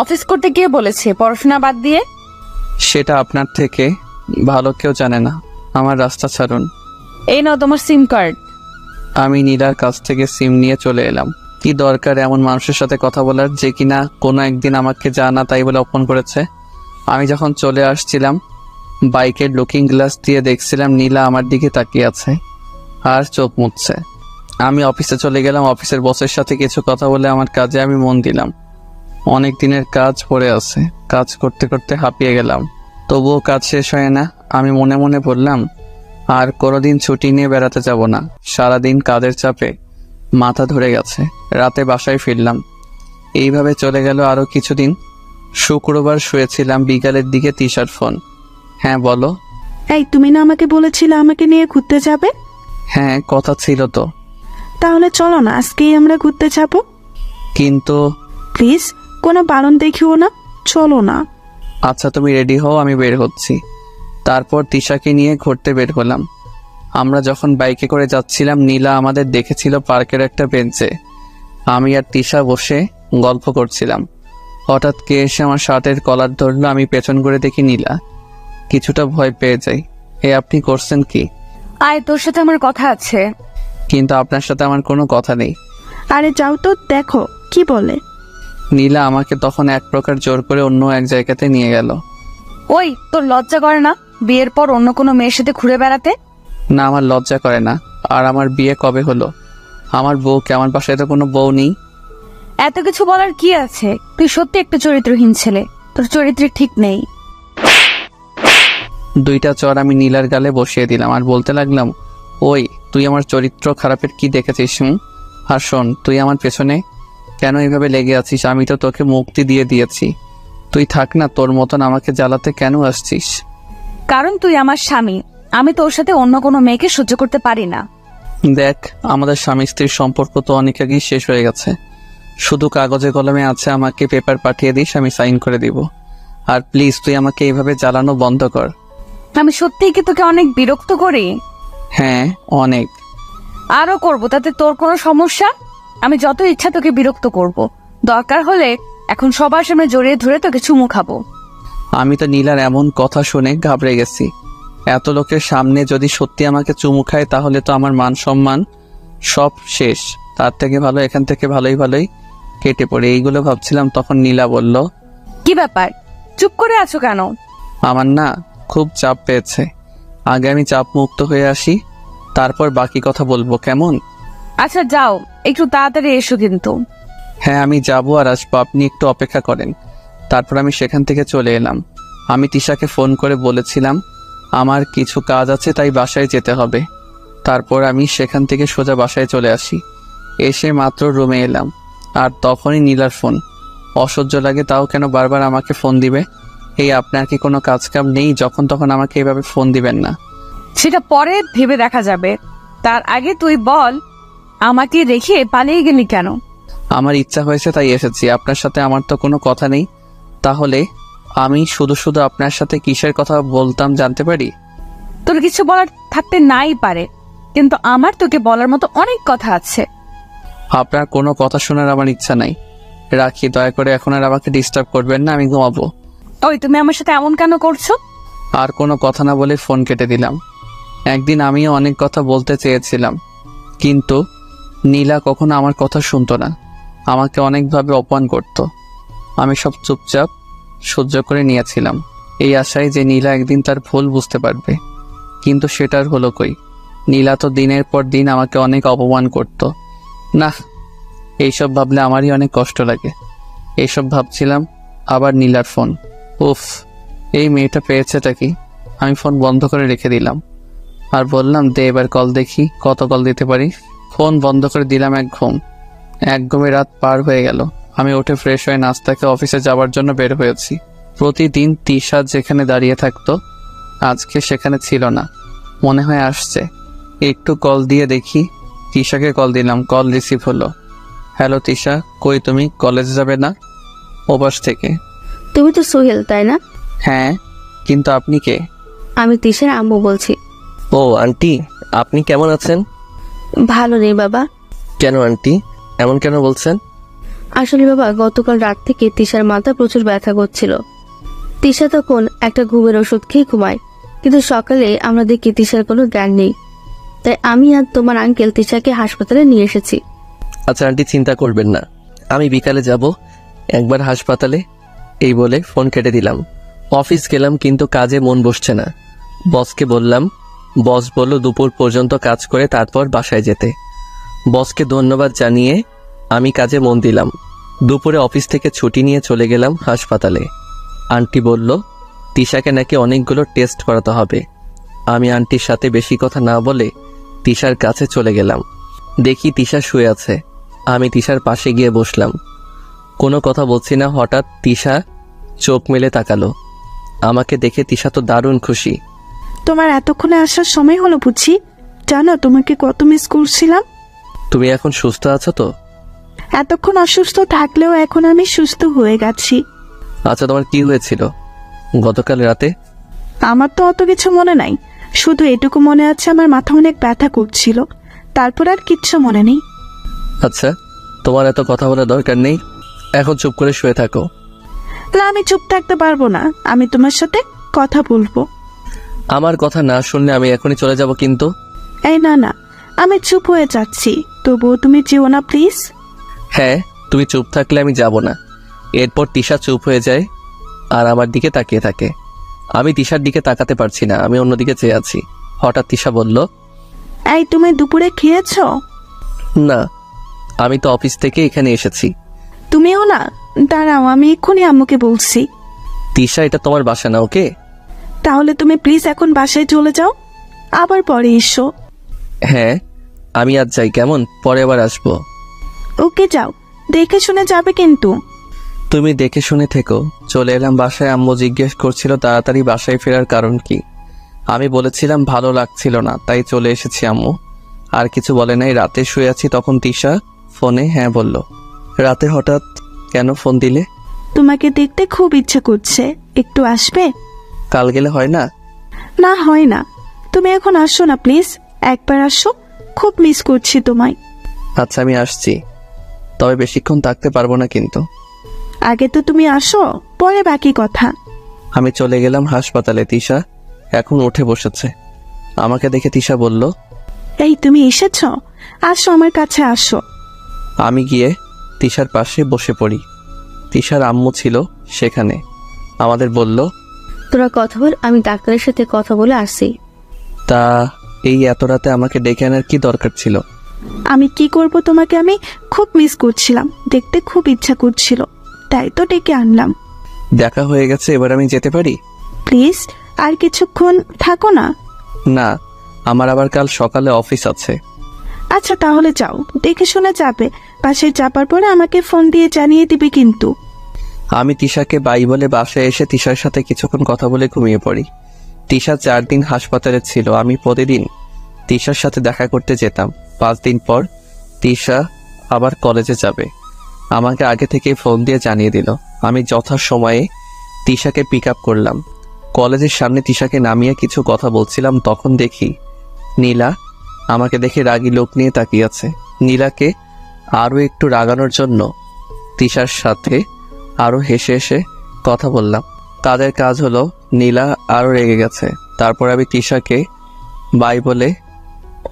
অফিস করতে গিয়ে বলেছে পড়াশোনা বাদ দিয়ে?
সেটা আপনার থেকে ভালো কেউ জানে না। আমার রাস্তা ছাড়ুন।
এই নাও তোমার সিম কার্ড।
আমি নীলার কাছ থেকে সিম নিয়ে চলে এলাম। কি দরকার এমন মানুষের সাথে কথা বলার, যে কিনা কোনো একদিন আমাকে জানা তাই বলে অপমান করেছে? আমি যখন চলে আসছিলাম বাইকের লুকিং গ্লাস দিয়ে দেখছিলাম নীলা আমার দিকে তাকিয়ে আছে আর চোখ মুছছে। আমি অফিসে চলে গেলাম। অফিসের বসের সাথে কিছু কথা বলে আমার কাজে আমি মন দিলাম। অনেক দিনের কাজ পড়ে আছে, কাজ করতে করতে হাঁপিয়ে গেলাম। তবুও কাজ শেষ হয় না। আমি মনে মনে বললাম, আর কোনোদিন ছুটি নিয়ে বেড়াতে যাব না। সারাদিন কাজের চাপে মাথা ধরে গেছে। রাতে বাসায় ফিরলাম। এইভাবে চলে গেল আরো কিছুদিন। শুক্রবার শুয়েছিলাম, বিকালের দিকে তিশার ফোন। হ্যাঁ বলো।
এই, তুমি না আমাকে বলেছিলে আমাকে নিয়ে ঘুরতে যাবে?
হ্যাঁ কথা ছিল তো।
তাহলে চলো না, আজকেই আমরা ঘুরতে যাব।
কিন্তু
প্লিজ, কোনো বারণ দেখিও না, চলো না।
আচ্ছা তুমি রেডি হও, আমি বের হচ্ছি। তারপর তিশাকে নিয়ে ঘুরতে বের হলাম। আমরা যখন বাইকে করে যাচ্ছিলাম নীলা আমাদের দেখেছিল পার্কের একটা বেঞ্চে। আমি আর তিশা বসে গল্প করছিলাম। হঠাৎ কে এসে আমার শার্টের কলার ধরলো। আমি পেছন করে দেখি নীলা। কিছুটা ভয় পেয়ে যাই। আপনি করছেন কি?
আয়, তোর সাথে আমার কথা আছে।
কিন্তু আপনার সাথে আমার কোনো কথা নেই।
আরে যাও তো, দেখো কি বলে।
নীলা আমাকে তখন এক প্রকার জোর করে অন্য এক জায়গাতে নিয়ে গেল।
ওই, তোর লজ্জা করে না বিয়ের পর অন্য কোনো মেয়ের সাথে ঘুরে বেড়াতে?
না, আমার লজ্জা করে না। আর আমার বিয়ে কবে হলো? আমার বউকে, আমার বাসায় তো কোনো বউ নেই।
এত কিছু বলার কি আছে? তুই সত্যি একটা চরিত্রহীন ছেলে, তোর চরিত্র ঠিক নেই।
2টা চর আমি নীলার গালে বসিয়ে দিলাম আর বলতে লাগলাম, ওই তুই আমার চরিত্র খারাপের কি দেখেছিস? আর শোন, তুই আমার পেছনে কেন এইভাবে লেগে আছিস? আমি তো তোকে মুক্তি দিয়ে দিয়েছি। তুই থাক না, তোর মতন আমাকে জ্বালাতে কেন আসছিস?
কারণ তুই আমার স্বামী, আমি তোর সাথে অন্য কোনো মেয়েকে সহ্য করতে পারি না।
দেখ, আমাদের স্বামী স্ত্রীর সম্পর্ক তো অনেক আগেই শেষ হয়ে গেছে। শুধু কাগজে কলমে আছে। আমাকে পেপার পাঠিয়ে দিস, আমি সাইন করে দিব। আর প্লিজ তুই আমাকে এইভাবে জ্বালানো বন্ধ কর।
আমি সত্যিই কি তোকে অনেক বিরক্ত করি?
হ্যাঁ অনেক।
আরো করব, তাতে তোর কোনো সমস্যা? আমি যত ইচ্ছা তোকে বিরক্ত করব, দরকার হলে এখন সবার সামনে জড়িয়ে ধরে তোকে চুমু খাবো।
আমি তো নীলার এমন কথা শুনে ঘাবড়ে গেছি। এত লোকের সামনে যদি সত্যি আমাকে চুমু খায় তাহলে তো আমার মান সম্মান সব শেষ। তার থেকে ভালো এখান থেকে ভালোই কেটে পড়ে। এইগুলো ভাবছিলাম তখন নীলা বলল,
কি ব্যাপার, চুপ করে আছো কেন?
আমার না খুব চাপ পেয়েছে, আগে আমি চাপ মুক্ত হয়ে আসি, তারপর বাকি কথা বলবো, কেমন?
আচ্ছা যাও, একটু তাড়াতাড়ি এসো কিন্তু।
হ্যাঁ আমি যাবো আর আসবো, আপনি একটু অপেক্ষা করেন। তারপর আমি সেখান থেকে চলে এলাম। আমি তিশাকে ফোন করে বলেছিলাম আমার কিছু কাজ আছে তাই বাসায় যেতে হবে। তারপর আমি সেখান থেকে সোজা বাসায় চলে আসি। এসে মাত্র রুমে এলাম আর তখনই নীলার ফোন। অসহ্য লাগে, তাও কেন বারবার আমাকে ফোন দিবে? এই আপনার কি কোনো কাজ কাম নেই যখন তখন আমাকে এভাবে ফোন দিবেন না?
সেটা পরে ভেবে দেখা যাবে, তার আগে তুই বল আমাকে রেখে পালিয়ে গেলি কেন?
আমার ইচ্ছা হয়েছে তাই এসেছি, আপনার সাথে আমার তো কোনো কথা নেই। তাহলে আমি শুধু আপনার সাথে কিসের কথা বলতাম জানতে পারি?
তোর কিছু বলার থাকতে নাই পারে, কিন্তু আমার তোকে বলার মতো অনেক কথা আছে।
আপনার কোনো কথা শোনার আমার ইচ্ছা নাই, রাখি। দয়া করে এখন আর আমাকে ডিস্টার্ব করবেন না, আমি ঘুমাবো।
ওই তুমি আমার সাথে এমন কেন করছো?
আর কোনো কথা না বলে ফোন কেটে দিলাম। একদিন আমিও অনেক কথা বলতে চেয়েছিলাম, কিন্তু নীলা কখনো আমার কথা শুনতো না, আমাকে অনেকভাবে অপমান করত। আমি সব চুপচাপ সহ্য করে নিয়েছিলাম, এই আশায় যে নীলা একদিন তার ভুল বুঝতে পারবে। কিন্তু সেটার হলো কই? নীলা তো দিনের পর দিন আমাকে অনেক অপমান করত। না, এইসব ভাবলে আমারই অনেক কষ্ট লাগে। এইসব ভাবছিলাম, আবার নীলার ফোন। উফ, এই মেয়েটা পেয়েছেটা কি? আমি ফোন বন্ধ করে রেখে দিলাম আর বললাম দে এবার কল দেখি কত কল দিতে পারি। ফোন বন্ধ করে দিলাম। এক ঘুমে রাত পার হয়ে গেল। আমি উঠে ফ্রেশ হয়ে নাস্তাকে অফিসে যাওয়ার জন্য বের হয়েছি। প্রতিদিন তিশা যেখানে দাঁড়িয়ে থাকতো আজকে সেখানে ছিল না, মনে হয় আসছে। একটু কল দিয়ে দেখি। তিশাকে কল দিলাম, কল রিসিভ হলো। হ্যালো তিশা, কই তুমি? কলেজে যাবে না? ওপাশ থেকে।
তুমি তো সোহেল, তাই না?
হ্যাঁ, কিন্তু আপনি কে?
আমি তিশার আম্মু বলছি।
ও আন্টি, আপনি কেমন আছেন?
ভালো নেই বাবা।
কেন আন্টি, এমন কেন বলছেন?
আসলে বাবা, গতকাল রাত থেকে তিশার মাথা প্রচুর ব্যথা করছিল। তিশা তখন একটা ঘুমের ওষুধ খেয়ে ঘুমায়, কিন্তু সকালে আমরা দেখি তিশার কোনো জ্ঞান নেই। তাই আমি আর তোমার আঙ্কেল তিশাকে হাসপাতালে নিয়ে এসেছি।
আচ্ছা আন্টি, চিন্তা করবেন না, আমি বিকালে যাব একবার হাসপাতালে। এই বলে ফোন কেটে দিলাম। অফিস গেলাম কিন্তু কাজে মন বসছে না। বসকে বললাম, বস বলল দুপুর পর্যন্ত কাজ করে তারপর বাসায় যেতে। বসকে ধন্যবাদ জানিয়ে আমি কাজে মন দিলাম। দুপুরে অফিস থেকে ছুটি নিয়ে চলে গেলাম হাসপাতালে। আন্টি বলল তিশাকে নাকি অনেকগুলো টেস্ট করাতে হবে। আমি আন্টির সাথে বেশি কথা না বলে তিশার কাছে চলে গেলাম। দেখি তিশা শুয়ে আছে। আমি তিশার পাশে গিয়ে বসলাম। কোনো কথা বলছি না। হঠাৎ তিশা চোখ মেলে তাকালো। আমাকে দেখে তিশা তো দারুণ খুশি।
তোমার এতক্ষণে আসার সময় হলো বুঝি? জানো তোমাকে কত মিস করছিলাম।
তুমি এখন সুস্থ আছো তো?
এতক্ষণ অসুস্থ থাকলেও এখন আমি সুস্থ হয়ে গেছি।
আচ্ছা, তোমার কি হয়েছিল গতকাল রাতে?
আমার তো অত কিছু মনে নাই, শুধু এটুকু মনে আছে আমার মাথা অনেক ব্যথা করছিল, তারপর আর কিচ্ছু মনে নেই।
আচ্ছা, তোমার এত কথা বলার দরকার নেই, এখন চুপ করে শুয়ে থাকো।
না, আমি চুপ থাকতে পারবো না, আমি তোমার সাথে কথা বলবো।
আমার কথা না শুনলে আমি এখনই চলে যাব কিন্তু।
এই না না, আমি চুপ হয়ে যাচ্ছি, তবুও তুমি যেও না প্লিজ।
হ্যাঁ, তুমি চুপ থাকলে আমি যাব না। এরপর তিশা চুপ হয়ে যায় আর আমার দিকে তাকিয়ে থাকে। আমি তিশার দিকে তাকাতে পারছি না, আমি অন্যদিকে চেয়ে আছি। হঠাৎ তিশা বলল,
এই তুমি দুপুরে খেয়েছো?
না, আমি তো অফিস থেকে এখানে এসেছি।
তুমিও না? দাঁড়াও, আমি এক্ষুনি আম্মুকে বলছি।
তিশা, এটা তোমার বাসা না, ওকে?
তাহলে তুমি প্লিজ এখন বাসায় চলে যাও, আবার পরে এসো।
হ্যাঁ, আমি আজ যাই, কেমন? পরে আবার আসবো।
ওকে যাও, দেখে শুনে যাবে কিন্তু।
তুমি দেখে শুনে থেকো। চলে এলাম বাসায়। আম্মু জিজ্ঞেস করছিল তাড়াতাড়ি বাসায় ফেরার কারণ কি। আমি বলেছিলাম ভালো লাগছিল না, তাই চলে এসেছি আম্মু। আর কিছু বলে নাই। রাতে শুয়ে আছি, তখন তিশা ফোনে হ্যাঁ বলল। রাতে হঠাৎ কেন ফোন দিলে?
তোমাকে দেখতে খুব ইচ্ছে করছে, একটু আসবে?
কাল গেলে হয় না?
না, হয় না। তুমি এখন আসো না প্লিজ, একবার আসো, খুব মিস করছি তোমায়।
আচ্ছা, আমি আসছি, তবে বেশিক্ষণ থাকতে পারবো না কিন্তু।
আগে তো তুমি আসো, পরে বাকি কথা।
আমি চলে গেলাম হাসপাতালে। তিশা এখন উঠে বসেছে। আমাকে দেখে তিশা বলল,
এই তুমি এসেছ? আসো আমার কাছে আসো।
আমি গিয়ে তিশার পাশে বসে পড়ি। তিশার আম্মু ছিল সেখানে। আমাদের বলল,
তোরা কথা বল, আমি ডাক্তারের সাথে কথা বলে আসছি।
তা এই এত রাতে আমাকে ডেকে আনার কি দরকার ছিল?
আমি কি করব, তোমাকে আমি খুব মিস করছিলাম, দেখতে খুব ইচ্ছা করছিল, তাই তো ডেকে আনলাম।
দেখা হয়ে গেছে, এবার আমি যেতে পারি?
প্লিজ আর কিছুক্ষণ থাকো না।
না, আমার আবার কাল সকালে অফিস আছে।
আচ্ছা তাহলে যাও, দেখে শুনে যাবে। বাসায় যাবার পরে আমাকে ফোন দিয়ে জানিয়ে দিবে কিন্তু।
আমি তিশাকে বাই বলে বাসায় এসে তিশার সাথে কিছুক্ষণ কথা বলে ঘুমিয়ে পড়ি। তিশা 4 দিন হাসপাতালে ছিল। আমি প্রতিদিন তিশার সাথে দেখা করতে যেতাম। 5 দিন পর তিশা আবার কলেজে যাবে। আমাকে আগে থেকে ফোন দিয়ে জানিয়ে দিল। আমি যথাসময়ে তিশাকে পিক আপ করলাম। কলেজের সামনে তিশাকে নামিয়ে কিছু কথা বলছিলাম, তখন দেখি নীলা আমাকে দেখে রাগী লোক নিয়ে তাকিয়ে আছে। নীলাকে আরও একটু রাগানোর জন্য তিশার সাথে আরও হেসে হেসে কথা বললাম। তাদের কাজ হলো নীলা আরও রেগে গেছে। তারপর আমি তিশাকে বাই বলে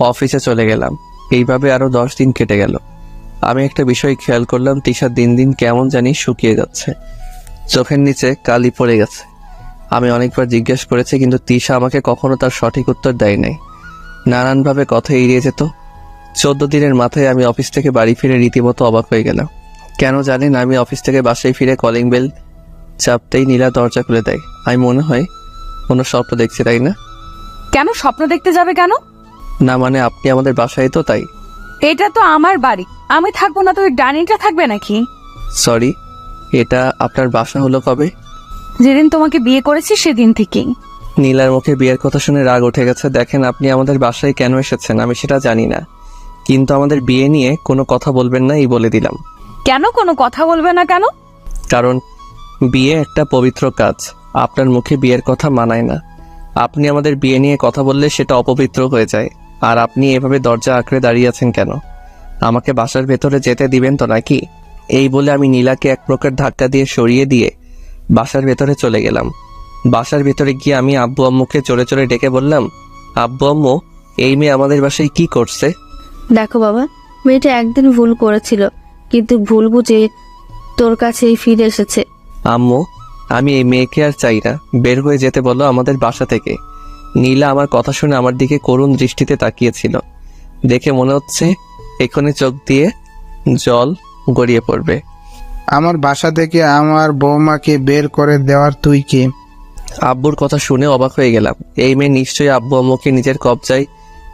অফিসে চলে গেলাম। এইভাবে আরও 10 দিন কেটে গেল। আমি একটা বিষয় খেয়াল করলাম, তিশা দিন দিন কেমন জানি শুকিয়ে যাচ্ছে। চোখের নিচে কালি পড়ে গেছে। আমি অনেকবার জিজ্ঞেস করেছি, কিন্তু তিশা আমাকে কখনো তার সঠিক উত্তর দেয় নাই। নানানভাবে কথা এড়িয়ে যেত। 14 দিনের মাথায় আমি অফিস থেকে বাড়ি ফিরে রীতিমতো অবাক হয়ে গেলাম। কেন জানেন, আমি অফিস থেকে বাসায় ফিরে কলিং বেল চাপতেই নীলা দরজা খুলে দেয়। আমি মনে হয় কোনো স্বপ্ন দেখছি, তাই না?
কেন স্বপ্ন দেখতে যাবে কেন?
না মানে আপনি আমাদের বাসায়, তো তাই।
এটা তো আমার বাড়ি, আমি থাকবো না তো ওই ডাইনিটা থাকবে নাকি?
সরি, এটা আপনার বাসা হলো কবে?
যেদিন তোমাকে বিয়ে করেছি সেদিন থেকেই।
নীলার মুখে বিয়ের কথা শুনে রাগ উঠে গেছে। দেখেন, আপনি আমাদের বাসায় কেন এসেছেন আমি সেটা জানি না, কিন্তু আমাদের বিয়ে নিয়ে কোনো কথা বলবেন না, এই বলে দিলাম।
কেন কোনো কথা বলবে না কেন?
কারণ বিয়ে একটা পবিত্র কাজ। আপনার মুখে বিয়ের কথা মানায় না। আপনি আমাদের বিয়ে নিয়ে কথা বললে সেটা অপবিত্র হয়ে যায়। আর আপনি এভাবে দরজা আঁকড়ে দাঁড়িয়ে আছেন কেন? আমাকে বাসার ভেতরে যেতে দিবেন তো নাকি? এই বলে আমি নীলাকে এক প্রকার ধাক্কা দিয়ে সরিয়ে দিয়ে বাসার ভেতরে চলে গেলাম। বাসার ভেতরে গিয়ে আমি আব্বু আম্মুকে চড়ে চড়ে ডেকে বললাম, আব্বু আম্মু, এই মেয়ে আমাদের বাসায় কি করছে?
দেখো বাবা, মেয়েটা একদিন ভুল করেছিল, কিন্তু ভুল বুঝে তোর কাছেই ফিরে এসেছে।
আম্মু, আমি এই মেয়েকে আর চাই না, বের হয়ে যেতে বলো আমাদের বাসা থেকে। নীলা আমার কথা শুনে আমার দিকে করুণ দৃষ্টিতে তাকিয়েছিল। দেখে মনে হচ্ছে এখনই চোখ দিয়ে জল গড়িয়ে পড়বে।
আমার বাসা থেকে আমার বৌমাকে বের করে দেওয়ার তুই কে?
আব্বুর কথা শুনে অবাক হয়ে গেলাম। এই মেয়ে নিশ্চয়ই আব্বু আম্মুকে নিজের কবজায়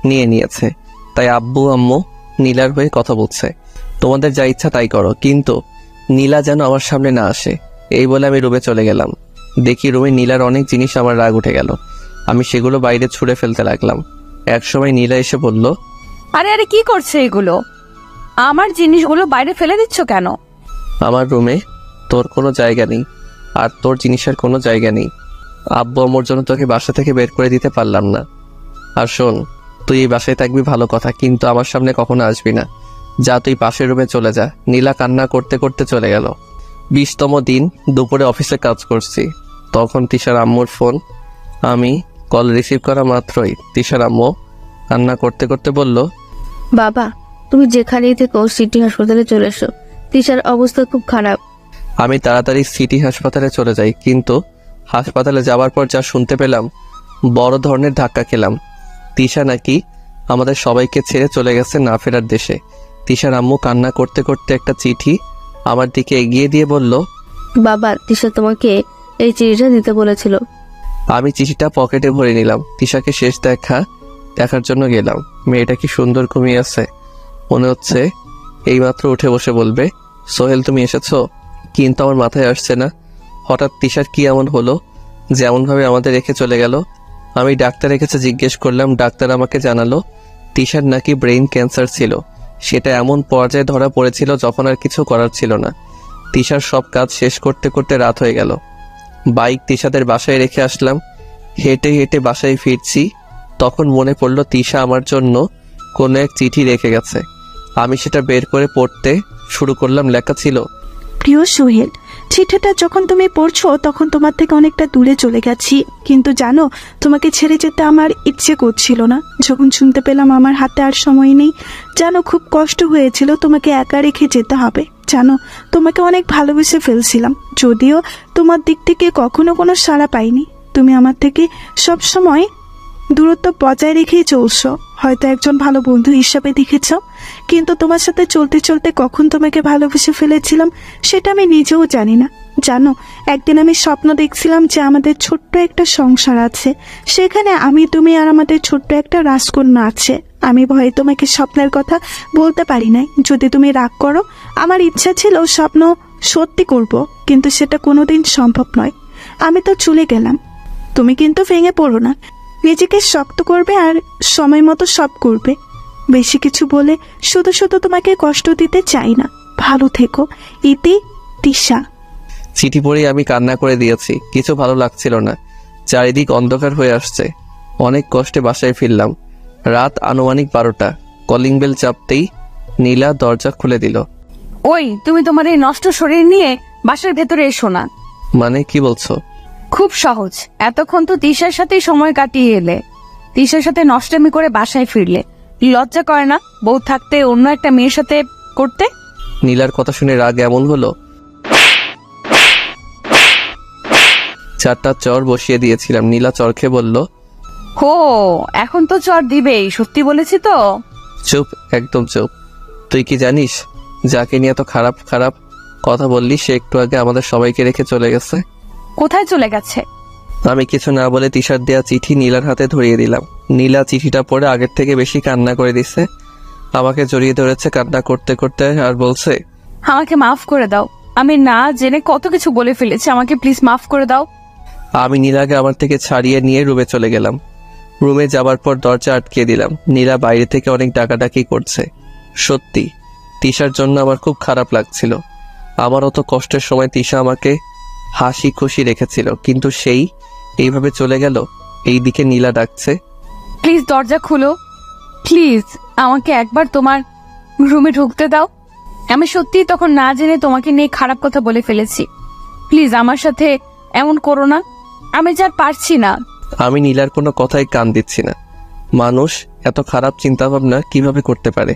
নিয়ে নিয়েছে, তাই আব্বু আম্মু নীলার হয়ে কথা বলছে। তোমাদের যা ইচ্ছা তাই করো, কিন্তু নীলা যেন আমার সামনে না আসে। এই বলে আমি রুমে চলে গেলাম। দেখি রুমে নীলার অনেক জিনিস, আমার রাগ উঠে গেল। আমি সেগুলো বাইরে ছুঁড়ে ফেলতে লাগলাম। একসময় নীলা এসে বলল,
আরে আরে কি করছে এগুলো? আমার জিনিসগুলো বাইরে ফেলে দিচ্ছ কেন?
আমার রুমে তোর কোনো জায়গা নেই, আর তোর জিনিসের কোনো জায়গা নেই। আব্বু আম্মুর জন্য তোকে বাসা থেকে বের করে দিতে পারলাম না। আর শোন, তুই এই বাসায় থাকবি ভালো কথা, কিন্তু আমার সামনে কখনো আসবি না। যা, তুই পাশের রুমে চলে যা। নীলা কান্না করতে করতে চলে গেল। 20তম দিন দুপুরে অফিসে কাজ করছি, তখন তিশার আম্মুর ফোন। আমি কল রিসিভ করা মাত্রই তিশার আম্মু কান্না করতে করতে বলল,
বাবা, তুমি যেখানেই থেকো সিটি হাসপাতালে চলে এসো, তিশার অবস্থা খুব খারাপ।
আমি তাড়াতাড়ি সিটি হাসপাতালে চলে যাই, কিন্তু হাসপাতালে যাওয়ার পর যা শুনতে পেলাম, বড় ধরনের ধাক্কা খেলাম। তিশা নাকি আমাদের সবাইকে ছেড়ে চলে গেছে না ফেরার দেশে। তিশার আম্মু কান্না করতে করতে একটা চিঠি আমার দিকে এগিয়ে দিয়ে বলল,
বাবা, তিশা তোমাকে এই চিঠিটা দিতে বলেছিল।
আমি চিঠিটা পকেটে ভরে নিলাম। তিশাকে শেষ দেখার জন্য গেলাম। মেয়েটা কি সুন্দর ঘুমিয়ে আছে, মনে হচ্ছে এইমাত্র উঠে বসে বলবে, সোহেল তুমি এসেছো। কিন্তু আমার মাথায় আসছে না, হঠাৎ তিশার কি এমন হলো যেমন ভাবে আমাদের রেখে চলে গেল। আমি ডাক্তারের কাছে জিজ্ঞেস করলাম। ডাক্তার আমাকে জানালো তিশার নাকি ব্রেইন ক্যান্সার ছিল। সেটা এমন পর্যায়ে ধরা পড়েছিল যখন আর কিছু করার ছিল না। তিশার সব কাজ শেষ করতে করতে রাত হয়ে গেল। বাইক তিশাদের বাসায় রেখে আসলাম। হেঁটে হেঁটে বাসায় ফিরছি, তখন মনে পড়ল তিশা আমার জন্য কোনো এক চিঠি রেখে গেছে। আমি সেটা বের করে পড়তে শুরু করলাম। লেখা ছিল,
প্রিয় সোহেল, চিঠিটা যখন তুমি পড়ছো তখন তোমার থেকে অনেকটা দূরে চলে গেছি, কিন্তু জানো তোমাকে ছেড়ে যেতে আমার ইচ্ছে করছিল না। যখন শুনতে পেলাম আমার হাতে আর সময় নেই, জানো খুব কষ্ট হয়েছিল তোমাকে একা রেখে যেতে হবে। জানো তোমাকে অনেক ভালোবেসে ফেলছিলাম, যদিও তোমার দিক থেকে কখনো কোনো সাড়া পাইনি। তুমি আমার থেকে সব সময় দূরত্ব বজায় রেখেই চলছো, হয়তো একজন ভালো বন্ধু হিসাবে দেখেছ, কিন্তু তোমার সাথে চলতে চলতে কখন তোমাকে ভালোবেসে ফেলেছিলাম সেটা আমি নিজেও জানি না। জানো একদিন আমি স্বপ্ন দেখছিলাম যে আমাদের ছোট্ট একটা সংসার আছে, সেখানে আমি, তুমি আর আমাদের ছোট্ট একটা রাজকন্যা আছে। আমি ভয়ে তোমাকে স্বপ্নের কথা বলতে পারি নাই, যদি তুমি রাগ করো। আমার ইচ্ছা ছিল স্বপ্ন সত্যি করব, কিন্তু সেটা কোনোদিন সম্ভব নয়। আমি তো চলে গেলাম, তুমি কিন্তু ভেঙে পড়ো না, নিজেকে শক্ত করবে আর সময় মতো সব করবে। বেশি কিছু বলে শুধু শুধু তোমাকে কষ্ট দিতে চাই না। ভালো থেকো, ইতি, তিশা।
চিঠি পড়েই আমি কান্না করে দিয়েছি, কিছু ভালো লাগছিল না, চারিদিক অন্ধকার হয়ে আসছে। অনেক কষ্টে বাসায় ফিরলাম। রাত আনুমানিক 12টা। কলিং বেল চাপতেই নীলা দরজা খুলে দিল।
ওই তুমি তোমার এই নষ্ট শরীর নিয়ে বাসার ভেতরে এসো না।
মানে কি বলছো?
খুব সহজ, এতক্ষণ তো তিশার সাথেই সময় কাটিয়ে এলে, তিশার সাথে নষ্টামি করে বাসায় ফিরলে, লজ্জা করে না বউ থাকতে অন্য একটা মেয়ের সাথে করতে?
নীলার কথা শুনে রাগ এমন হলো, 4টা চর বসিয়ে দিয়েছিলাম। নীলা চর খেয়ে বলল,
হো, এখন তো চর দিবেই, সত্যি বলেছি তো।
চুপ, একদম চুপ। তুই কি জানিস যাকে নিয়ে এত খারাপ খারাপ কথা বললি সে একটু আগে আমাদের সবাইকে রেখে চলে গেছে?
কোথায় চলে গেছে?
আমি কিছু না বলে তিশার দেয়া চিঠি নীলার হাতে ধরিয়ে দিলাম। নীলা চিঠিটা পড়ে আগের থেকে বেশি কান্না করে দিছে, আমাকে জড়িয়ে ধরেছে কান্না করতে করতে আর বলছে,
আমাকে মাফ করে দাও, আমি না জেনে কত কিছু বলে ফেলেছি, আমাকে প্লিজ মাফ করে দাও।
আমি নীলাকে আমার থেকে ছাড়িয়ে নিয়ে রুমে চলে গেলাম। রুমে যাবার পর দরজা আটকে দিলাম। নীলা বাইরে থেকে অনেক ডাকাডাকি করছে। সত্যি তিশার জন্য আমার খুব খারাপ লাগছিল। আমার অত কষ্টের সময় তিশা আমাকে হাসি খুশি রেখেছিল, কিন্তু সেই এইভাবে চলে গেল। এইদিকে নীলা ডাকছে,
প্লিজ দরজা খুলো, প্লিজ আমাকে একবার তোমার রুমে ঢুকতে দাও। আমি সত্যিই তখন না জেনে তোমাকে নিয়ে খারাপ কথা বলে ফেলেছি, প্লিজ আমার সাথে এমন করো না, আমি যা পারছি না।
আমি নীলার কোনো কথাই কান দিচ্ছি না। মানুষ এত খারাপ চিন্তা ভাবনা কিভাবে করতে পারে?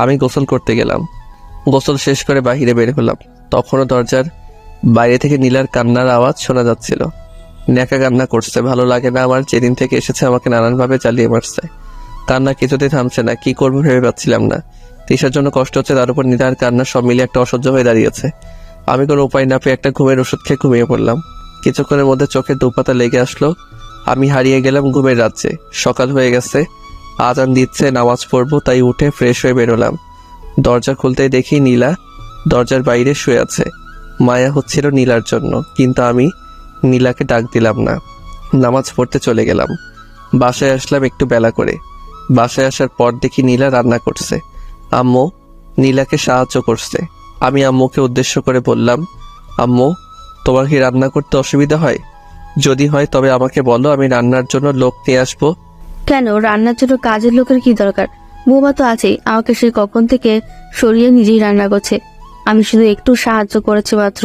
আমি গোসল করতে গেলাম। গোসল শেষ করে বাহিরে বের হলাম। তখনও দরজার বাইরে থেকে নীলার কান্নার আওয়াজ শোনা যাচ্ছিল। ন্যাকা কান্না করছে। ভালো লাগে না আমার, যেদিন থেকে এসেছে আমাকে নানানভাবে চালিয়ে মারছে। কান্না কিছুতেই থামছে না, কি করবো ভেবে পাচ্ছিলাম না। তিশার জন্য কষ্ট হচ্ছে, তার উপর নীলার কান্না, সব মিলে একটা অসহ্য হয়ে দাঁড়িয়েছে। আমি কোনো উপায় না পেয়ে একটা ঘুমের ওষুধ খেয়ে ঘুমিয়ে পড়লাম। কিছুক্ষণের মধ্যে চোখের দুপাতা লেগে আসলো। আমি হারিয়ে গেলাম ঘুমের রাজ্যে। সকাল হয়ে গেছে, আজান দিচ্ছে, নামাজ পড়বো, তাই উঠে ফ্রেশ হয়ে বেরোলাম। দরজা খুলতেই দেখি নীলা দরজার বাইরে শুয়ে আছে। মায়া হচ্ছিল নীলার জন্য, কিন্তু আমি নীলাকে ডাক দিলাম না। নামাজ পড়তে চলে গেলাম। বাসায় আসলাম একটু বেলা করে। বাসায় আসার পর দেখি নীলা রান্না করছে। আম্মু নীলাকে সাহায্য করছে। আমি আম্মুকে উদ্দেশ্য করে বললাম, আম্মু তোমার কি রান্না করতে অসুবিধা হয়? যদি হয় তবে আমাকে বলো, আমি রান্নার জন্য লোক নিয়ে আসবো।
কেন, রান্নার জন্য কাজের লোকের কি দরকার? বৌমা তো আছেই, আমাকে সে কখন থেকে সরিয়ে নিজেই রান্না করছে, আমি শুধু একটু সাহায্য করেছি মাত্র।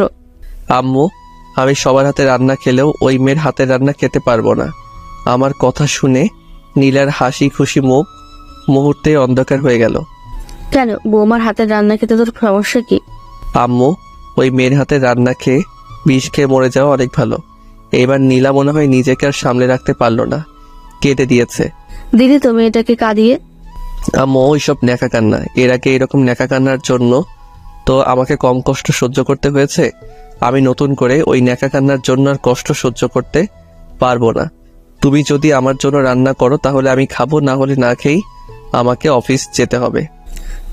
আম্মু আমি সবার হাতে রান্না খেলেও ওই মেয়ের হাতের রান্না খেতে পারবো না। আমার কথা শুনে নীলার হাসি খুশি মুখ মুহূর্তে অন্ধকার হয়ে গেল।
কেন, বৌমার হাতের রান্না খেতে তোর সমস্যা কি?
আম্মু ওই মেয়ের হাতে রান্না খেয়ে বিষ খেয়ে মরে যাওয়া অনেক ভালো। এবার নীলা মনে হয় নিজেকে আর সামলে রাখতে পারলো না, কেটে দিয়েছে।
দিদি তো মেয়েটাকে কাঁদিয়ে।
আম্মু ওইসব ন্যাকা কান্না, এর আগে এরকম ন্যাকা কান্নার জন্য তো আমাকে কম কষ্ট সহ্য করতে হয়েছে। আমি নতুন করে ওই ন্যাকা কান্নার জন্য আর কষ্ট সহ্য করতে পারবো না। তুমি যদি আমার জন্য রান্না করো তাহলে আমি খাবো, না হলে না খেয়েই আমাকে অফিস যেতে হবে।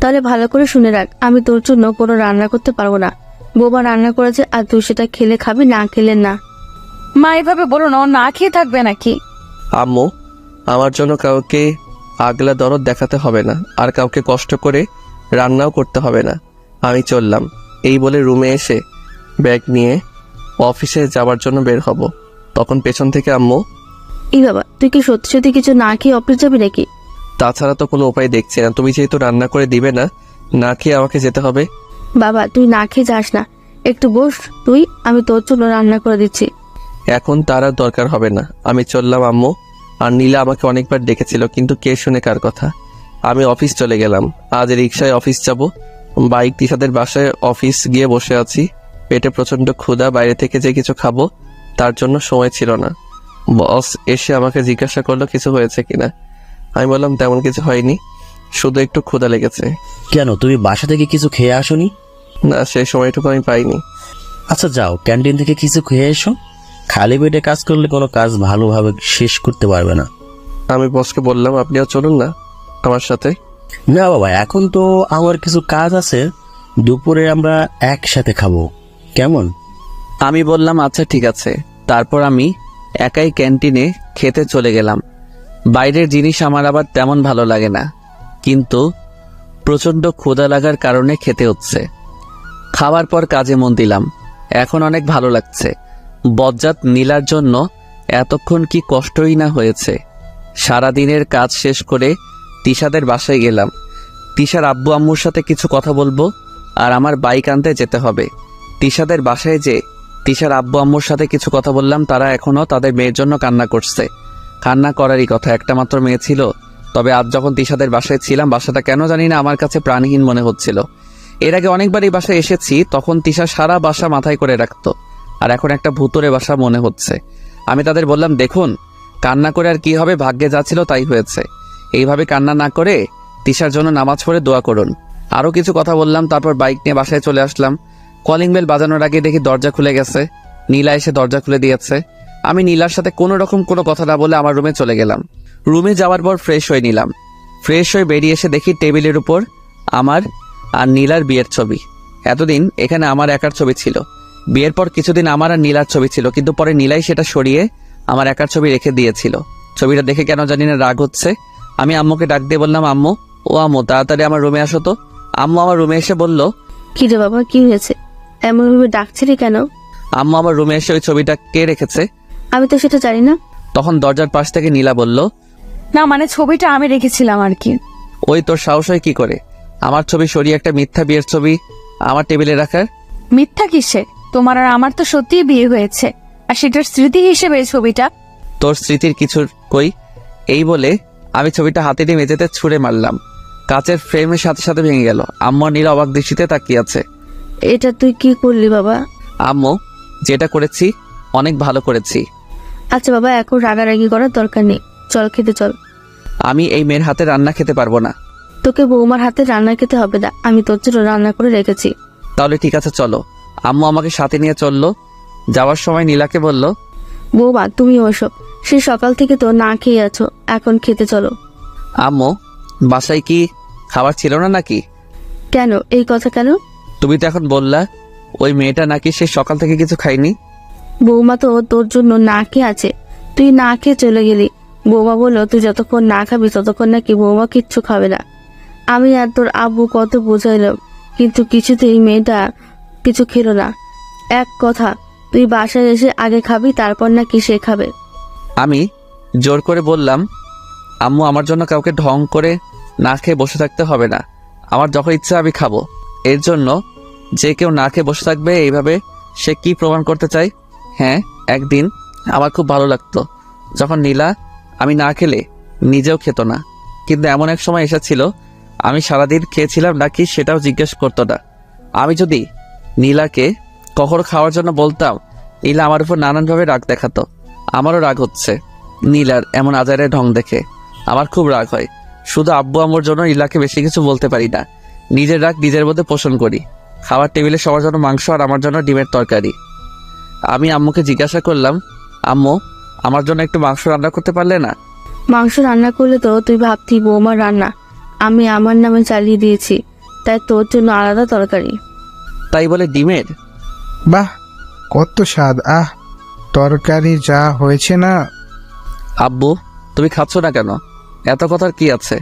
তাহলে ভালো করে শুনে রাখ, আমি তোর জন্য কোনো রান্না করতে পারবো না। বৌমা রান্না করেছে আর তুই সেটা খেলে খাবি, না খেলে না।
মা এভাবে বলো না, ও না খেয়ে থাকবে নাকি?
আম্মু আমার জন্য কাউকে আগলা দরদ দেখাতে হবে না, আর কাউকে কষ্ট করে রান্নাও করতে হবে না। আমি চললাম। এই বলে রুমে এসে ব্যাগ নিয়ে অফিসে যাওয়ার জন্য বের হব, তখন পেছন থেকে আম্মু,
এই বাবা, তুই কি সত্যি সত্যি কিছু না খেয়ে অফিস যাবি নাকি?
তাছাড়া তো কোনো উপায় দেখছি না, তুমি যেহেতু রান্না করে দিবে না, না খেয়ে আমাকে যেতে হবে।
বাবা তুই না খেয়ে যাস না, একটু বস তুই, আমি তোর জন্য রান্না করে দিচ্ছি।
এখন তার আর দরকার হবে না, আমি চললাম আম্মু। আর নীলা আমাকে অনেকবার ডেকেছিল, কিন্তু কে শুনে কার কথা। আমি অফিস চলে গেলাম। আজ রিক্সায় অফিস যাব। বাইক তিশাদের বাসায় অফিস গিয়ে বসে আছি। পেটে প্রচন্ড ক্ষুধা, বাইরে থেকে যে কিছু খাবো তার জন্য সময় ছিল না। বস এসে আমাকে জিজ্ঞাসা করলো কিছু হয়েছে কিনা। আমি বললাম তেমন কিছু হয়নি, শুধু একটু ক্ষুধা লেগেছে।
কেন, তুমি বাসা থেকে কিছু খেয়ে আসোনি?
না, সেই সময়টুকু আমি পাইনি।
আচ্ছা যাও, ক্যান্টিন থেকে কিছু খেয়ে এসো। খালি পেটে কাজ করলে কোনো কাজ ভালোভাবে শেষ করতে পারবে না।
আমি বসকে বললাম আপনিও চলুন না আমার সাথে।
না বাবা, এখন তো আমার কিছু কাজ আছে, দুপুরে আমরা একসাথে খাবো, কেমন?
আমি বললাম আচ্ছা ঠিক আছে। তারপর আমি একাই ক্যান্টিনে খেতে চলে গেলাম। বাইরের জিনিস আমার আবার তেমন ভালো লাগে না, কিন্তু প্রচণ্ড ক্ষুধা লাগার কারণে খেতে হচ্ছে। খাওয়ার পর কাজে মন দিলাম। এখন অনেক ভালো লাগছে। বজ্জাত নীলার জন্য এতক্ষণ কি কষ্টই না হয়েছে। সারাদিনের কাজ শেষ করে তিশাদের বাসায় গেলাম। তিশার আব্বু আম্মুর সাথে কিছু কথা বলবো, আর আমার বাইক আনতে যেতে হবে। তিশাদের বাসায় যে তিশার আব্বু আম্মুর সাথে কিছু কথা বললাম। তারা এখনও তাদের মেয়ের জন্য কান্না করছে। কান্না করারই কথা, একটা মাত্র মেয়ে ছিল। তবে আজ যখন তিশাদের বাসায় ছিলাম, বাসাটা কেন জানি না আমার কাছে প্রাণহীন মনে হচ্ছিল। এর আগে অনেকবার এই বাসায় এসেছি, তখন তিশা সারা বাসা মাথায় করে রাখতো, আর এখন একটা ভূতরে বাসা মনে হচ্ছে। আমি তাদের বললাম দেখুন, কান্না করে আর কি হবে, ভাগ্যে যা ছিল তাই হয়েছে। এইভাবে কান্না না করে তিশার জন্য নামাজ পড়ে দোয়া করুন। আরও কিছু কথা বললাম। তারপর বাইক নিয়ে বাসায় চলে আসলাম। কলিং বেল বাজানোর আগে দেখি দরজা খুলে গেছে। নীলা এসে দরজা খুলে দিয়েছে। আমি নীলার সাথে কোনো রকম কোনো কথা না বলে আমার রুমে চলে গেলাম। রুমে যাওয়ার পর ফ্রেশ হয়ে নিলাম। ফ্রেশ হয়ে বেরিয়ে এসে দেখি টেবিলের উপর আমার আর নীলার বিয়ের ছবি। এতদিন এখানে আমার একার ছবি ছিল। বিয়ের পর কিছুদিন আমার আর নীলার ছবি ছিল, কিন্তু পরে নীলাই সেটা সরিয়ে আমার একার ছবি রেখে দিয়েছিল। ছবিটা দেখে কেন জানি না রাগ হচ্ছে। আমি আম্মুকে ডাক দিয়ে বললাম আম্মু, ও আম্মু তাড়াতাড়ি আমার রুমে আসো তো। আম্মু আমার রুমে এসে বলল
কি রে বাবা, কি হয়েছে? এমন ভাবে ডাকছিলি কেন?
আম্মু আমার রুমে এসে ওই ছবিটা কে রেখেছে?
আমি তো সেটা জানি না।
তখন দরজার পাশ থেকে নীলা বলল
না মানে ছবিটা আমি রেখেছিলাম আর কি।
ওই তোর সাহস হয় কি করে আমার ছবি সরিয়ে একটা মিথ্যা বিয়ের ছবি আমার টেবিলে রাখার?
মিথ্যা কিসে? তোমার আর আমার তো সত্যিই বিয়ে হয়েছে, আর সেটার স্মৃতি হিসেবে এই ছবিটা।
তোর স্মৃতির কিছুর কই? এই বলে আমি ছবিটা হাতে নিয়ে মেঝেতে ছুঁড়ে মারলাম। কাচের ফ্রেমের সাথে সাথে ভেঙে গেল। আম্মু আর নীলা অবাক দৃষ্টিতে তাকিয়ে আছে।
এটা তুই কি করলি বাবা?
আম্মু, যেটা করেছি অনেক ভালো করেছি।
আচ্ছা বাবা, এখন রাগারাগি করার দরকার নেই, চল খেতে চল।
আমি এই মেয়ের হাতে রান্না খেতে পারবো না।
তোকে বৌমার হাতে রান্না খেতে হবে না, আমি তোর জন্য রান্না করে রেখেছি।
তাহলে ঠিক আছে চলো। আম্মু আমাকে সাথে নিয়ে চললো। যাওয়ার সময় নীলাকে বলল
বৌমা তুমি ওসব, সে সকাল থেকে তো না খেয়ে আছো, এখন খেতে চলো।
আম্মু, বাসায় কি খাবার ছিল না নাকি?
কেন, এই কথা কেন?
তুমি তো এখন বললা ওই মেয়েটা নাকি সে সকাল থেকে কিছু খায়নি।
বৌমা তো তোর জন্য না খেয়ে আছে, তুই না খেয়ে চলে গেলি। বৌমা বললো তুই যতক্ষণ না খাবি ততক্ষণ নাকি বৌমা কিচ্ছু খাবে না। আমি আর তোর আব্বু কত বোঝাইলাম, কিন্তু কিছুতেই মেয়েটা কিছু খেলো না। এক কথা, তুই বাসায় এসে আগে খাবি, তারপর নাকি সে খাবে।
আমি জোর করে বললাম আম্মু, আমার জন্য কাউকে ঢং করে না খেয়ে বসে থাকতে হবে না। আমার যখন ইচ্ছা আমি খাবো। এর জন্য যে কেউ না খেয়ে বসে থাকবে এইভাবে সে কি প্রমাণ করতে চায়? হ্যাঁ, একদিন আমার খুব ভালো লাগতো যখন নীলা আমি না খেলে নিজেও খেত না, কিন্তু এমন এক সময় এসেছিল আমি সারাদিন খেয়েছিলাম নাকি সেটাও জিজ্ঞেস করতো না। আমি যদি নীলাকে কখনো খাওয়ার জন্য বলতাম, নীলা আমার উপর নানানভাবে রাগ দেখাতো। আমারও রাগ হচ্ছে নীলার এমন আজারে ঢং দেখে। আমার খুব রাগ হয়। শুধু আব্বু আম্মুর জন্য নীলাকে বেশি কিছু বলতে পারি না। নিজের রাগ নিজের মধ্যে পোষণ করি। খাবার টেবিলে সবার জন্য মাংস আর আমার জন্য ডিমের তরকারি। আমি আম্মুকে জিজ্ঞাসা করলাম, আম্মু আমার জন্য একটু মাংস রান্না করতে পারলে না?
মাংস রান্না করলে তো তুই ভাবতি বৌমার রান্না, আমি আমার নামে চালিয়ে দিয়েছি, তাই তোর জন্য আলাদা তরকারি।
তাই বলে ডিমের?
বাহ, কত স্বাদ! আহ, তরকারি যা হয়েছে না।
আব্বু তুমি খাচ্ছ না কেন? এত কথার কি আছে?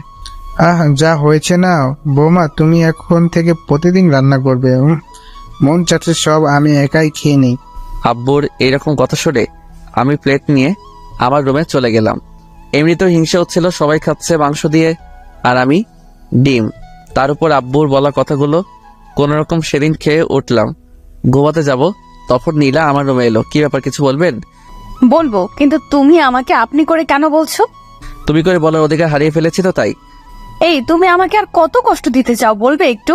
আহ, যা হয়েছে না। বৌমা তুমি এখন থেকে প্রতিদিন রান্না করবে। মন চাচ্ছে সব আমি একাই খেয়ে নিই।
আব্বুর এইরকম কথা শুনে আমি প্লেট নিয়ে আমার রুমে চলে গেলাম। এমনিতেও হিংসা হচ্ছিল, সবাই খাচ্ছে মাংস দিয়ে আর আমি ডিম। তার উপর আব্বুর বলা কথাগুলো কোনোরকম সেদিন খেয়ে উঠলাম। ঘুমাতে যাব, তখন নীলা আমার রুমে এলো। কি ব্যাপার, কিছু বলবেন?
বলবো, কিন্তু তুমি আমাকে আপনি করে কেন বলছো?
তুমি করে বলার অধিকার হারিয়ে ফেলেছি তো তাই।
এই তুমি আমাকে আর কত কষ্ট দিতে চাও বলবে একটু?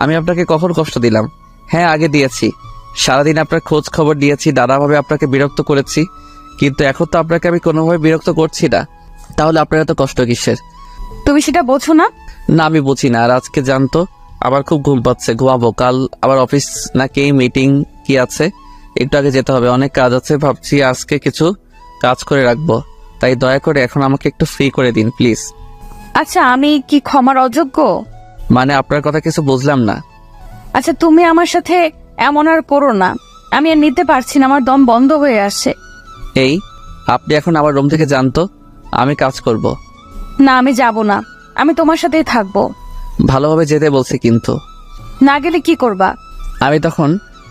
আমি আপনাকে কখন কষ্ট দিলাম? হ্যাঁ, আগে দিয়েছি। সারাদিন আপনার খোঁজ খবর দিয়েছি, নানাভাবে আপনাকে বিরক্ত করেছি, কিন্তু এখন তো আপনাকে আমি কোনোভাবে বিরক্ত করছি না। তাহলে আপনার এত কষ্ট কিসের?
তুমি সেটা বোঝো না?
না, আমি বুঝি না। আর আজকে জানতো আমার খুব ঘুম পাচ্ছে, ঘুমাবো। কাল আবার অফিস নাকি মিটিং কি আছে, একটু আগে যেতে হবে, অনেক কাজ আছে। ভাবছি আজকে কিছু কাজ করে রাখবো, তাই দয়া করে এখন আমাকে একটু ফ্রি করে দিন প্লিজ।
আচ্ছা, আমি কি ক্ষমার অযোগ্য?
মানে আপনার কথা কিছু বুঝলাম না।
আচ্ছা, তুমি আমার সাথে এমন আর করো না। আমি আর নিতে পারছি না, আমার দম বন্ধ হয়ে আসে।
এই, আপনি এখন আমার রুম থেকে জানতো, আমি কাজ করব।
না, আমি যাব না, আমি তোমার সাথেই থাকবো।
ভালোভাবে যেতে বলছি কিন্তু।
না গেলে কি করবা?
আমি তখন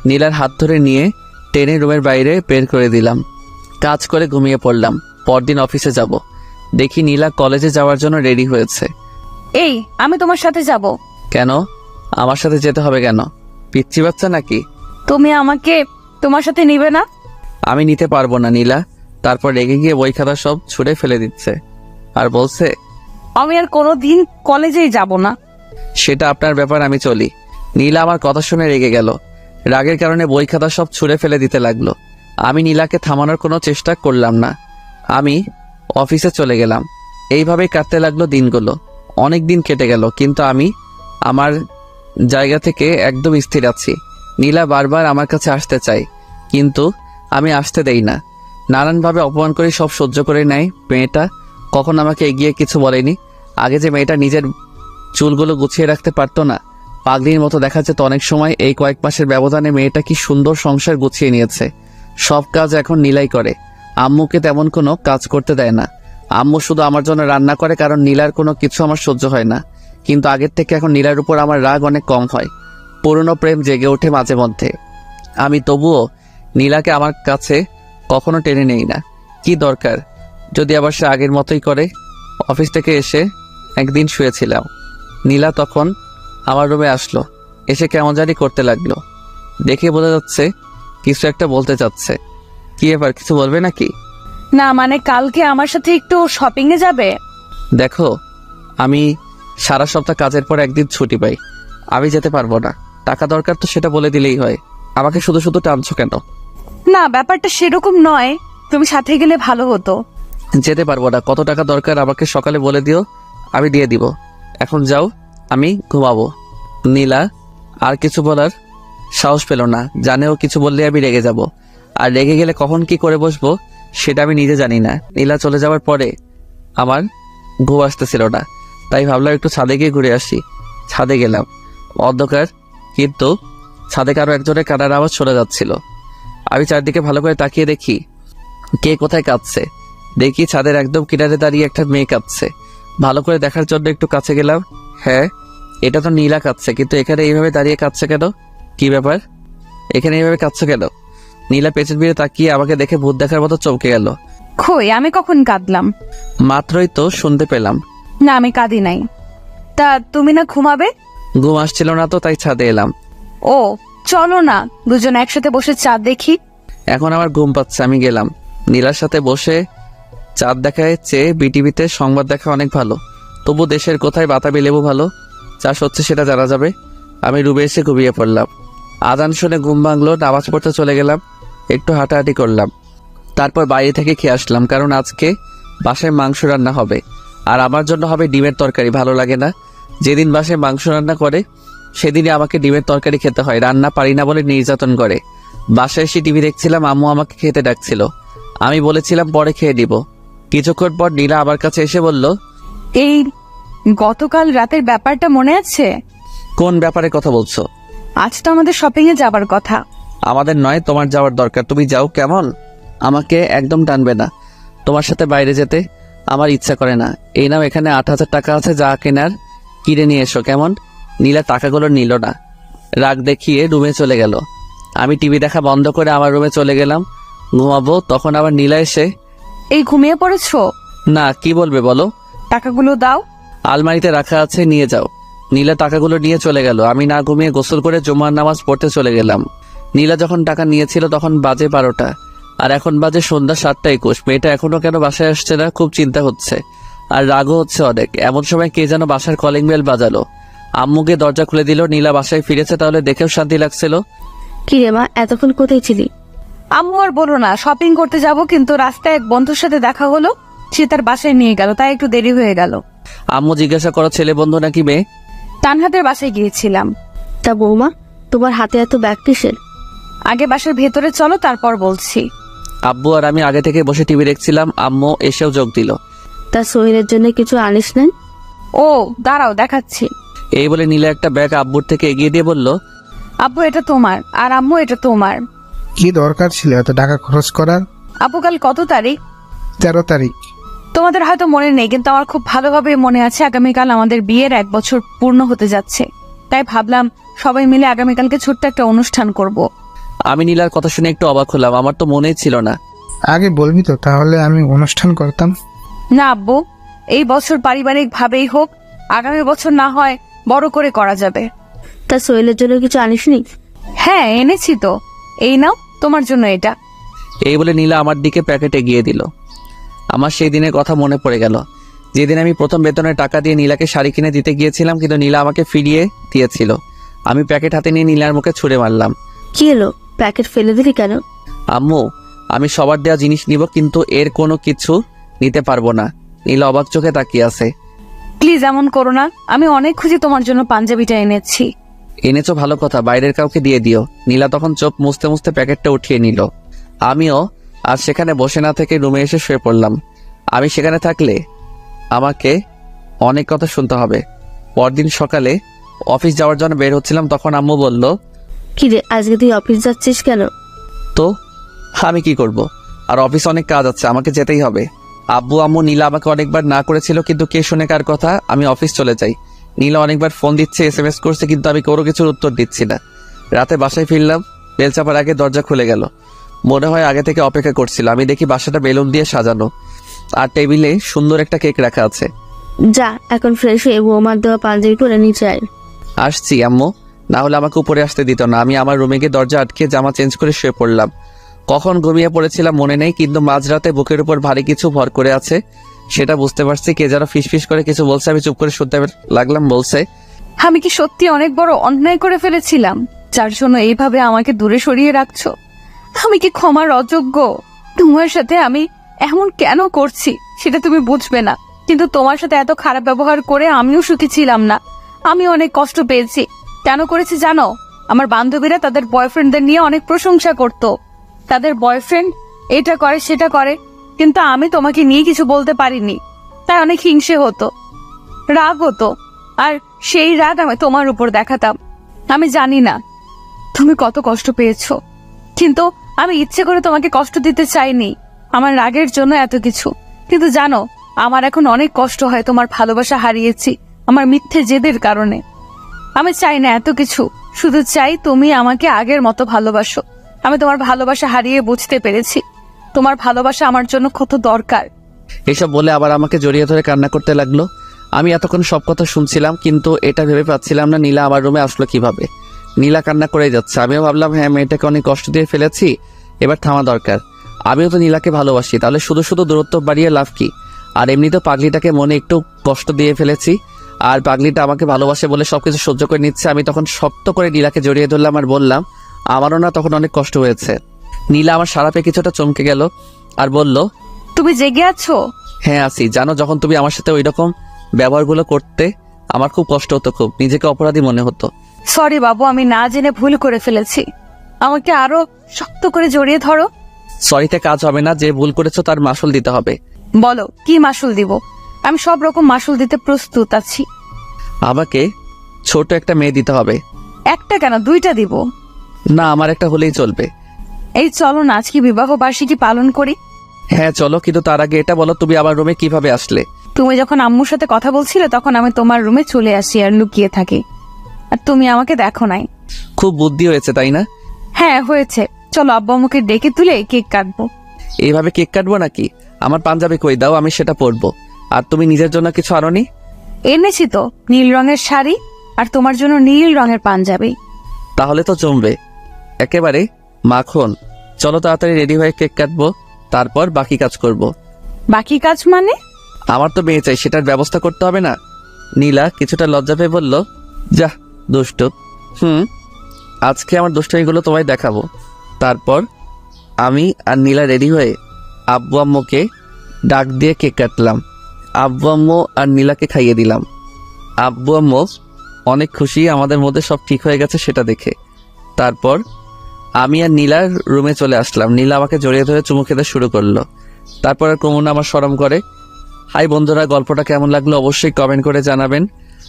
নীলার হাত ধরে নিয়ে টেনে রুমের বাইরে বের করে দিলাম। কাজ করে ঘুমিয়ে পড়লাম। পরদিন অফিসে যাব, দেখি নীলা কলেজে যাওয়ার জন্য রেডি হয়েছে।
এই, আমি তোমার সাথে যাব।
কেন আমার সাথে যেতে হবে কেন? পিচ্চি বাচ্চা নাকি?
তুমি আমাকে তোমার সাথে নিবে না?
আমি নিতে পারবো না নীলা। তারপর রেগে গিয়ে বই খাতা সব ছুঁড়ে ফেলে দিচ্ছে আর বলছে,
আমি আর কোনোদিন কলেজেই যাব না।
সেটা আপনার ব্যাপার, আমি চলি। নীলা আমার কথা শুনে রেগে গেল। রাগের কারণে বই খাতা সব ছুঁড়ে ফেলে দিতে লাগলো। আমি নীলাকে থামানোর কোনো চেষ্টা করলাম না। আমি অফিসে চলে গেলাম। এইভাবেই কাটতে লাগলো দিনগুলো। অনেক দিন কেটে গেল, কিন্তু আমি আমার জায়গা থেকে একদম স্থির আছি। নীলা বারবার আমার কাছে আসতে চায়, কিন্তু আমি আসতে দেই না। নানানভাবে অপমান করে সব সহ্য করে নেয় মেয়েটা। কখন আমাকে এগিয়ে কিছু বলেনি। আগে যে মেয়েটা নিজের চুলগুলো গুছিয়ে রাখতে পারতো না, পাগলির মতো দেখা যেত অনেক সময়, এই কয়েক মাসের ব্যবধানে মেয়েটা কি সুন্দর সংসার গুছিয়ে নিয়েছে। সব কাজ এখন নীলাই করে। আম্মুকে তেমন কোনো কাজ করতে দেয় না। আম্মু শুধু আমার জন্য রান্না করে, কারণ নীলার কোনো কিছু আমার সহ্য হয় না। কিন্তু আগের থেকে এখন নীলার উপর আমার রাগ অনেক কম হয়। পুরনো প্রেম জেগে ওঠে মাঝে মধ্যে। আমি তবুও নীলাকে আমার কাছে কখনো টেনে নেই না। কি দরকার যদি আবার সে আগের মতোই করে। অফিস থেকে এসে একদিন শুয়েছিলাম, নীলা তখন আমার রুমে আসলো। এসে কেমন জানি করতে লাগলো। দেখে বোঝা যাচ্ছে কিছু একটা বলতে চাচ্ছে। কি এবার কিছু বলবে নাকি?
না, মানে কালকে আমার সাথে একটু শপিং এ যাবে?
দেখো, আমি সারা সপ্তাহ কাজের পর একদিন ছুটি পাই, আমি যেতে পারবো না। টাকা দরকার তো সেটা বলে দিলেই হয়, আমাকে শুধু শুধু টানছো কেন?
না, ব্যাপারটা সেরকম নয়, তুমি সাথে গেলে ভালো হতো।
যেতে পারবো না। কত টাকা দরকার আমাকে সকালে বলে দিও, আমি দিয়ে দিব। এখন যাও, আমি ঘুমাবো। নীলা আর কিছু বলার সাহস পেল না। জানেও কিছু বললে আমি রেগে যাব, আর রেগে গেলে কখন কি করে বসবো সেটা আমি নিজে জানি না। নীলা চলে যাওয়ার পরে আমার ঘুম আসতেছিল না, তাই ভাবলাম একটু ছাদে গিয়ে ঘুরে আসি। ছাদে গেলাম, অন্ধকার, কিন্তু ছাদে কারো একজনের কান্নার আওয়াজ শোনা যাচ্ছিল। আমি চারদিকে ভালো করে তাকিয়ে দেখি কে কোথায় কাঁদছে। দেখি ছাদের একদম কিনারে দাঁড়িয়ে একটা মেয়ে কাঁদছে। ভালো করে দেখার জন্য একটু কাছে গেলাম। হ্যাঁ, এটা তো নীলা কাঁদছে, কিন্তু এখানে এইভাবে দাঁড়িয়ে কাঁদছে কেন? কি ব্যাপার, এখানে এইভাবে কাঁদছে কেন? নীলা পেছন ফিরে তাকিয়ে আমাকে দেখে ভূত দেখার মতো চমকে গেল।
কই, আমি কখন কাঁদলাম?
মাত্রই তো শুনতে পেলাম।
না, আমি কাঁদি নাই। তা তুমি না ঘুমাবে?
ঘুম আসছিল না তো, তাই ছাদে এলাম।
ও, চলো না দুজন একসাথে বসে চাঁদ দেখি।
এখন আমার ঘুম পাচ্ছে, আমি গেলাম। নীলার সাথে বসে চাঁদ দেখায় চেয়ে বিটিভিতে সংবাদ দেখা অনেক ভালো। তবু দেশের কোথায় বাতাবি লেবু ভালো চাষ হচ্ছে সেটা জানা যাবে। আমি রুমে এসে ঘুমিয়ে পড়লাম। আজান শুনে ঘুম ভাঙলো, নামাজ পড়তে চলে গেলাম। একটু হাঁটাহাঁটি করলাম, তারপর বাইরে থেকে খেয়ে আসলাম, কারণ আজকে বাসায় মাংস রান্না হবে। আর আমার জন্য হবে ডিমের তরকারি। ভালো লাগে না, যেদিন বাসায় মাংস রান্না করে সেদিনই আমাকে ডিমের তরকারি খেতে হয়। রান্না পারি না বলে নির্যাতন করে। বাসায় এসে টিভি দেখছিলাম, আম্মু আমাকে খেতে ডাকছিল। আমি বলেছিলাম পরে খেয়ে দিব। কিছুক্ষণ পর নীলা আমার কাছে এসে বলল,
এই গতকাল রাতের ব্যাপারটা মনে আছে?
কোন ব্যাপারে কথা বলছো?
আজ তো আমাদের শপিং এ যাবার কথা।
আমাদের নয়, তোমার যাওয়ার দরকার। তুমি যাও। কেমন? আমাকে একদম টানবে না। তোমার সাথে বাইরে যেতে আমার ইচ্ছা করে না। এই নাও, এখানে 8,000 টাকা আছে, যা কেনার কিনে নিয়ে এসো। কেমন? নীলা টাকাগুলো নিল না, রাগ দেখিয়ে রুমে চলে গেল। আমি টিভি দেখা বন্ধ করে আমার রুমে চলে গেলাম ঘুমাবো। তখন আবার নীলা এসে,
এই ঘুমিয়ে পড়েছো?
না, কি বলবে বলো?
টাকাগুলো দাও।
আলমারিতে রাখা আছে, নিয়ে যাও। নীলা টাকাগুলো নিয়ে চলে গেল। আমি না ঘুমিয়ে গোসল করে জুমার নামাজ পড়তে চলে গেলাম। নীলা যখন টাকা নিয়েছিল তখন বাজে 12টা, আর এখন বাজে সন্ধ্যা 7:21। মেয়েটা এখনো কেন বাসায় আসছে না, খুব চিন্তা হচ্ছে আর রাগও হচ্ছে অনেক। এমন সময় কে যেন বাসার কলিং বেল বাজালো। আম্মুকে দরজা খুলে দিল। নীলা বাসায় ফিরেছে, তাহলে দেখেও শান্তি লাগছিল।
কি রে মা, এতক্ষণ কোথায় ছিলি?
আম্মু আর বলো না, শপিং করতে যাব, কিন্তু রাস্তায় এক বন্ধুর সাথে দেখা হলো, সে তার বাসায় নিয়ে গেল, তাই একটু দেরি হয়ে গেল।
আম্মু জিজ্ঞাসা করো ছেলে বন্ধু নাকি মেয়ে?
তানহাদের বাসায় গিয়েছিলাম।
তা বৌমা, তোমার হাতে এত ব্যাগ কিসের?
আগে বাসার ভেতরে চলো, তারপর বলছি।
আব্বু আর আমি আগে থেকে বসে টিভি দেখছিলাম, আম্মু এসেও যোগ দিল।
তা সোহেলের জন্য কিছু আনিস নেন?
ও দাঁড়াও, দেখাচ্ছি।
এই বলে নীলা একটা ব্যাগ আব্বুর থেকে এগিয়ে দিয়ে বলল,
আব্বু এটা তোমার, আর আম্মু এটা তোমার।
কি দরকার ছিল এত টাকা খরচ করার?
আব্বু কাল কত তারিখ?
13 তারিখ।
তোমাদের হয়তো মনে নেই, কিন্তু আমার খুব ভালোভাবে মনে আছে। আগামীকাল আমাদের বিয়ের 1 বছর পূর্ণ হতে যাচ্ছে, তাই ভাবলাম সবাই মিলে আগামীকালকে ছোট্ট একটা অনুষ্ঠান করব।
আমি নীলার কথা শুনে একটু অবাক হলাম, আমার তো মনেই ছিল না।
আগে বলবি তো, তাহলে আমি অনুষ্ঠান করতাম।
না আব্বু, এই বছর পারিবারিক ভাবেই হোক, আগামী বছর না হয় বড় করে করা যাবে।
তা সোহেলের জন্য কিছু আনিসনি?
হ্যাঁ এনেছি তো, এই নাও তোমার জন্য এটা।
এই বলে নীলা আমার দিকে প্যাকেট এগিয়ে দিল। আমার সেই দিনের কথা মনে পড়ে গেল, যেদিন আমি প্রথম বেতনের টাকা দিয়ে নীলাকে শাড়ি কিনে দিতে গিয়েছিলাম, কিন্তু নীলা আমাকে ফিরিয়ে দিয়েছিল। আমি প্যাকেট হাতে নিয়ে নীলার মুখে ছুঁড়ে মারলাম।
কি এলো, প্যাকেট ফেলে দিলি কেন?
আম্মু, আমি সবার দেওয়া জিনিস নিব, কিন্তু এর কোনো কিছু নিতে পারবো না। নীলা অবাক চোখে তাকিয়ে আছে।
প্লিজ এমন করো না, আমি অনেক খুশি তোমার জন্য পাঞ্জাবিটা এনেছি।
এনেছো ভালো কথা, বাইরের কাউকে দিয়ে দিও। নীলা তখন চোখ মুছতে মুছতে প্যাকেটটা উঠিয়ে নিল। আমিও আর সেখানে বসে না থেকে রুমে এসে শুয়ে পড়লাম। আমি সেখানে থাকলে আমাকে অনেক কথা শুনতে হবে। পরদিন সকালে অফিস যাওয়ার জন্য বের হচ্ছিলাম, তখন আম্মু বলল,
কি রে, আজকে তুই অফিস যাচ্ছিস কেন?
তো আমি কি করব, আর অফিস অনেক কাজ আছে, আমাকে যেতেই হবে। আব্বু আম্মু নীলা আমাকে অনেকবার না করেছিল, কিন্তু কে শুনে কার কথা। আমি অফিস চলে যাই। নীলা অনেকবার ফোন দিচ্ছে, SMS করছে, কিন্তু আমি কোনো কিছুর উত্তর দিচ্ছি না। রাতে বাসায় ফিরলাম, বেল চাপার আগে দরজা খুলে গেল। মনে হয় আগে থেকে অপেক্ষা করছিল। আমি দেখি বাসাটা বেলুন দিয়ে সাজানো, আর টেবিলে সুন্দর একটা কেক রাখা আছে।
যা, এখন ফ্রেশ হয়ে বৌমার দেওয়া পাঞ্জাবি পরে নিচে আয়।
আসছি আম্মু, না হলে আমাকে উপরে আসতে দিত না। আমি আমার রুমে গিয়ে দরজা আটকে জামা চেঞ্জ করে শুয়ে পড়লাম। কখন ঘুমিয়ে পড়েছিলাম মনে নেই, কিন্তু মাঝরাতে বুকের উপর ভারী কিছু ভর করে আছে, সেটা বুঝতে পারছি। কে যেন ফিসফিস করে কিছু বলছে, আমি চুপ করে শুনতে লাগলাম। বলছে,
আমি কি সত্যি অনেক বড় অন্যায় করে ফেলেছিলাম, যার জন্য এইভাবে আমাকে দূরে সরিয়ে রাখছো? আমি কি ক্ষমার অযোগ্য? তোমার সাথে আমি এমন কেন করছি সেটা তুমি বুঝবে না, কিন্তু তোমার সাথে এত খারাপ ব্যবহার করে আমিও সুখী ছিলাম না। আমি অনেক কষ্ট পেয়েছি। কেন করেছি জানো? আমার বান্ধবীরা তাদের বয়ফ্রেন্ডদের নিয়ে অনেক প্রশংসা করত, তাদের বয়ফ্রেন্ড এটা করে সেটা করে, কিন্তু আমি তোমাকে নিয়ে কিছু বলতে পারিনি, তাই অনেক হিংসে হতো, রাগ হতো, আর সেই রাগ আমি তোমার উপর দেখাতাম। আমি জানি না তুমি কত কষ্ট পেয়েছো, কিন্তু আমি ইচ্ছে করে তোমাকে কষ্ট দিতে চাইনি, আমার রাগের জন্য এত কিছু। কিন্তু জানো, আমার এখন অনেক কষ্ট হয় তোমার ভালোবাসা হারিয়েছি আমার মিথ্যে জেদের কারণে। আমি চাই না এত কিছু, শুধু চাই তুমি আমাকে আগের মতো ভালোবাসো। আমি তোমার ভালোবাসা হারিয়ে বুঝতে পেরেছি তোমার ভালোবাসা আমার জন্য কত দরকার।
এসব বলে আবার আমাকে জড়িয়ে ধরে কান্না করতে লাগলো। আমি এতক্ষণ সব কথা শুনছিলাম, কিন্তু এটা ভেবে পাচ্ছিলাম না নীলা আমার রুমে আসলো কিভাবে। নীলা কান্না করে যাচ্ছে। আমিও ভাবলাম, হ্যাঁ মেয়েটাকে অনেক কষ্ট দিয়ে ফেলেছি, এবার থামা দরকার। আমিও তো নীলাকে ভালোবাসি, তাহলে শুধু শুধু দূরত্ব বাড়িয়ে লাভ কি? আর এমনিতেও পাগলিটাকে মনে একটু কষ্ট দিয়ে ফেলেছি, আর পাগলিটা আমাকে ভালোবাসে বলে সবকিছু সহ্য করে নিচ্ছে। আমি তখন শক্ত করে নীলাকে জড়িয়ে ধরলাম আর বললাম, আমারও না তখন অনেক কষ্ট হয়েছে। নীলা আমার সারা পেয়ে কিছুটা চমকে গেল আর বলল,
তুমি জেগে আছো?
হ্যাঁ আছি। জানো, যখন তুমি আমার সাথে ওইরকম ব্যবহারগুলো করতে আমার খুব কষ্ট হতো, খুব নিজেকে অপরাধী মনে হতো।
সরি বাবু, আমি না জেনে ভুল করে ফেলেছি, আমাকে আরো শক্ত করে জড়িয়ে ধরো।
সরিতে কাজ হবে না, যে ভুল করেছো তার মাসুল দিতে হবে।
বলো কি মাসুল দিব? আমি সব রকম মাসুল দিতে প্রস্তুত আছি।
আমাকে ছোট একটা মেয়ে দিতে হবে।
একটা কেন, 2টা দিব।
না, আমার একটা হলেই চলবে।
এই চলো না আজকে বিবাহ বার্ষিকী পালন করি।
হ্যাঁ চলো, কিন্তু তার আগে এটা বলো, তুমি আমার রুমে কিভাবে আসলে?
তুমি যখন আম্মুর সাথে কথা বলছিলে তখন আমি তোমার রুমে চলে আসি আর লুকিয়ে থাকি, আর তুমি আমাকে দেখো নাই।
খুব বুদ্ধি হয়েছে তাই না?
হ্যাঁ হয়েছে, চলো আব্বু আম্মুকে ডেকে তুলে কেক কাটবো।
এইভাবে কেক কাটবো নাকি? আমার পাঞ্জাবি কই দাও, আমি সেটা পরবো। আর তুমি নিজের জন্য কিছু আনোনি?
এনেছি তো, নীল রঙের শাড়ি আর তোমার জন্য নীল রঙের পাঞ্জাবি।
তাহলে তো জমবে। একেবারে মাখন। চলো তাড়াতাড়ি রেডি হয়ে কেক কাটবো, তারপর বাকি কাজ করব।
বাকি কাজ মানে?
আমার তো মেয়ে চাই, সেটার ব্যবস্থা করতে হবে না? নীলা কিছুটা লজ্জা পেয়ে বলল, যা দুষ্ট। আজকে আমার দুষ্টমিগুলো তোমায় দেখাবো। তারপর আমি আর নীলা রেডি হয়ে আব্বু আম্মুকে ডাক দিয়ে কেক কাটলাম। আব্বু আম্মু আর নীলাকে খাইয়ে দিলাম। আব্বু আম্মু অনেক খুশি আমাদের মধ্যে সব ঠিক হয়ে গেছে সেটা দেখে। তারপর আমি আর নীলার রুমে চলে আসলাম। নীলা আমাকে জড়িয়ে ধরে চুমু খেতে শুরু করলো। তারপর আর কমুনা আমার শরম করে। হাই বন্ধুরা, গল্পটা কেমন লাগলো অবশ্যই কমেন্ট করে জানাবেন।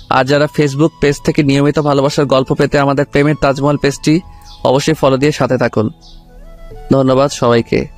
আর যারা ফেসবুক পেজ থেকে নিয়মিত ভালোবাসার গল্প পেতে আমাদের প্রেমের তাজমহল পেজটি অবশ্যই ফলো দিয়ে সাথে থাকুন। ধন্যবাদ সবাইকে।